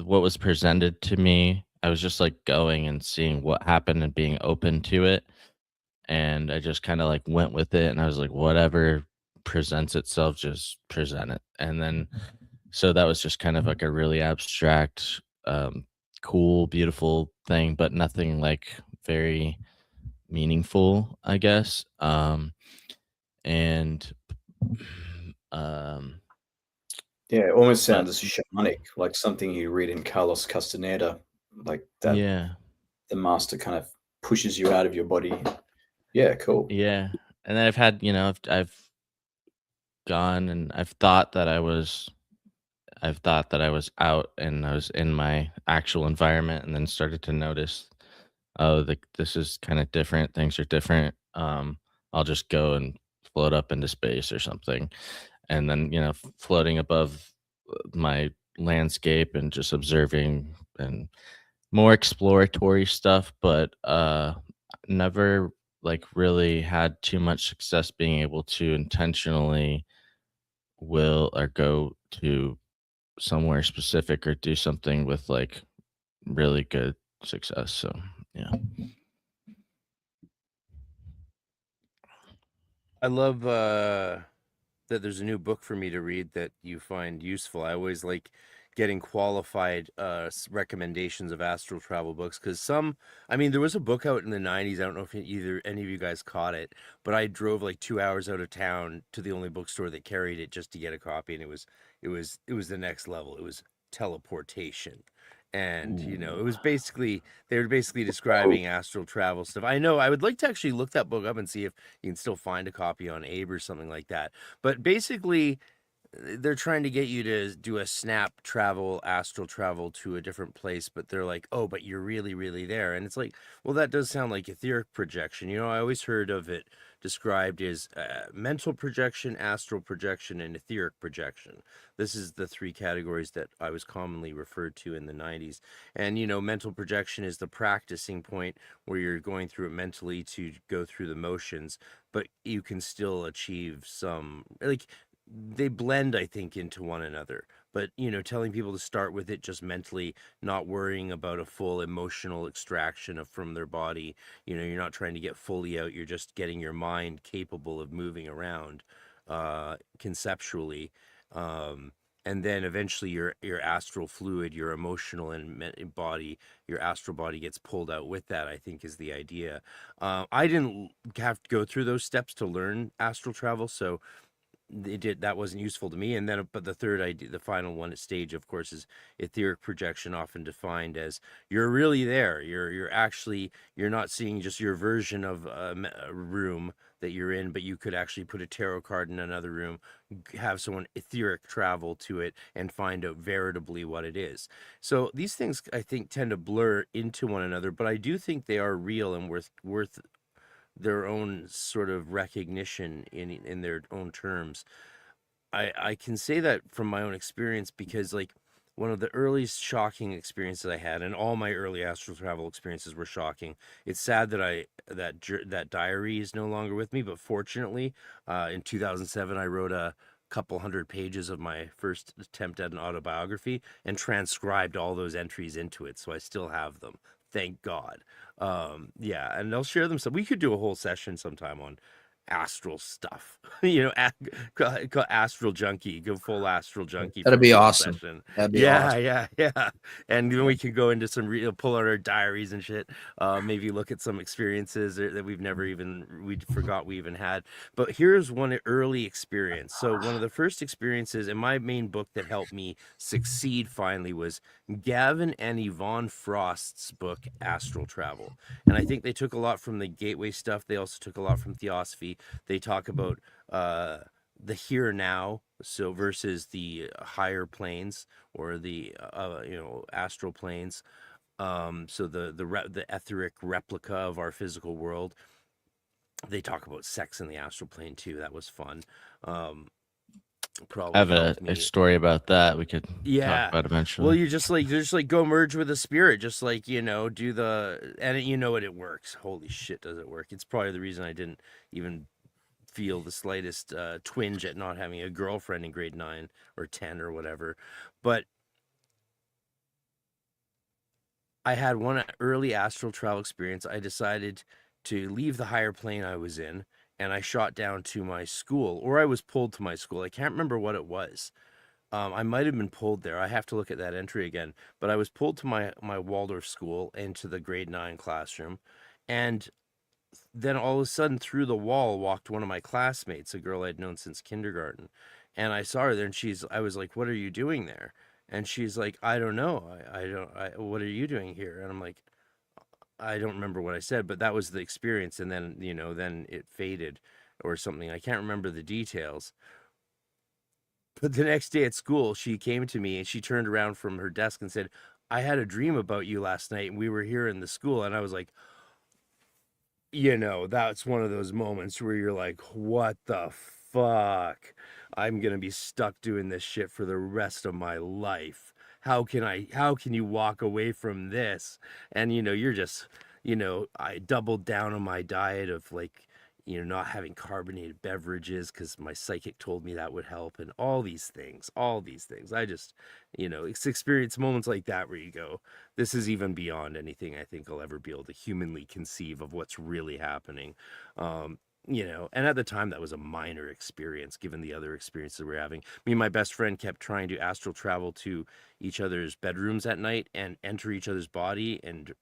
what was presented to me. I was just like going and seeing what happened and being open to it, and I just kind of like went with it, and I was like, whatever presents itself, just present it. And then so that was just kind of like a really abstract, cool, beautiful thing, but nothing like very meaningful, I guess. And um Yeah, it almost but sounds shamanic, like something you read in Carlos Castaneda, like that yeah, the master kind of pushes you out of your body. Yeah, cool. yeah. And then I've had, I've gone, and I've thought that I was out and I was in my actual environment, and then started to notice, oh, this is kind of different. Things are different. I'll just go and float up into space or something. And then, floating above my landscape and just observing, and more exploratory stuff, but never like really had too much success being able to intentionally will or go to somewhere specific or do something with like really good success. So yeah. I love that there's a new book for me to read that you find useful. I always like getting qualified recommendations of astral travel books, because I mean, there was a book out in the 90s. I don't know if either any of you guys caught it, but I drove like 2 hours out of town to the only bookstore that carried it just to get a copy, and it was the next level. It was teleportation. And it was basically, they were basically Oh, describing astral travel stuff. I know I would like to actually look that book up and see if you can still find a copy on Abe or something like that. But basically, they're trying to get you to do a snap travel, astral travel to a different place, but they're like, oh, but you're really, really there. And it's like, well, that does sound like etheric projection. I always heard of it described as mental projection, astral projection, and etheric projection. This is the three categories that I was commonly referred to in the 90s. And, mental projection is the practicing point where you're going through it mentally to go through the motions, but you can still achieve some, like, they blend, I think, into one another. But telling people to start with it just mentally, not worrying about a full emotional extraction from their body. You're not trying to get fully out, you're just getting your mind capable of moving around conceptually. And then eventually your astral fluid, your emotional and body, your astral body gets pulled out with that, I think, is the idea. I didn't have to go through those steps to learn astral travel, so that wasn't useful to me. And then, but the third idea, the final one at stage, of course, is etheric projection, often defined as you're really there. You're not seeing just your version of a room that you're in, but you could actually put a tarot card in another room, have someone etheric travel to it, and find out veritably what it is. So these things, I think, tend to blur into one another, but I do think they are real and worth their own sort of recognition in their own terms. I can say that from my own experience, because like one of the earliest shocking experiences I had, and all my early astral travel experiences were shocking. It's sad that that diary is no longer with me, but fortunately, in 2007, I wrote a couple hundred pages of my first attempt at an autobiography and transcribed all those entries into it, so I still have them. Thank God. Yeah, and I'll share them. So we could do a whole session sometime on astral stuff. Go astral junkie, go full astral junkie. That'd for a be real awesome. session. That'd be Yeah, awesome. yeah. And then we can go into some real, pull out our diaries and shit. Maybe look at some experiences that we forgot we even had. But here's one early experience. So one of the first experiences in my main book that helped me succeed finally was Gavin and Yvonne Frost's book, Astral Travel. And I think they took a lot from the Gateway stuff. They also took a lot from Theosophy. They talk about the here and now, so versus the higher planes or the astral planes. So the etheric replica of our physical world. They talk about sex in the astral plane too. That was fun. Probably I have helped a me. story about that we could Yeah. talk about eventually. Well, you just like go merge with the spirit, just like, do the, and it works. Holy shit, does it work? It's probably the reason I didn't even feel the slightest twinge at not having a girlfriend in grade 9 or 10 or whatever. But I had one early astral travel experience. I decided to leave the higher plane I was in, and I shot down to my school, or I was pulled to my school. I can't remember what it was. I might have been pulled there. I have to look at that entry again. But I was pulled to my Waldorf school into the grade 9 classroom. And then all of a sudden through the wall walked one of my classmates, a girl I'd known since kindergarten. And I saw her there, and I was like, "What are you doing there?" And she's like, "I don't know. What are you doing here?" And I'm like, I don't remember what I said, but that was the experience. And then, then it faded or something. I can't remember the details. But the next day at school, she came to me and she turned around from her desk and said, "I had a dream about you last night and we were here in the school." And I was like, that's one of those moments where you're like, what the fuck? I'm going to be stuck doing this shit for the rest of my life. How can you walk away from this? And, you're just, I doubled down on my diet of like, not having carbonated beverages because my psychic told me that would help, and all these things. I just, it's experience moments like that where you go, this is even beyond anything I think I'll ever be able to humanly conceive of what's really happening. And at the time that was a minor experience given the other experiences we're having. Me and my best friend kept trying to astral travel to each other's bedrooms at night and enter each other's body and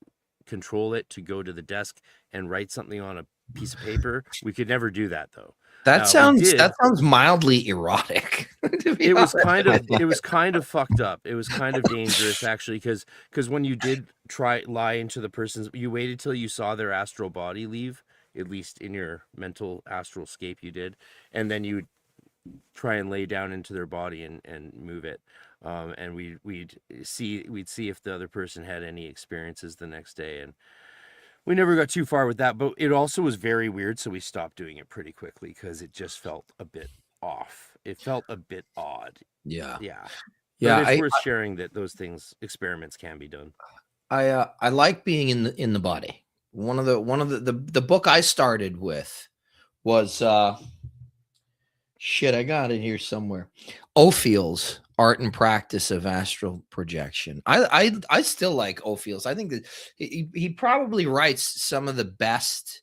control it to go to the desk and write something on a piece of paper. We could never do that though. That sounds mildly erotic. It was kind of fucked up. It was kind of dangerous actually, because when you did lie into the person's, you waited till you saw their astral body leave, at least in your mental astral scape you did, and then you would try and lay down into their body and move it. And we'd see if the other person had any experiences the next day, and we never got too far with that. But it also was very weird, so we stopped doing it pretty quickly because it just felt a bit off. It felt a bit odd. Yeah. But it's worth sharing that those experiments can be done. I like being in the body. One of the book I started with was I got it here somewhere. Ophiel's Art and Practice of Astral Projection. I still like Ophiel's. I think that he probably writes some of the best.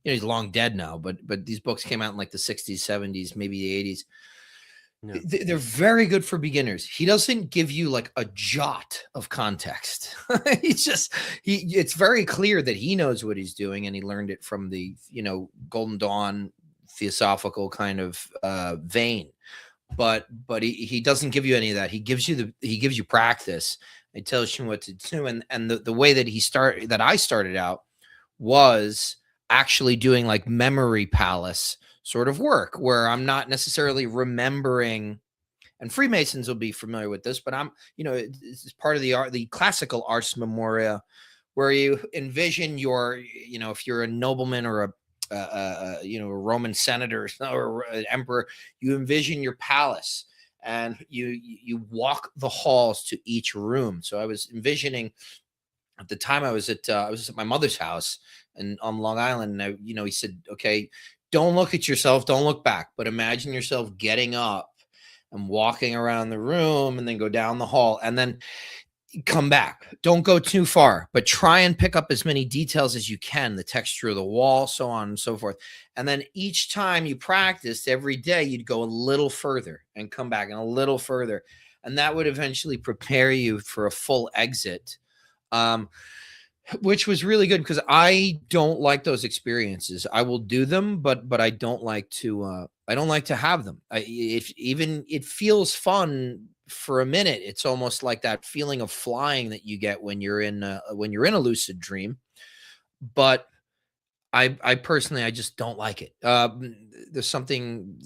He's long dead now, but these books came out in like the 60s, 70s, maybe the 80s. No. They're very good for beginners. He doesn't give you like a jot of context. It's very clear that he knows what he's doing, and he learned it from the Golden Dawn theosophical kind of vein. But he doesn't give you any of that. He gives you practice. He tells you what to do. And the way that I started out was actually doing like memory palace sort of work, where I'm not necessarily remembering, and Freemasons will be familiar with this, but it's part of the classical ars memoria, where you envision if you're a nobleman or a Roman senator or an emperor, you envision your palace and you walk the halls to each room. So I was envisioning, at the time I was at my mother's house and on Long Island, and he said, okay, don't look at yourself, don't look back, but imagine yourself getting up and walking around the room and then go down the hall. And then come back. Don't go too far, but try and pick up as many details as you can, the texture of the wall, so on and so forth. And then each time you practiced every day, you'd go a little further and come back and a little further. And that would eventually prepare you for a full exit, which was really good because I don't like those experiences. I will do them, but I don't like to have them. If even it feels fun for a minute, it's almost like that feeling of flying that you get when you're in a lucid dream. But I personally, I just don't like it. There's something.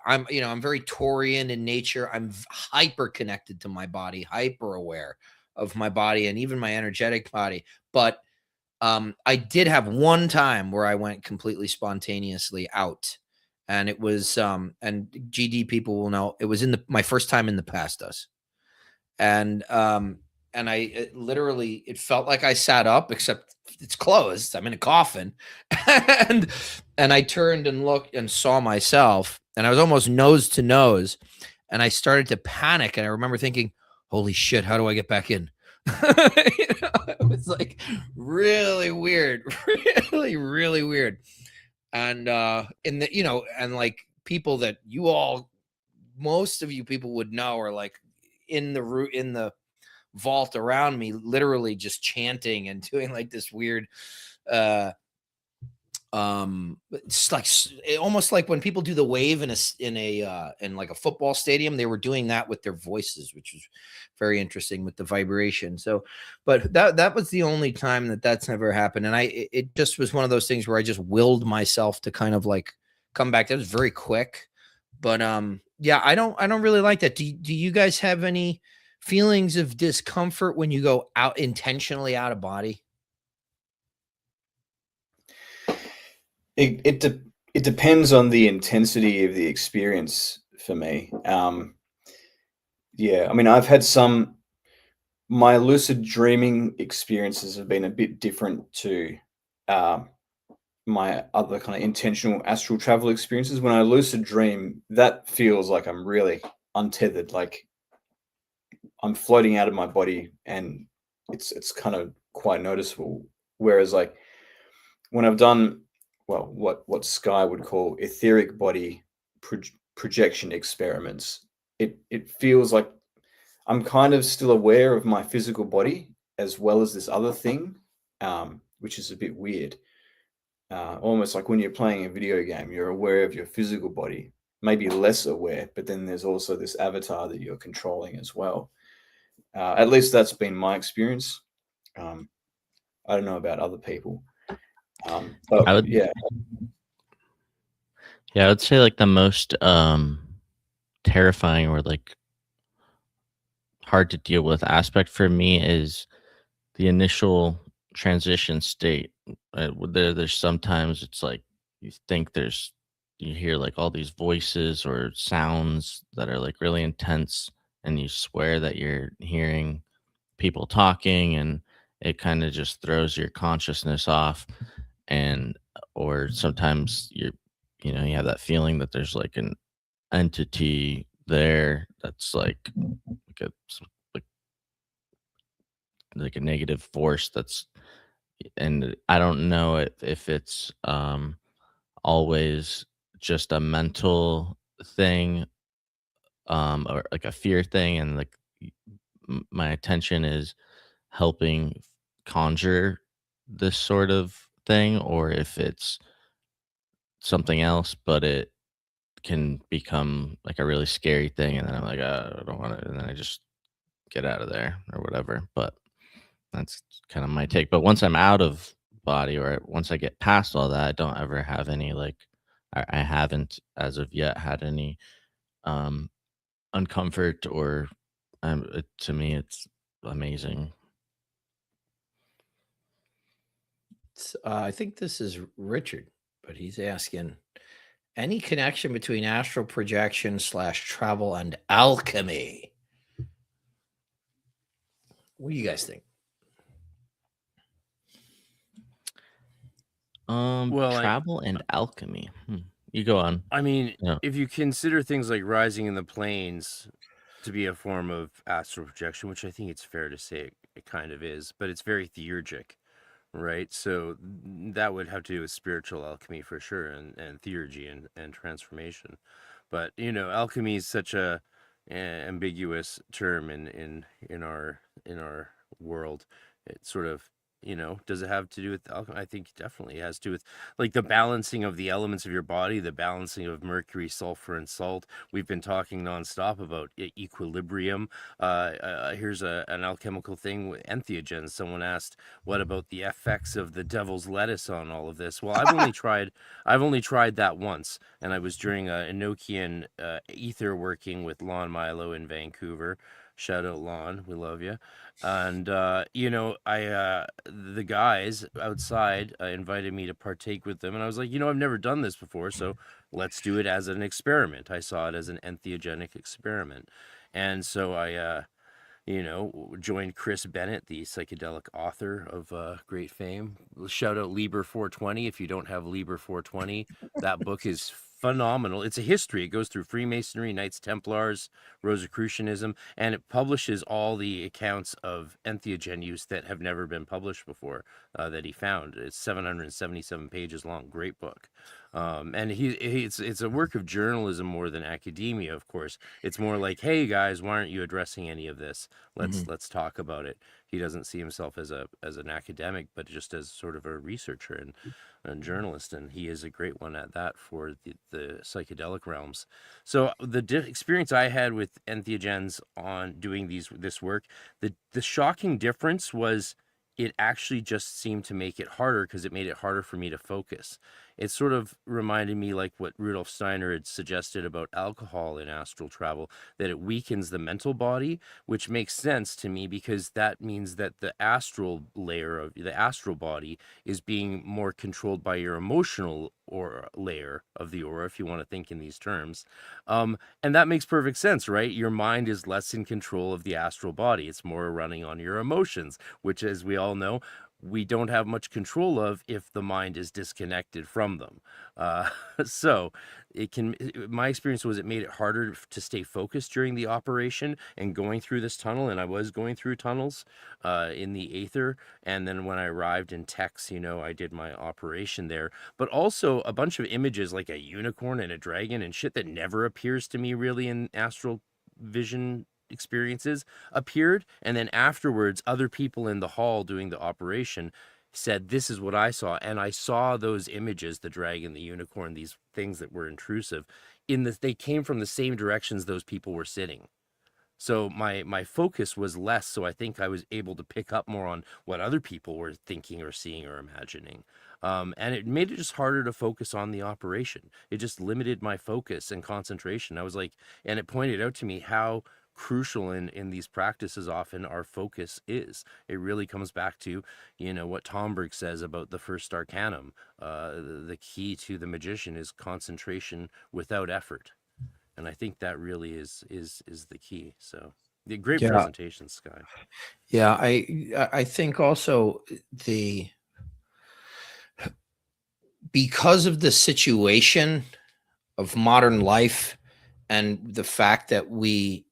I'm very Taurian in nature. I'm hyper connected to my body, hyper aware of my body and even my energetic body. But I did have one time where I went completely spontaneously out, and it was and GD people will know it was my first time in the Pastas, and I literally, it felt like I sat up, except it's closed. I'm in a coffin, and I turned and looked and saw myself, and I was almost nose to nose, and I started to panic, and I remember thinking, "Holy shit, how do I get back in?" It was like really weird, really, really weird. And in the, and like people that most of you people would know are like in the vault around me, literally just chanting and doing like this weird it's like almost like when people do the wave in like a football stadium, they were doing that with their voices, which was very interesting with the vibration. So, but that was the only time that's never happened. And it just was one of those things where I just willed myself to kind of like come back. That was very quick, but yeah, I don't really like that. Do you guys have any feelings of discomfort when you go out intentionally out of body? It depends on the intensity of the experience for me. Yeah, I mean, I've had my lucid dreaming experiences have been a bit different to my other kind of intentional astral travel experiences. When I lucid dream, that feels like I'm really untethered, like I'm floating out of my body, and it's kind of quite noticeable. Whereas like when I've done, well, what Sky would call etheric body projection experiments, it feels like I'm kind of still aware of my physical body as well as this other thing, which is a bit weird. Almost like when you're playing a video game, you're aware of your physical body, maybe less aware, but then there's also this avatar that you're controlling as well. At least that's been my experience. I don't know about other people. But yeah. Yeah, I would say like the most terrifying or like hard to deal with aspect for me is the initial transition state. There's sometimes it's like you hear like all these voices or sounds that are like really intense, and you swear that you're hearing people talking, and it kind of just throws your consciousness off. And or sometimes you have that feeling that there's like an entity there that's like a like a negative force that's, and I don't know if it's always just a mental thing, or like a fear thing, and like my attention is helping conjure this sort of thing, or if it's something else, but it can become like a really scary thing, and then I'm like, I don't want to, and then I just get out of there or whatever. But that's kind of my take. But once I'm out of body, or once I get past all that, I don't ever have any like, I haven't as of yet had any uncomfort, or to me it's amazing. I think this is Richard, but he's asking any connection between astral projection / travel and alchemy. What do you guys think? Well, Travel and alchemy. You go on. I mean, Yeah. if you consider things like rising in the plains to be a form of astral projection, which I think it's fair to say it kind of is, but it's very theurgic, right? So that would have to do with spiritual alchemy for sure, and theurgy and transformation. But alchemy is such a ambiguous term in our world. It sort of, does it have to do with alchemy? I think definitely it has to do with like the balancing of the elements of your body, the balancing of mercury, sulfur, and salt. We've been talking nonstop about equilibrium. Here's an alchemical thing with entheogens. Someone asked, what about the effects of the devil's lettuce on all of this? Well, I've only tried that once, and I was during a Enochian ether working with Lon Milo in Vancouver. Shout out Lon, we love you. And the guys outside invited me to partake with them, and I was like, I've never done this before, so let's do it as an experiment. I saw it as an entheogenic experiment, and so I joined Chris Bennett, the psychedelic author of great fame. Shout out Liber 420. If you don't have Liber 420, that book is phenomenal. It's a history. It goes through Freemasonry, Knights Templars, Rosicrucianism, and it publishes all the accounts of entheogen use that have never been published before that he found. It's 777 pages long. Great book. And it's a work of journalism more than academia, of course. It's more like, hey guys, why aren't you addressing any of this? Let's talk about it. He doesn't see himself as an academic, but just as sort of a researcher and journalist, and he is a great one at that for the psychedelic realms. So the experience I had with entheogens on doing this work, the shocking difference was it actually just seemed to make it harder because it made it harder for me to focus. It sort of reminded me like what Rudolf Steiner had suggested about alcohol in astral travel, that it weakens the mental body, which makes sense to me because that means that the astral layer of the astral body is being more controlled by your emotional or layer of the aura, if you want to think in these terms. And that makes perfect sense, right? Your mind is less in control of the astral body. It's more running on your emotions, which, as we all know, we don't have much control of if the mind is disconnected from them. So my experience was it made it harder to stay focused during the operation and going through this tunnel. And I was going through tunnels in the aether. And then when I arrived in Tex, I did my operation there, but also a bunch of images like a unicorn and a dragon and shit that never appears to me really in astral vision experiences appeared. And then afterwards, other people in the hall doing the operation said, this is what I saw. And I saw those images, the dragon, the unicorn, these things that were intrusive, they came from the same directions those people were sitting. So my focus was less. So I think I was able to pick up more on what other people were thinking or seeing or imagining. And it made it just harder to focus on the operation. It just limited my focus and concentration. I was like, and it pointed out to me how crucial in these practices often our focus is. It really comes back to what Tomberg says about the first arcanum. The key to the magician is concentration without effort, and I think that really is the key. So great presentation, Sky. Yeah, I think also because of the situation of modern life and the fact that we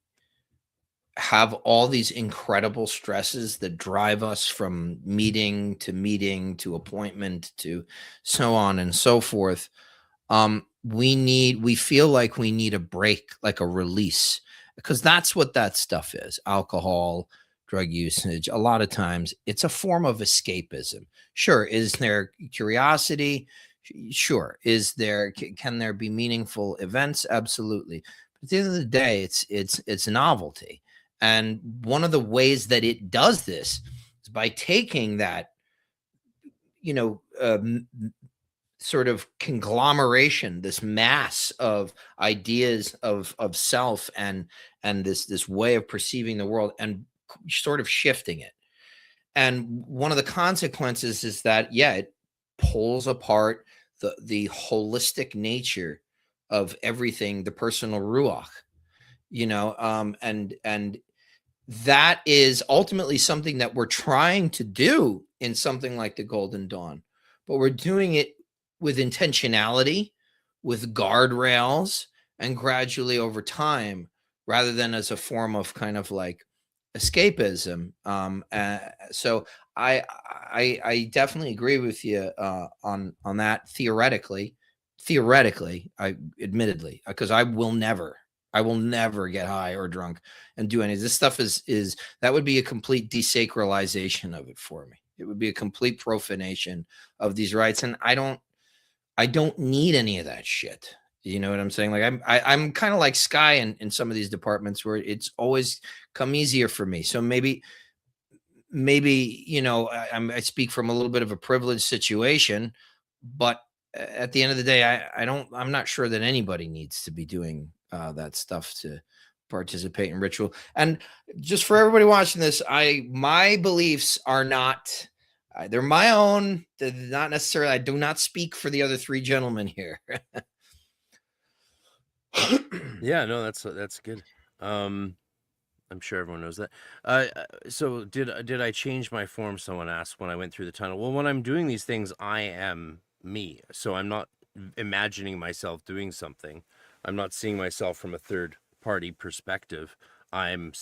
have all these incredible stresses that drive us from meeting to appointment to so on and so forth. We feel like we need a break, like a release, because that's what that stuff is. Alcohol, drug usage, a lot of times it's a form of escapism. Sure. Is there curiosity? Sure. Can there be meaningful events? Absolutely. But at the end of the day, it's novelty. And one of the ways that it does this is by taking that, sort of conglomeration, this mass of ideas of self and this way of perceiving the world and sort of shifting it. And one of the consequences is that, it pulls apart the holistic nature of everything, the personal ruach, and that is ultimately something that we're trying to do in something like the Golden Dawn, but we're doing it with intentionality, with guardrails, and gradually over time, rather than as a form of kind of like escapism. So I definitely agree with you on that theoretically. Theoretically, I admittedly, because I will never get high or drunk and do any of this stuff. Is that would be a complete desacralization of it for me. It would be a complete profanation of these rites, and I don't need any of that shit. You know what I'm saying? Like I'm kind of like Sky in some of these departments where it's always come easier for me. So maybe I speak from a little bit of a privileged situation, but at the end of the day, I'm not sure that anybody needs to be doing that stuff to participate in ritual. And just for everybody watching this, my beliefs are not. They're my own. They're not necessarily. I do not speak for the other three gentlemen here. Yeah, no, that's good. I'm sure everyone knows that. So did I change my form? Someone asked when I went through the tunnel. Well, when I'm doing these things, I am me. So I'm not imagining myself doing something. I'm not seeing myself from a third party perspective. I am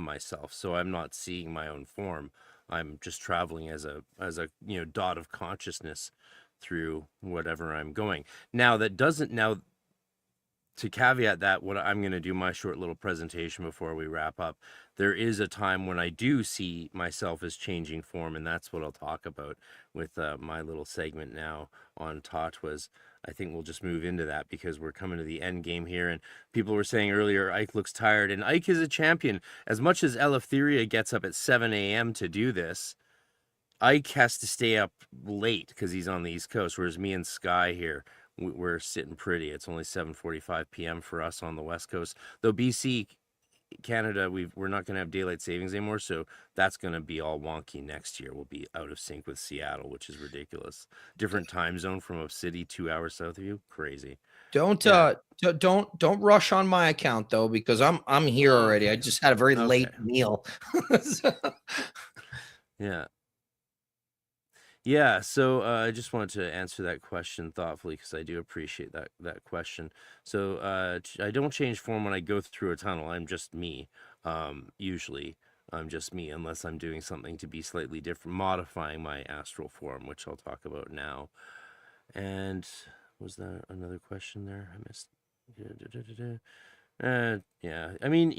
myself. So I'm not seeing my own form. I'm just traveling as a dot of consciousness through whatever I'm going. Now to caveat that, what I'm going to do my short little presentation before we wrap up, there is a time when I do see myself as changing form, and that's what I'll talk about with my little segment now on Tattvas. I think we'll just move into that because we're coming to the end game here, and people were saying earlier Ike looks tired, and Ike is a champion. As much as Eleftheria gets up at 7 a.m. to do this, Ike has to stay up late because he's on the East Coast, whereas me and Sky here, we're sitting pretty. It's only 7:45 p.m. for us on the West Coast. Though BC, Canada, we're not going to have daylight savings anymore, so that's going to be all wonky next year. We'll be out of sync with Seattle, which is ridiculous. Different time zone from a city 2 hours south of you, crazy. Don't Yeah. don't rush on my account though, because I'm here already. I just had a very late meal. Yeah. Yeah, so I just wanted to answer that question thoughtfully because I do appreciate that question. So I don't change form when I go through a tunnel. I'm just me. Usually, I'm just me unless I'm doing something to be slightly different, modifying my astral form, which I'll talk about now. And was there another question there? I missed. Yeah. I mean,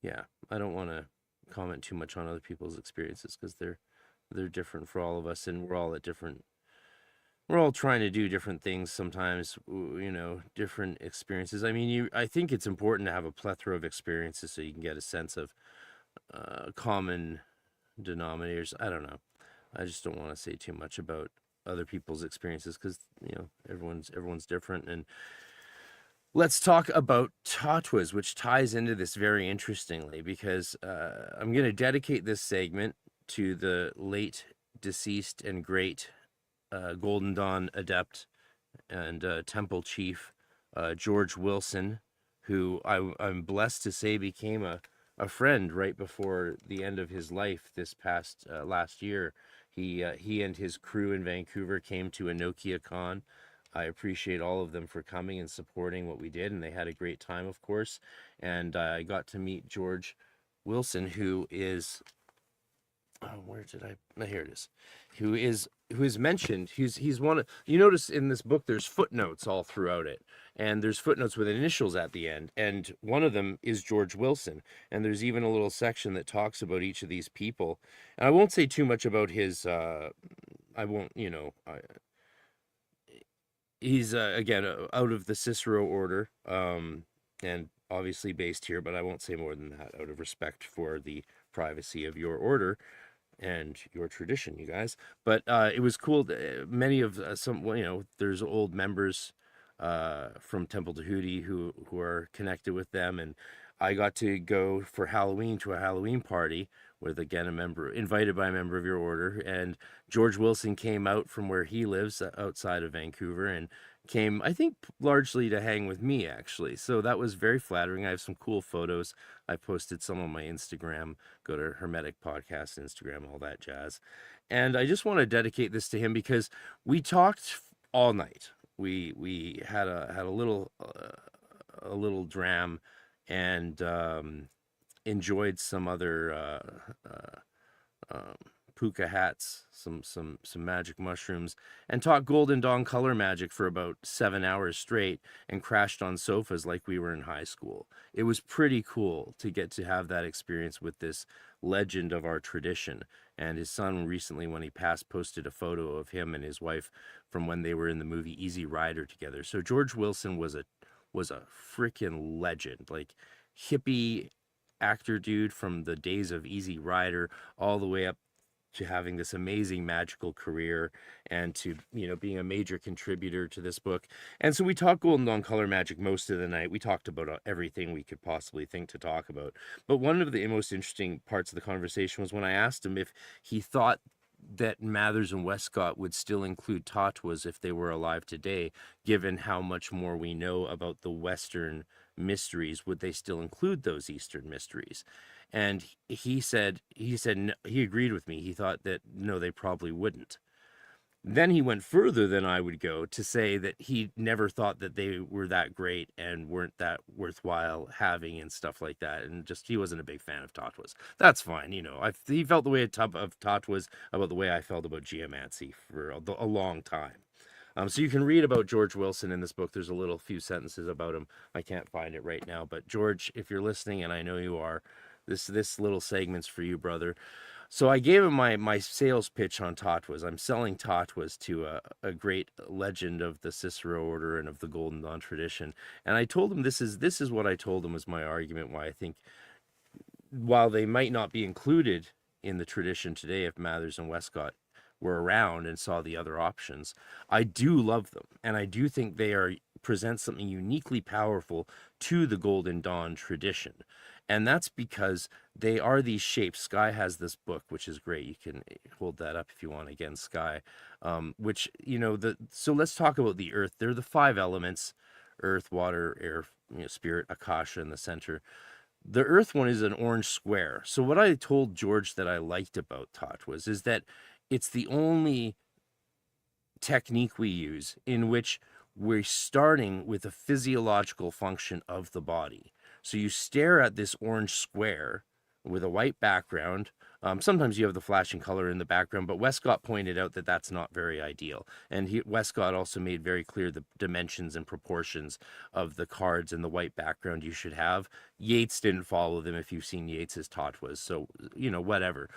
yeah. I don't want to comment too much on other people's experiences because they're different for all of us, and we're all trying to do different things sometimes, different experiences. I mean, I think it's important to have a plethora of experiences so you can get a sense of common denominators. I don't know. I just don't want to say too much about other people's experiences because everyone's different. And let's talk about Tattvas, which ties into this very interestingly because I'm going to dedicate this segment to the late deceased and great Golden Dawn adept and temple chief George Wilson, who I'm blessed to say became a friend right before the end of his life this past last year. He and his crew in Vancouver came to Enokia Con. I appreciate all of them for coming and supporting what we did, and they had a great time, of course. And I got to meet George Wilson, who is where did I? Here it is. Who is mentioned? He's one of, you notice in this book there's footnotes all throughout it, and there's footnotes with initials at the end, and one of them is George Wilson, and there's even a little section that talks about each of these people. And I won't say too much about his. I won't. He's again out of the Cicero order, and obviously based here, but I won't say more than that out of respect for the privacy of your order and your tradition, you guys. But it was cool. Many of there's old members from Temple Tahuti who are connected with them, and I got to go for Halloween to a Halloween party with, again, invited by a member of your order, and George Wilson came out from where he lives outside of Vancouver and came, I think, largely to hang with me, actually. So that was very flattering. I have some cool photos. I posted some on my Instagram. Go to Hermetic Podcast Instagram, all that jazz. And I just want to dedicate this to him because we talked all night. We had a little a little dram, and enjoyed some other puka hats, some magic mushrooms, and taught Golden Dawn color magic for about 7 hours straight, and crashed on sofas like we were in high school. It was pretty cool to get to have that experience with this legend of our tradition. And his son recently, when he passed, posted a photo of him and his wife from when they were in the movie Easy Rider together. So George Wilson was a freaking legend, like hippie actor dude from the days of Easy Rider all the way up to having this amazing magical career, and to, you know, being a major contributor to this book. And so we talked Golden Dawn color magic most of the night. We talked about everything we could possibly think to talk about. But one of the most interesting parts of the conversation was when I asked him if he thought that Mathers and Westcott would still include Tattvas if they were alive today, given how much more we know about the Western mysteries. Would they still include those Eastern mysteries? And he said no, he agreed with me. He thought that no, they probably wouldn't. Then he went further than I would go to say that he never thought that they were that great and weren't that worthwhile having and stuff like that. And just, he wasn't a big fan of Tattvas. That's fine. You know, he felt the way of Tattvas about the way I felt about geomancy for a long time. So you can read about George Wilson in this book. There's a little few sentences about him. I can't find it right now. But George, if you're listening, and I know you are, this little segment's for you, brother. So I gave him my sales pitch on Tattvas. I'm selling Tattvas to a great legend of the Cicero order and of the Golden Dawn tradition. And I told him this is what I told him was my argument why I think, while they might not be included in the tradition today if Mathers and Westcott were around and saw the other options, I do love them, and I do think they present something uniquely powerful to the Golden Dawn tradition. And that's because they are these shapes. Sky has this book, which is great. You can hold that up if you want. Again, Sky, which, you know, so let's talk about the earth. They're the 5 elements: earth, water, air, you know, spirit, akasha in the center. The earth one is an orange square. So what I told George that I liked about Tattvas is that it's the only technique we use in which we're starting with a physiological function of the body. So you stare at this orange square with a white background. Sometimes you have the flashing color in the background, but Westcott pointed out that that's not very ideal. And Westcott also made very clear the dimensions and proportions of the cards and the white background you should have. Yeats didn't follow them, if you've seen Yeats's Tattvas. So, you know, whatever,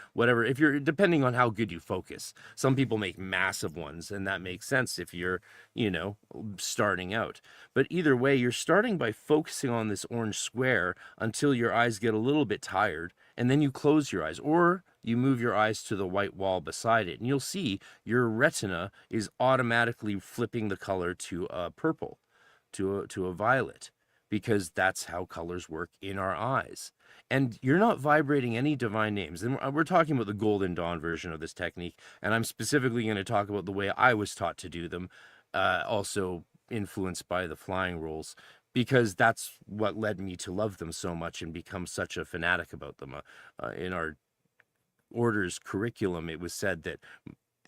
if you're, depending on how good you focus. Some people make massive ones, and that makes sense if you're, you know, starting out. But either way, you're starting by focusing on this orange square until your eyes get a little bit tired, and then you close your eyes, or you move your eyes to the white wall beside it, and you'll see your retina is automatically flipping the color to a purple, to a violet, because that's how colors work in our eyes. And you're not vibrating any divine names. And we're talking about the Golden Dawn version of this technique, and I'm specifically going to talk about the way I was taught to do them, also influenced by the flying rules, because that's what led me to love them so much and become such a fanatic about them. In our order's curriculum, it was said that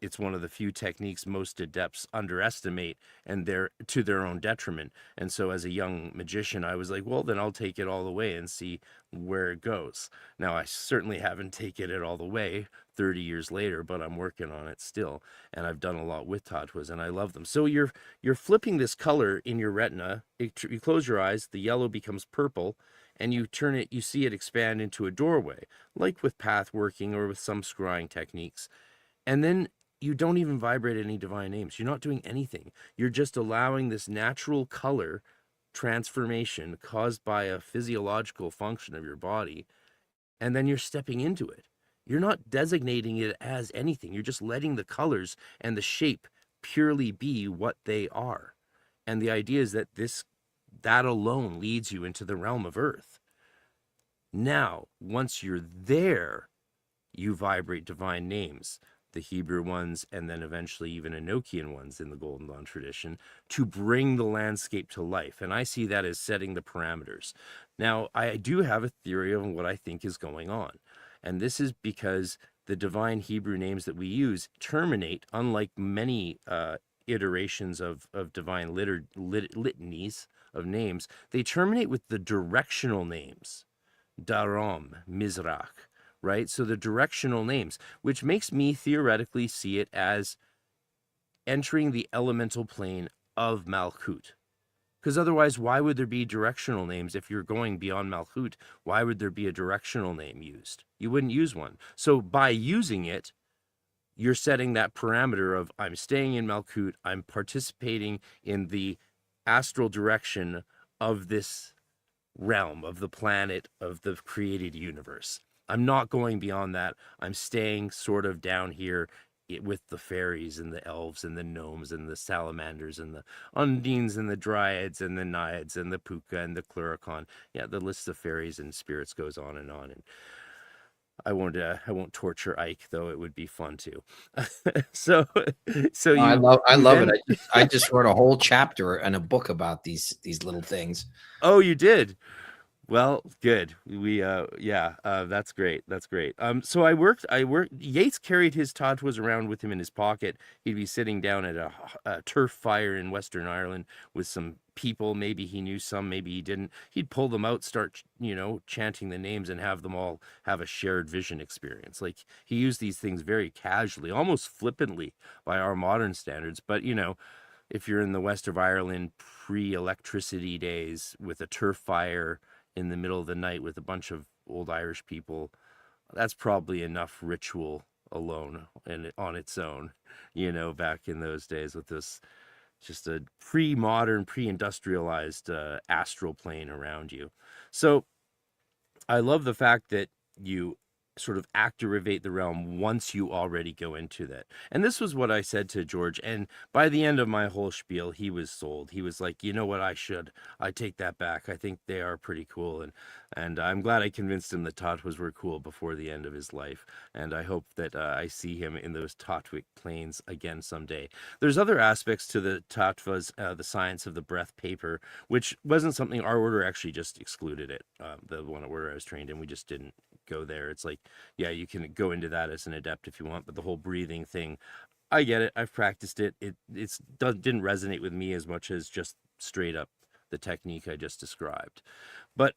it's one of the few techniques most adepts underestimate, and they're to their own detriment. And so as a young magician, I was like, well, then I'll take it all the way and see where it goes. Now, I certainly haven't taken it all the way 30 years later, but I'm working on it still. And I've done a lot with Tattvas, and I love them. So you're flipping this color in your retina. You close your eyes, the yellow becomes purple, and you turn it, you see it expand into a doorway, like with path working or with some scrying techniques. And then you don't even vibrate any divine names. You're not doing anything. You're just allowing this natural color transformation caused by a physiological function of your body, and then you're stepping into it. You're not designating it as anything. You're just letting the colors and the shape purely be what they are. And the idea is that that alone leads you into the realm of earth. Now, once you're there, you vibrate divine names, the Hebrew ones, and then eventually even Enochian ones in the Golden Dawn tradition, to bring the landscape to life. And I see that as setting the parameters. Now, I do have a theory on what I think is going on. And this is because the divine Hebrew names that we use terminate, unlike many iterations of divine litanies, of names, they terminate with the directional names. Darom, Mizrach, right? So the directional names, which makes me theoretically see it as entering the elemental plane of Malkut. Because otherwise, why would there be directional names if you're going beyond Malkut? Why would there be a directional name used? You wouldn't use one. So by using it, you're setting that parameter of I'm staying in Malkut, I'm participating in the astral direction of this realm, of the planet, of the created universe. I'm not going beyond that. I'm staying sort of down here with the fairies and the elves and the gnomes and the salamanders and the undines and the dryads and the naiads and the puka and the cluricon. Yeah, the list of fairies and spirits goes on. And I won't torture Ike, though it would be fun to. so No, I love it. I just wrote a whole chapter and a book about these little things. Oh, you did? Well, good. That's great. That's great. So I worked. Yates carried his Tattvas around with him in his pocket. He'd be sitting down at a turf fire in Western Ireland with some people. Maybe he knew some, maybe he didn't. He'd pull them out, start, chanting the names and have them all have a shared vision experience. Like, he used these things very casually, almost flippantly by our modern standards. But, if you're in the west of Ireland pre-electricity days with a turf fire in the middle of the night with a bunch of old Irish people, that's probably enough ritual alone and on its own, back in those days, with this just a pre-modern, pre-industrialized astral plane around you. So I love the fact that you sort of activate the realm once you already go into that. And this was what I said to George. And by the end of my whole spiel, he was sold. He was like, you know what, I take that back. I think they are pretty cool. And I'm glad I convinced him that Tattvas were cool before the end of his life. And I hope that I see him in those Tattvic planes again someday. There's other aspects to the Tattvas, the Science of the Breath paper, which wasn't something our order actually just excluded it. The one order I was trained in, we just didn't go there. It's like, yeah, you can go into that as an adept if you want, but the whole breathing thing, I get it. I've practiced it. Didn't resonate with me as much as just straight up the technique I just described. But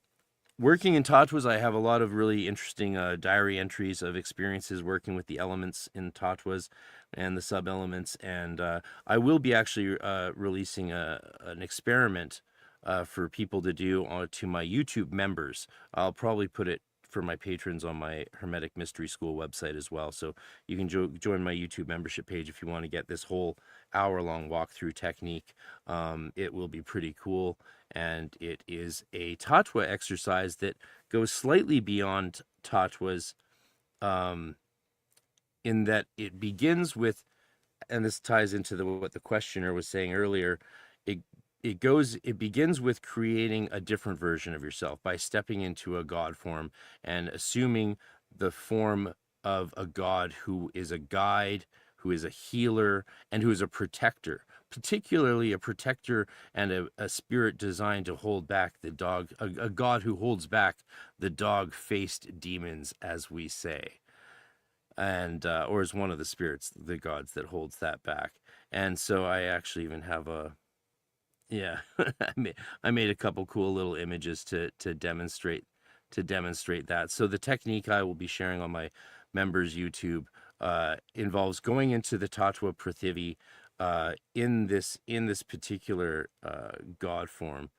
working in Tattvas, I have a lot of really interesting diary entries of experiences working with the elements in Tattvas and the sub-elements. And I will be actually releasing an experiment for people to do to my YouTube members. I'll probably put it for my patrons on my Hermetic Mystery School website as well. So you can join my YouTube membership page if you want to get this whole hour-long walkthrough technique. It will be pretty cool. And it is a Tattva exercise that goes slightly beyond Tattvas, in that it begins with, and this ties into what the questioner was saying earlier, it begins with creating a different version of yourself by stepping into a God form and assuming the form of a God who is a guide, who is a healer, and who is a protector, particularly a protector and a spirit designed to hold back the dog, a God who holds back the dog-faced demons, as we say. And or is one of the spirits, the gods that holds that back. And so I actually even have I made a couple cool little images to demonstrate that. So the technique I will be sharing on my members YouTube involves going into the Tattva Prithivi in this particular God form.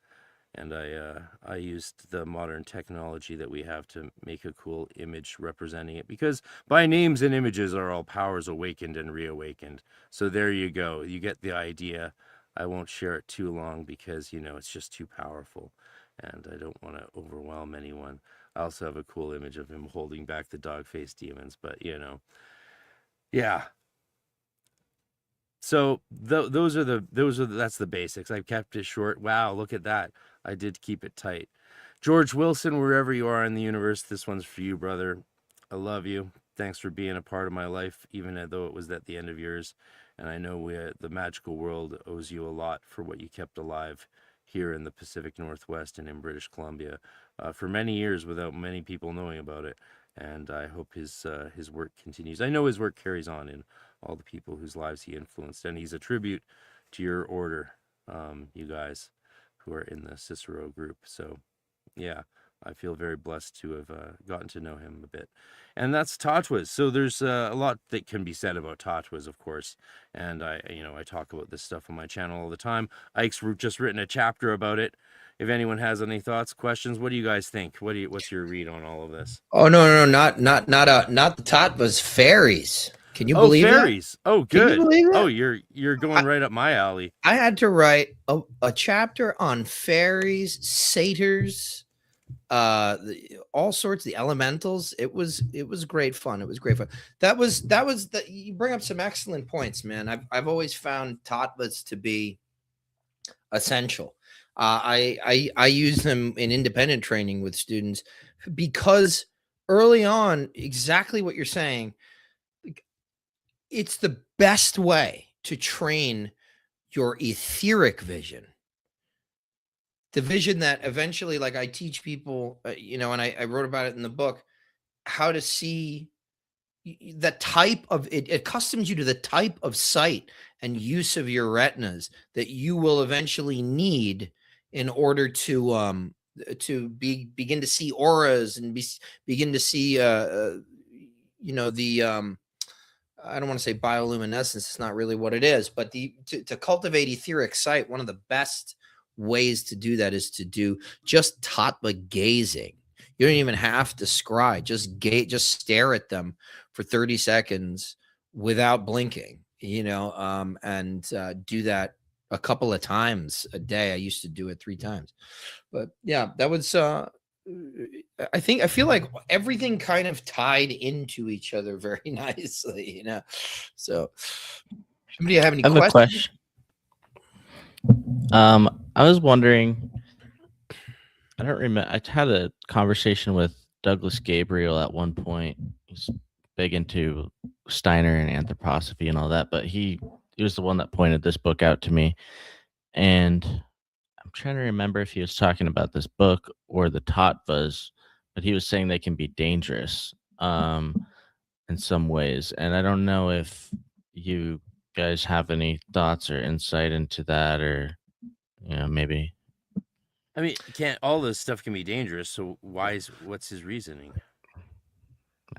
And I used the modern technology that we have to make a cool image representing it, because by names and images are all powers awakened and reawakened. So there you go. You get the idea. I won't share it too long because, it's just too powerful and I don't want to overwhelm anyone. I also have a cool image of him holding back the dog-faced demons, but, yeah. So that's the basics. I've kept it short. Wow, look at that. I did keep it tight. George Wilson, wherever you are in the universe, this one's for you, brother. I love you. Thanks for being a part of my life, even though it was at the end of yours. And I know the magical world owes you a lot for what you kept alive here in the Pacific Northwest and in British Columbia for many years without many people knowing about it. And I hope his work continues. I know his work carries on in all the people whose lives he influenced. And he's a tribute to your order, you guys, who are in the Cicero group. So yeah, I feel very blessed to have gotten to know him a bit. And that's Tattvas. So there's a lot that can be said about Tattvas, of course. And I talk about this stuff on my channel all the time. Ike's just written a chapter about it. If anyone has any thoughts, questions, what do you guys think? What's your read on all of this? Oh no, not the Tattvas, fairies. Can you believe fairies? that? Oh, Can you good. believe that? Oh, you're going right up my alley. I had to write a chapter on fairies, satyrs, all sorts, the elementals. It was great fun. It was great fun. That was you bring up some excellent points, man. I've always found Tattvas to be essential. I use them in independent training with students because early on, exactly what you're saying, it's the best way to train your etheric vision. The vision that eventually, like I teach people, and I wrote about it in the book, how to see the type of it accustoms you to the type of sight and use of your retinas that you will eventually need in order to begin to see auras and begin to see I don't want to say bioluminescence. It's not really what it is, but to cultivate etheric sight, one of the best ways to do that is to do just tattva gazing. You don't even have to scry. Just stare at them for 30 seconds without blinking, and do that a couple of times a day. I used to do it 3 times, but yeah, that was, I feel like everything kind of tied into each other very nicely, So, somebody have any I have questions? a question. I was wondering. I don't remember. I had a conversation with Douglas Gabriel at one point. He's big into Steiner and anthroposophy and all that, but he was the one that pointed this book out to me, and I'm trying to remember if he was talking about this book or the Tattvas, but he was saying they can be dangerous in some ways. And I don't know if you guys have any thoughts or insight into that, or maybe. I mean, all this stuff can be dangerous. So what's his reasoning?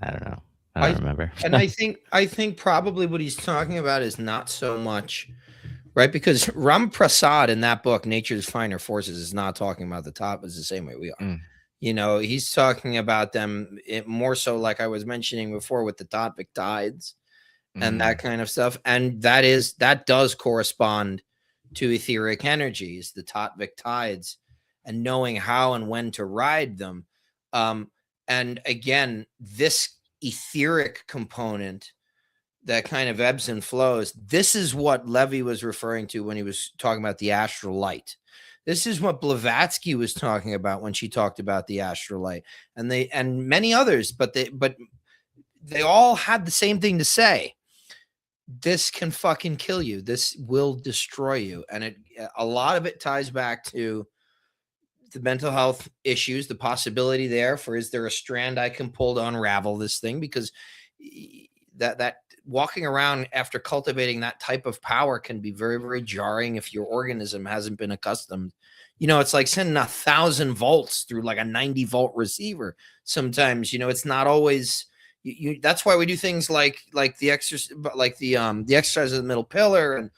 I don't know. I don't remember. And I think probably what he's talking about is not so much, right? Because Ram Prasad in that book, Nature's Finer Forces, is not talking about the Tattvas the same way we are. He's talking about them more so, like I was mentioning before, with the Tattvic tides and that kind of stuff. And that does correspond to etheric energies, the Tattvic tides, and knowing how and when to ride them. And again, this etheric component that kind of ebbs and flows, this is what Levy was referring to when he was talking about the astral light. This is what Blavatsky was talking about when she talked about the astral light, and many others, but they all had the same thing to say. This can fucking kill you. This will destroy you. And a lot of it ties back to the mental health issues, the possibility there for, is there a strand I can pull to unravel this thing? Because that walking around after cultivating that type of power can be very, very jarring if your organism hasn't been accustomed. It's like sending 1,000 volts through like a 90 volt receiver. Sometimes, it's not always, that's why we do things like the exercise, the exercise of the middle pillar, and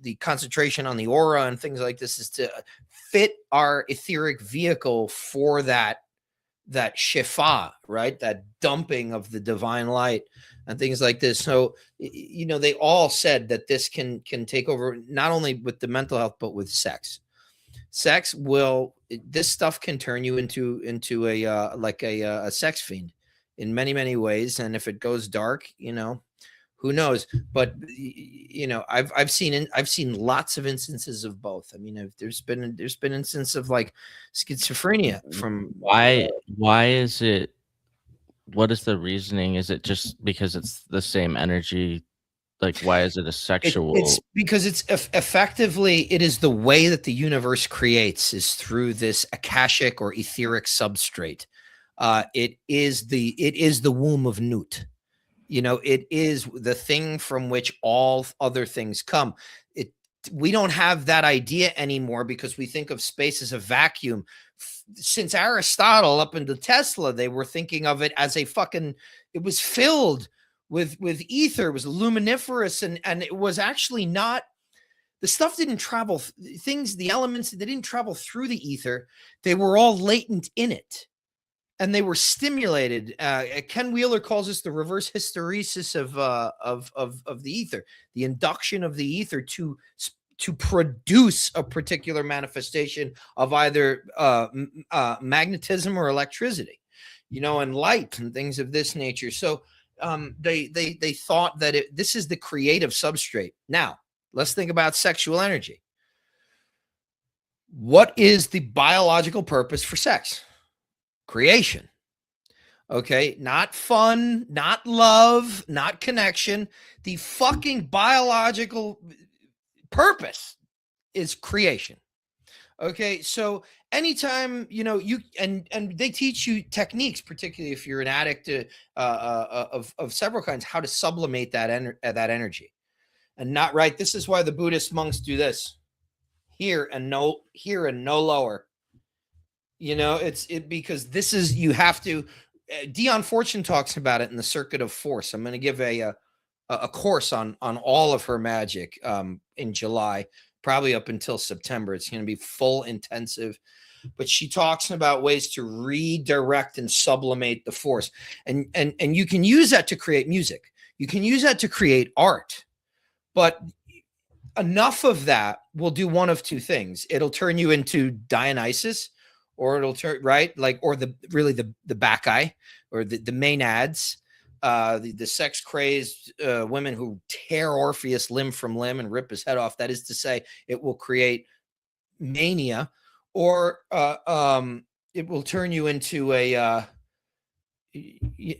the concentration on the aura and things like this, is to fit our etheric vehicle for that shifa, right? That dumping of the divine light and things like this. So, they all said that this can take over, not only with the mental health, but with sex. This stuff can turn you into a sex fiend in many, many ways. And if it goes dark, who knows? But I've seen lots of instances of both. I mean, there's been instances of like schizophrenia from why is it? What is the reasoning? Is it just because it's the same energy? Like, why is it a sexual? It's because it's effectively, it is the way that the universe creates, is through this akashic or etheric substrate. It is the womb of Nut. It is the thing from which all other things come. we don't have that idea anymore because we think of space as a vacuum. Since Aristotle up into Tesla, they were thinking of it as a fucking, it was filled with ether, it was luminiferous, and it was actually not, the stuff didn't travel, things, the elements, they didn't travel through the ether. They were all latent in it. And they were stimulated. Ken Wheeler calls this the reverse hysteresis of the ether, the induction of the ether to produce a particular manifestation of either magnetism or electricity, and light and things of this nature. So they thought that this is the creative substrate. Now let's think about sexual energy. What is the biological purpose for sex? Creation. Okay, not fun, not love, not connection. The fucking biological purpose is creation. Okay, so anytime you and they teach you techniques, particularly if you're an addict of several kinds, how to sublimate that energy, and not right. This is why the Buddhist monks do this: here and no lower. It's because this is, you have to, Dion Fortune talks about it in the Circuit of Force. I'm going to give a course on all of her magic in July, probably up until September. It's going to be full intensive, but she talks about ways to redirect and sublimate the force. And you can use that to create music. You can use that to create art, but enough of that will do one of two things. It'll turn you into Dionysus, or it'll turn or the Bacchae, or the Maenads, the sex crazed women who tear Orpheus limb from limb and rip his head off. That is to say, it will create mania, or it will turn you into a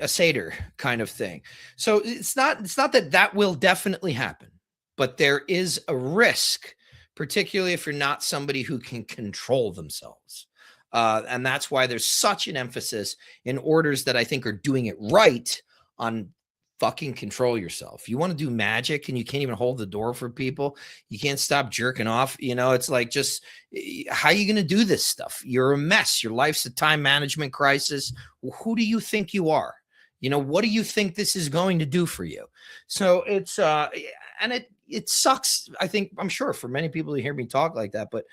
satyr kind of thing. So it's not that will definitely happen, but there is a risk, particularly if you're not somebody who can control themselves. And that's why there's such an emphasis in orders that I think are doing it right on fucking control yourself. You want to do magic and you can't even hold the door for people. You can't stop jerking off. It's like, just how are you going to do this stuff? You're a mess. Your life's a time management crisis. Well, who do you think you are? What do you think this is going to do for you? So it's, and it sucks. I'm sure for many people who hear me talk like that, but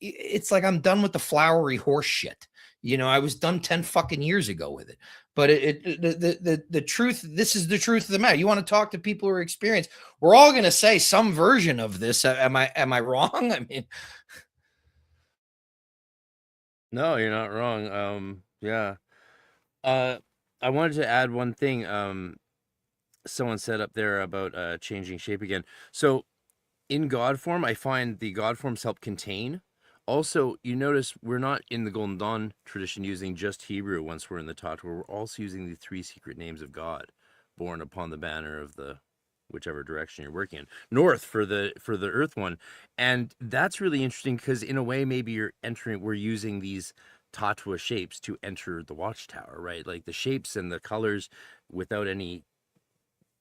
it's like, I'm done with the flowery horse shit. I was done 10 fucking years ago with it, but the truth, this is the truth of the matter. You want to talk to people who are experienced. We're all going to say some version of this. Am I wrong? I mean, no, you're not wrong. Yeah. I wanted to add one thing. Someone said up there about changing shape again. So in God form, I find the God forms help contain. Also, you notice we're not in the Golden Dawn tradition using just Hebrew once we're in the Tatva. We're also using the 3 secret names of God, born upon the banner of the whichever direction you're working in. North for the Earth one. And that's really interesting because in a way, maybe we're using these Tattva shapes to enter the watchtower, right? Like the shapes and the colors without any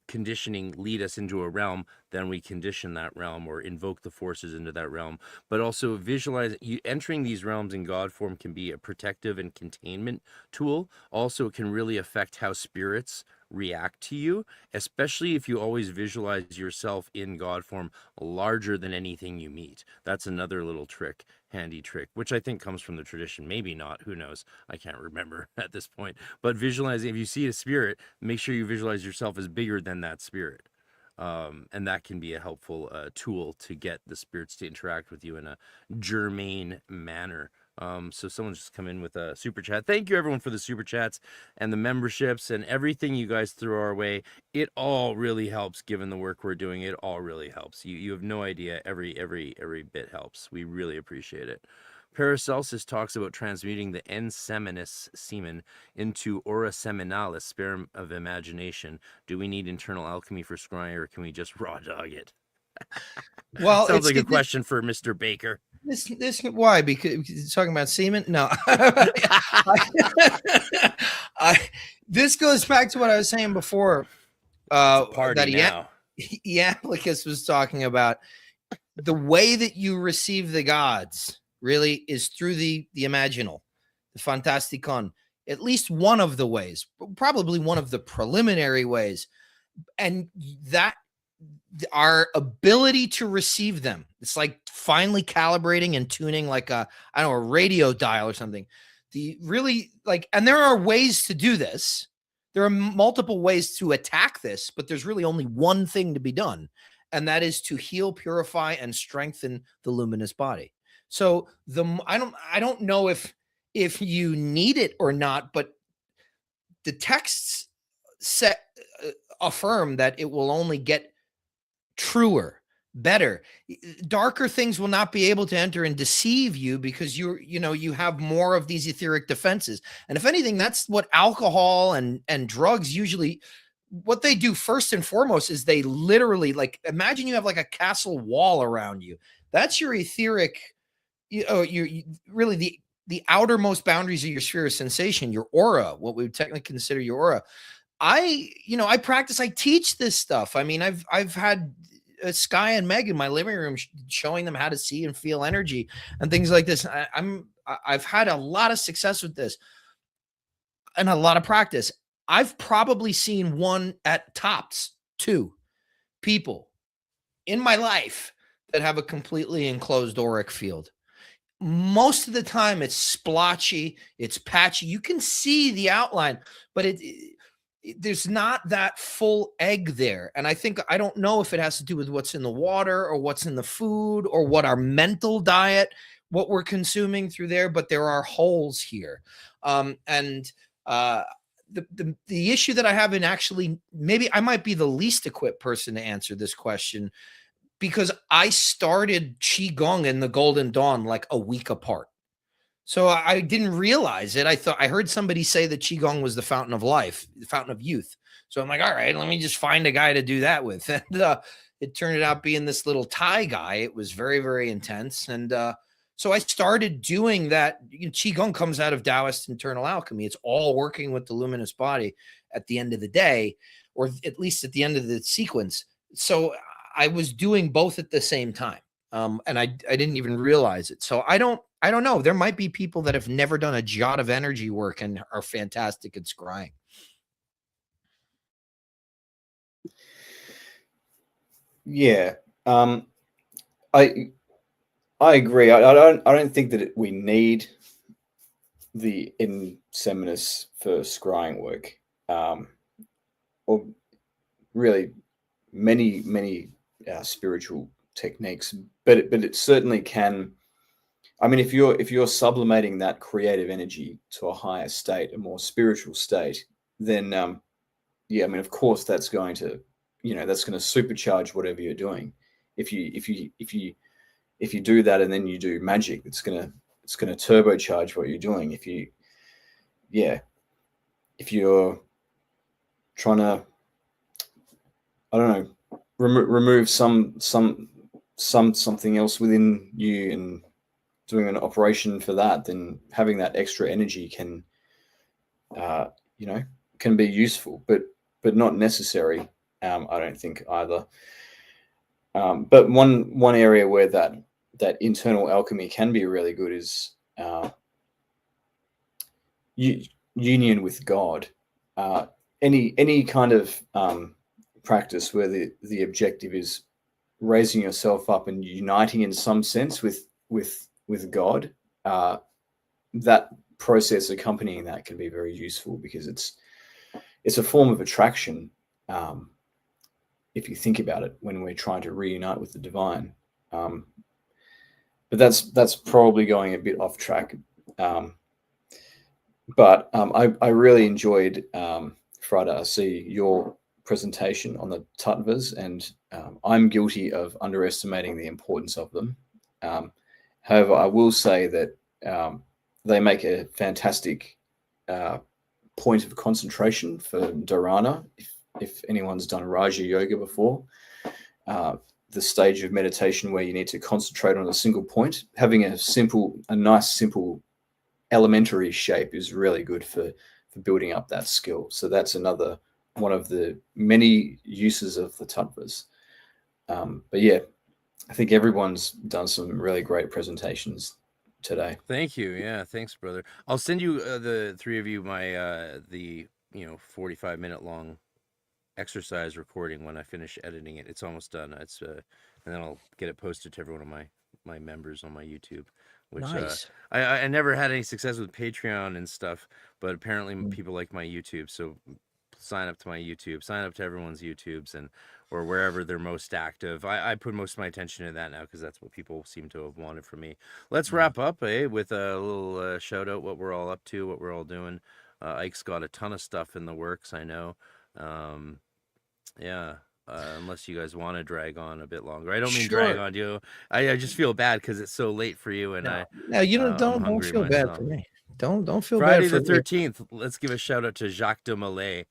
conditioning lead us into a realm, then we condition that realm or invoke the forces into that realm. But also visualize entering these realms in God form can be a protective and containment tool. Also, it can really affect how spirits react to you, especially if you always visualize yourself in God form larger than anything you meet. That's another little trick, handy trick, which I think comes from the tradition. Maybe not, who knows? I can't remember at this point. But visualizing, if you see a spirit, make sure you visualize yourself as bigger than that spirit. And that can be a helpful tool to get the spirits to interact with you in a germane manner. So someone's just come in with a super chat. Thank you everyone for the super chats and the memberships and everything you guys throw our way. It all really helps given the work we're doing. It all really helps. You have no idea. Every bit helps. We really appreciate it. Paracelsus talks about transmuting the enseminis semen into aura seminalis, sperm of imagination. Do we need internal alchemy for scrying, or can we just raw dog it? Well, sounds like a question for Mr. Baker. This why? Because it's talking about semen? No. This goes back to what I was saying before. Party that now. Iamblichus was talking about. the way that you receive the gods really is through the imaginal, the fantasticon. At least one of the ways, probably one of the preliminary ways, and that our ability to receive them, it's like finely calibrating and tuning like a radio dial or something. The really like, and there are ways to do this. There are multiple ways to attack this, but there's really only one thing to be done, and that is to heal, purify, and strengthen the luminous body. So I don't know if you need it or not, but the texts affirm that it will only get truer, better. Darker things will not be able to enter and deceive you because you have more of these etheric defenses. And if anything, that's what alcohol and drugs usually, what they do first and foremost is they literally, like, imagine you have like a castle wall around you. That's your etheric, you really the outermost boundaries of your sphere of sensation, your aura, what we would technically consider your aura. I practice, I teach this stuff. I mean, I've had Sky and Meg in my living room showing them how to see and feel energy and things like this. I've had a lot of success with this and a lot of practice. I've probably seen one at tops 2 people in my life that have a completely enclosed auric field. Most of the time it's splotchy, it's patchy. You can see the outline, but there's not that full egg there. And I don't know if it has to do with what's in the water or what's in the food or what our mental diet, what we're consuming through there, but there are holes here. The issue that I have in actually, maybe I might be the least equipped person to answer this question, because I started Qigong and the Golden Dawn like a week apart. So I didn't realize it. I heard somebody say that Qigong was the fountain of life, the fountain of youth. So I'm like, all right, let me just find a guy to do that with. And it turned out being this little Thai guy. It was very, very intense. And so I started doing that. Qigong comes out of Taoist internal alchemy. It's all working with the luminous body at the end of the day, or at least at the end of the sequence. So I was doing both at the same time. And I didn't even realize it. So I don't know. There might be people that have never done a jot of energy work and are fantastic at scrying. Yeah. I agree. I don't think that we need the inseminis for scrying work. Or really many spiritual techniques, but it certainly can. I mean, if you're sublimating that creative energy to a higher state, a more spiritual state, then yeah, I mean, of course, that's going to supercharge whatever you're doing. If you do that and then you do magic, it's gonna turbocharge what you're doing. If you're trying to, I don't know, remove something else within you and doing an operation for that, then having that extra energy can be useful, but not necessary. I don't think either. But one area where that internal alchemy can be really good is union with God. Any kind of practice where the objective is raising yourself up and uniting in some sense with God, that process accompanying that can be very useful, because it's a form of attraction, if you think about it, when we're trying to reunite with the divine. But that's probably going a bit off track. But I really enjoyed, Frater, I see your presentation on the Tattvas, and I'm guilty of underestimating the importance of them. However, I will say that they make a fantastic point of concentration for dharana. If anyone's done Raja Yoga before, the stage of meditation where you need to concentrate on a single point, having a nice, simple, elementary shape is really good for building up that skill. So that's another one of the many uses of the Tattvas. But yeah, I think everyone's done some really great presentations today. Thank you. Yeah, thanks, brother. I'll send you the three of you my 45-minute long exercise recording when I finish editing it. It's almost done. It's and then I'll get it posted to every one of my members on my YouTube. Which Nice. I never had any success with Patreon and stuff, but apparently people like my YouTube. So sign up to my YouTube, sign up to everyone's YouTubes, and or wherever they're most active. I put most of my attention to that now because that's what people seem to have wanted from me. Let's wrap up, with a little shout out what we're all up to, what we're all doing. Ike's got a ton of stuff in the works, I know. Yeah. Unless you guys want to drag on a bit longer. I don't mean drag on you. I just feel bad because it's so late for you, and no, you don't I'm don't feel myself. bad for me. Don't feel Friday bad for the 13th. Let's give a shout out to Jacques de Malay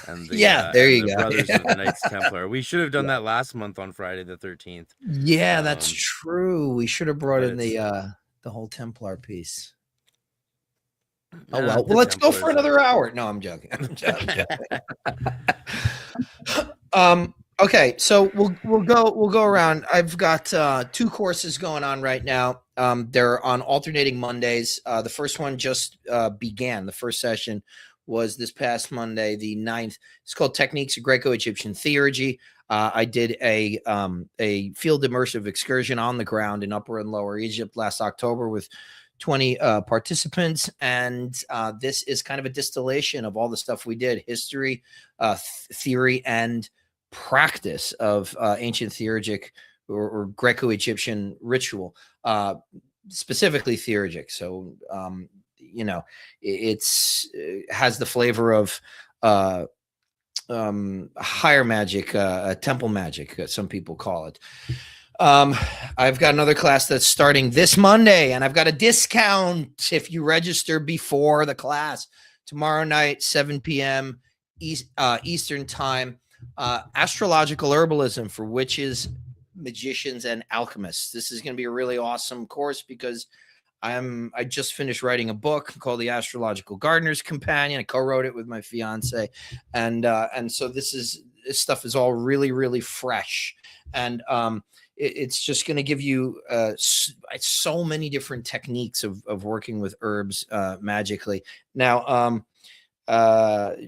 and the there you the go. Brothers of the Knights Templar. We should have done that last month on Friday the 13th. Yeah, that's true. We should have brought in but the whole Templar piece. Yeah, Oh well, the let's go Templars for another hour. No, I'm joking. Okay, so we'll go around. I've got 2 courses going on right now. They're on alternating Mondays. The first one just began. The first session was this past Monday, the 9th. It's called Techniques of Greco-Egyptian Theurgy. I did a field immersive excursion on the ground in Upper and Lower Egypt last October with 20 participants, and this is kind of a distillation of all the stuff we did: history, theory, and practice of ancient theurgic or Greco-Egyptian ritual, specifically theurgic. So it has the flavor of higher magic, temple magic, some people call it. I've got another class that's starting this Monday, and I've got a discount if you register before the class. Tomorrow night, 7 p.m. Eastern time. Astrological herbalism for witches, magicians, and alchemists. This is going to be a really awesome course because I just finished writing a book called The Astrological Gardener's Companion. I co-wrote it with my fiance, and so this stuff is all really, really fresh, and it's just going to give you so many different techniques of working with herbs magically. Now,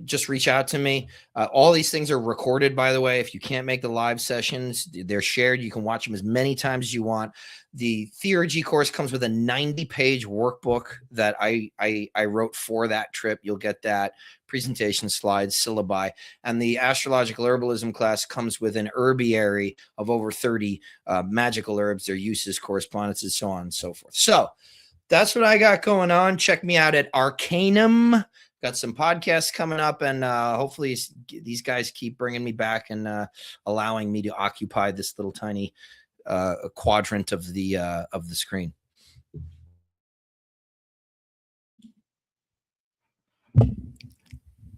just reach out to me. All these things are recorded, by the way. If you can't make the live sessions, they're shared. You can watch them as many times as you want. The Theurgy course comes with a 90-page workbook that I wrote for that trip. You'll get that, presentation slides, syllabi. And the astrological herbalism class comes with an herbiary of over 30 magical herbs, their uses, correspondences, so on and so forth. So that's what I got going on. Check me out at Arcanum. Got some podcasts coming up, and hopefully these guys keep bringing me back and allowing me to occupy this little tiny quadrant of the screen.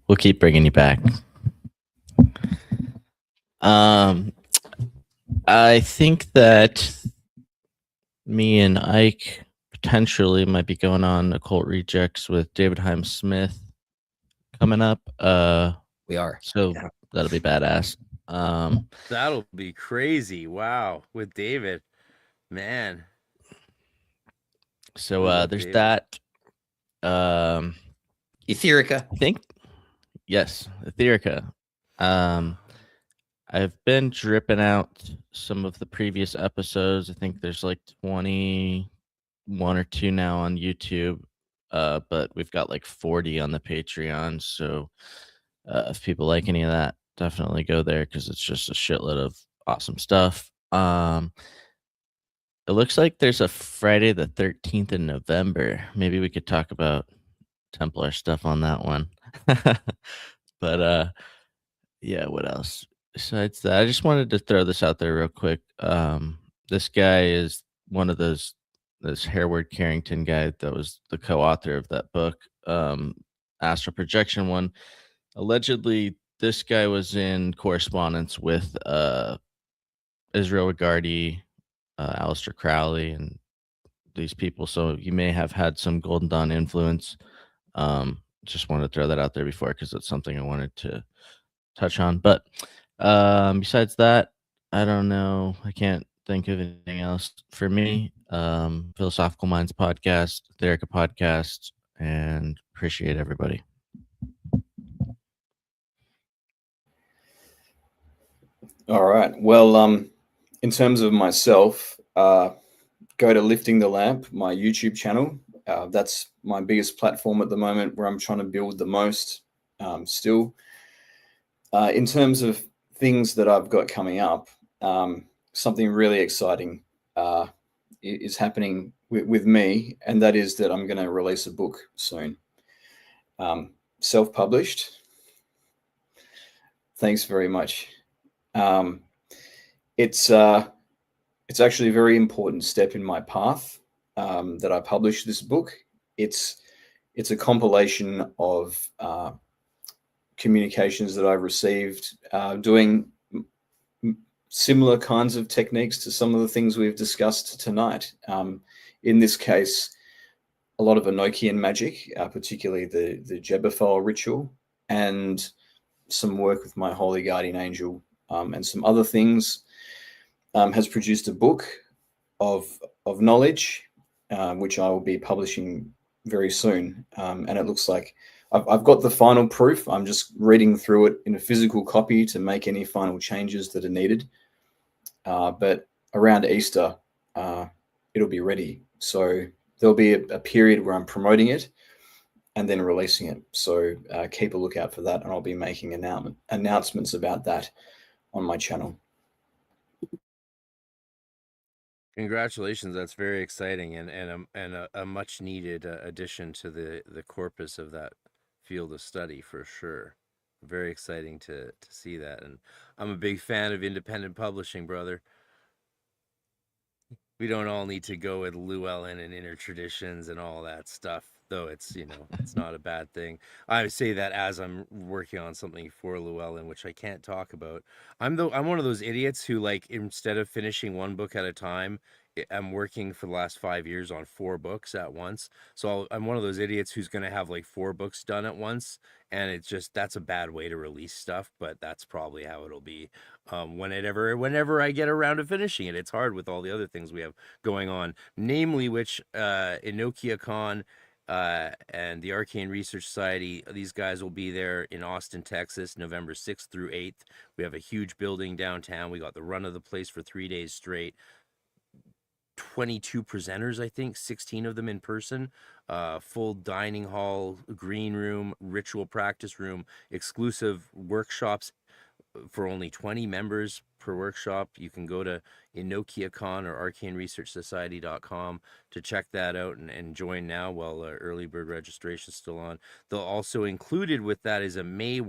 We'll keep bringing you back. I think that me and Ike potentially might be going on Occult Rejects with David Heim Smith coming up. We are. So that'll be badass. That'll be crazy. Wow. With David, man. So there's David. that. Etherica. I think. Yes, Etherica. I've been dripping out some of the previous episodes. I think there's like 21 or 2 now on YouTube. But we've got like 40 on the Patreon. So if people like any of that, definitely go there because it's just a shitload of awesome stuff. It looks like there's a Friday the 13th in November. Maybe we could talk about Templar stuff on that one. But yeah, what else? Besides that, I just wanted to throw this out there real quick. This guy is one of this Hereward Carrington guy that was the co-author of that book, Astral Projection one. Allegedly, this guy was in correspondence with Israel Regardie, Aleister Crowley, and these people. So you may have had some Golden Dawn influence. Just wanted to throw that out there before because it's something I wanted to touch on. But besides that, I don't know. I can't think of anything else for me. Philosophical Minds podcast, the Erica podcast, and appreciate everybody. All right. Well, in terms of myself, go to Lifting the Lamp, my YouTube channel. That's my biggest platform at the moment, where I'm trying to build the most. Still, in terms of things that I've got coming up, something really exciting is happening with me, and that is that I'm going to release a book soon, self-published. Thanks very much. It's actually a very important step in my path that I published this book. It's a compilation of communications that I've received doing similar kinds of techniques to some of the things we've discussed tonight. In this case, a lot of Enochian magic, particularly the Jebethal ritual, and some work with my holy guardian angel, and some other things. Has produced a book of knowledge, which I will be publishing very soon. And it looks like I've got the final proof. I'm just reading through it in a physical copy to make any final changes that are needed. But around Easter, it'll be ready. So there'll be a period where I'm promoting it and then releasing it. So keep a lookout for that, and I'll be making announcements about that on my channel. Congratulations, that's very exciting, and a much needed addition to the corpus of that field of study for sure. Very exciting to see that, and I'm a big fan of independent publishing, brother. We don't all need to go with Llewellyn and inner traditions and all that stuff, though it's, it's not a bad thing. I say that as I'm working on something for Llewellyn, which I can't talk about. I'm one of those idiots who, like, instead of finishing one book at a time, I'm working for the last 5 years on 4 books at once. So I'm one of those idiots who's going to have like 4 books done at once. And it's just, that's a bad way to release stuff, but that's probably how it'll be whenever I get around to finishing it. It's hard with all the other things we have going on, namely which Enochia Con and the Arcane Research Society. These guys will be there in Austin, Texas, November 6th through 8th. We have a huge building downtown. We got the run of the place for 3 days straight. 22 presenters, I think, 16 of them in person, full dining hall, green room, ritual practice room, exclusive workshops for only 20 members per workshop. You can go to EnochiaCon or ArcaneResearchSociety.com to check that out and join now while early bird registration is still on. They'll also included with that is a May-June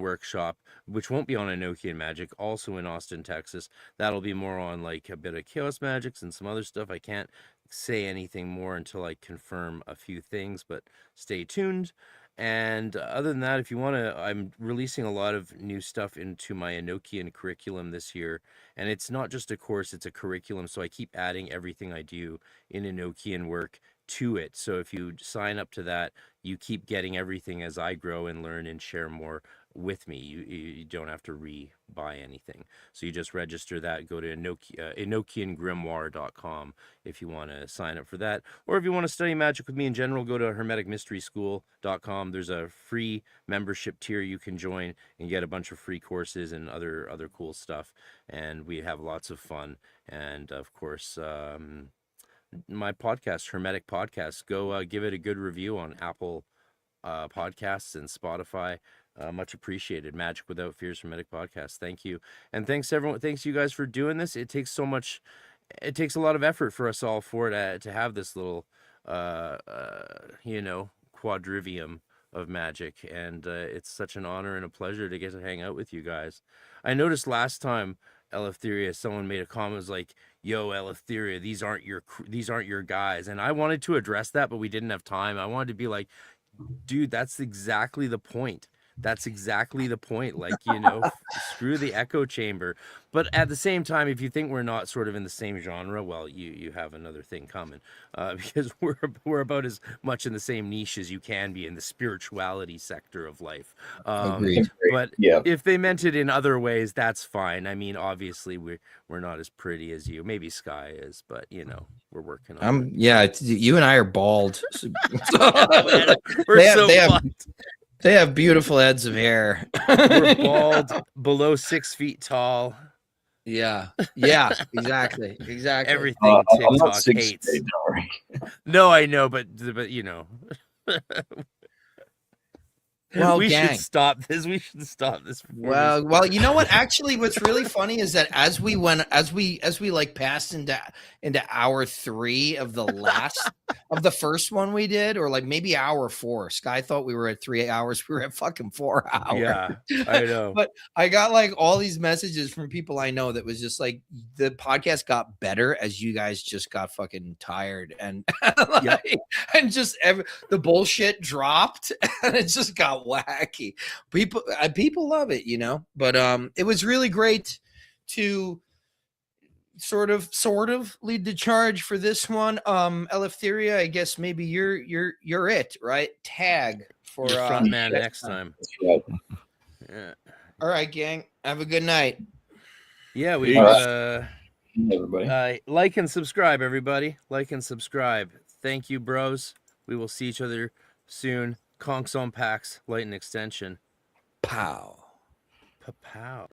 workshop, which won't be on Enochian magic, also in Austin, Texas. That'll be more on like a bit of chaos magics and some other stuff. I can't say anything more until I confirm a few things, but stay tuned. And other than that, if you want to, I'm releasing a lot of new stuff into my Enochian curriculum this year. And it's not just a course, it's a curriculum. So I keep adding everything I do in Enochian work to it. So if you sign up to that, you keep getting everything as I grow and learn and share more with me. You don't have to buy anything. So you just register that, go to EnochianGrimoire.com if you want to sign up for that. Or if you want to study magic with me in general, go to HermeticMysterySchool.com. There's a free membership tier you can join and get a bunch of free courses and other cool stuff. And we have lots of fun. And of course, my podcast, Hermetic Podcast, go give it a good review on Apple podcasts and Spotify. Much appreciated. Magic Without Fears, Hermetic Podcast. Thank you. And thanks everyone. Thanks you guys for doing this. It takes a lot of effort for us all to have this little quadrivium of magic, and it's such an honor and a pleasure to get to hang out with you guys. I noticed last time, Eleftheria, someone made a comment, was like, yo, Eleftheria, these aren't your guys. And I wanted to address that, but we didn't have time. I wanted to be like, dude, that's exactly the point. That's exactly the point. Like, screw the echo chamber. But at the same time, if you think we're not sort of in the same genre, well, you have another thing coming, because we're about as much in the same niche as you can be in the spirituality sector of life. Agreed. But Yeah. if they meant it in other ways, that's fine. I mean, obviously we're not as pretty as you. Maybe Sky is, but we're working on it. Yeah, you and I are bald. We're so bald. They have beautiful heads of hair. We're bald, below 6 feet tall. Yeah, exactly. Everything I'm TikTok not 6 hates. feet, don't worry. No, I know, but Well, we gang. should stop this. We should stop this. Well, you know what? Actually, what's really funny is that as we like passed into hour 3 of the last of the first one we did, or like maybe hour 4. Sky thought we were at 3 hours. We were at fucking 4 hours. Yeah, I know. But I got like all these messages from people I know that was just like the podcast got better as you guys just got fucking tired and and just the bullshit dropped and it just got wacky. People love it, but it was really great to sort of lead the charge for this one. Eleftheria, I guess maybe you're it, right? Tag for front man next time. That's right. Yeah. All right, gang, have a good night. Yeah, we Everybody. like and subscribe, everybody. Like and subscribe. Thank you, bros. We will see each other soon. Conks on packs, light and extension. Pow. Pa-pow.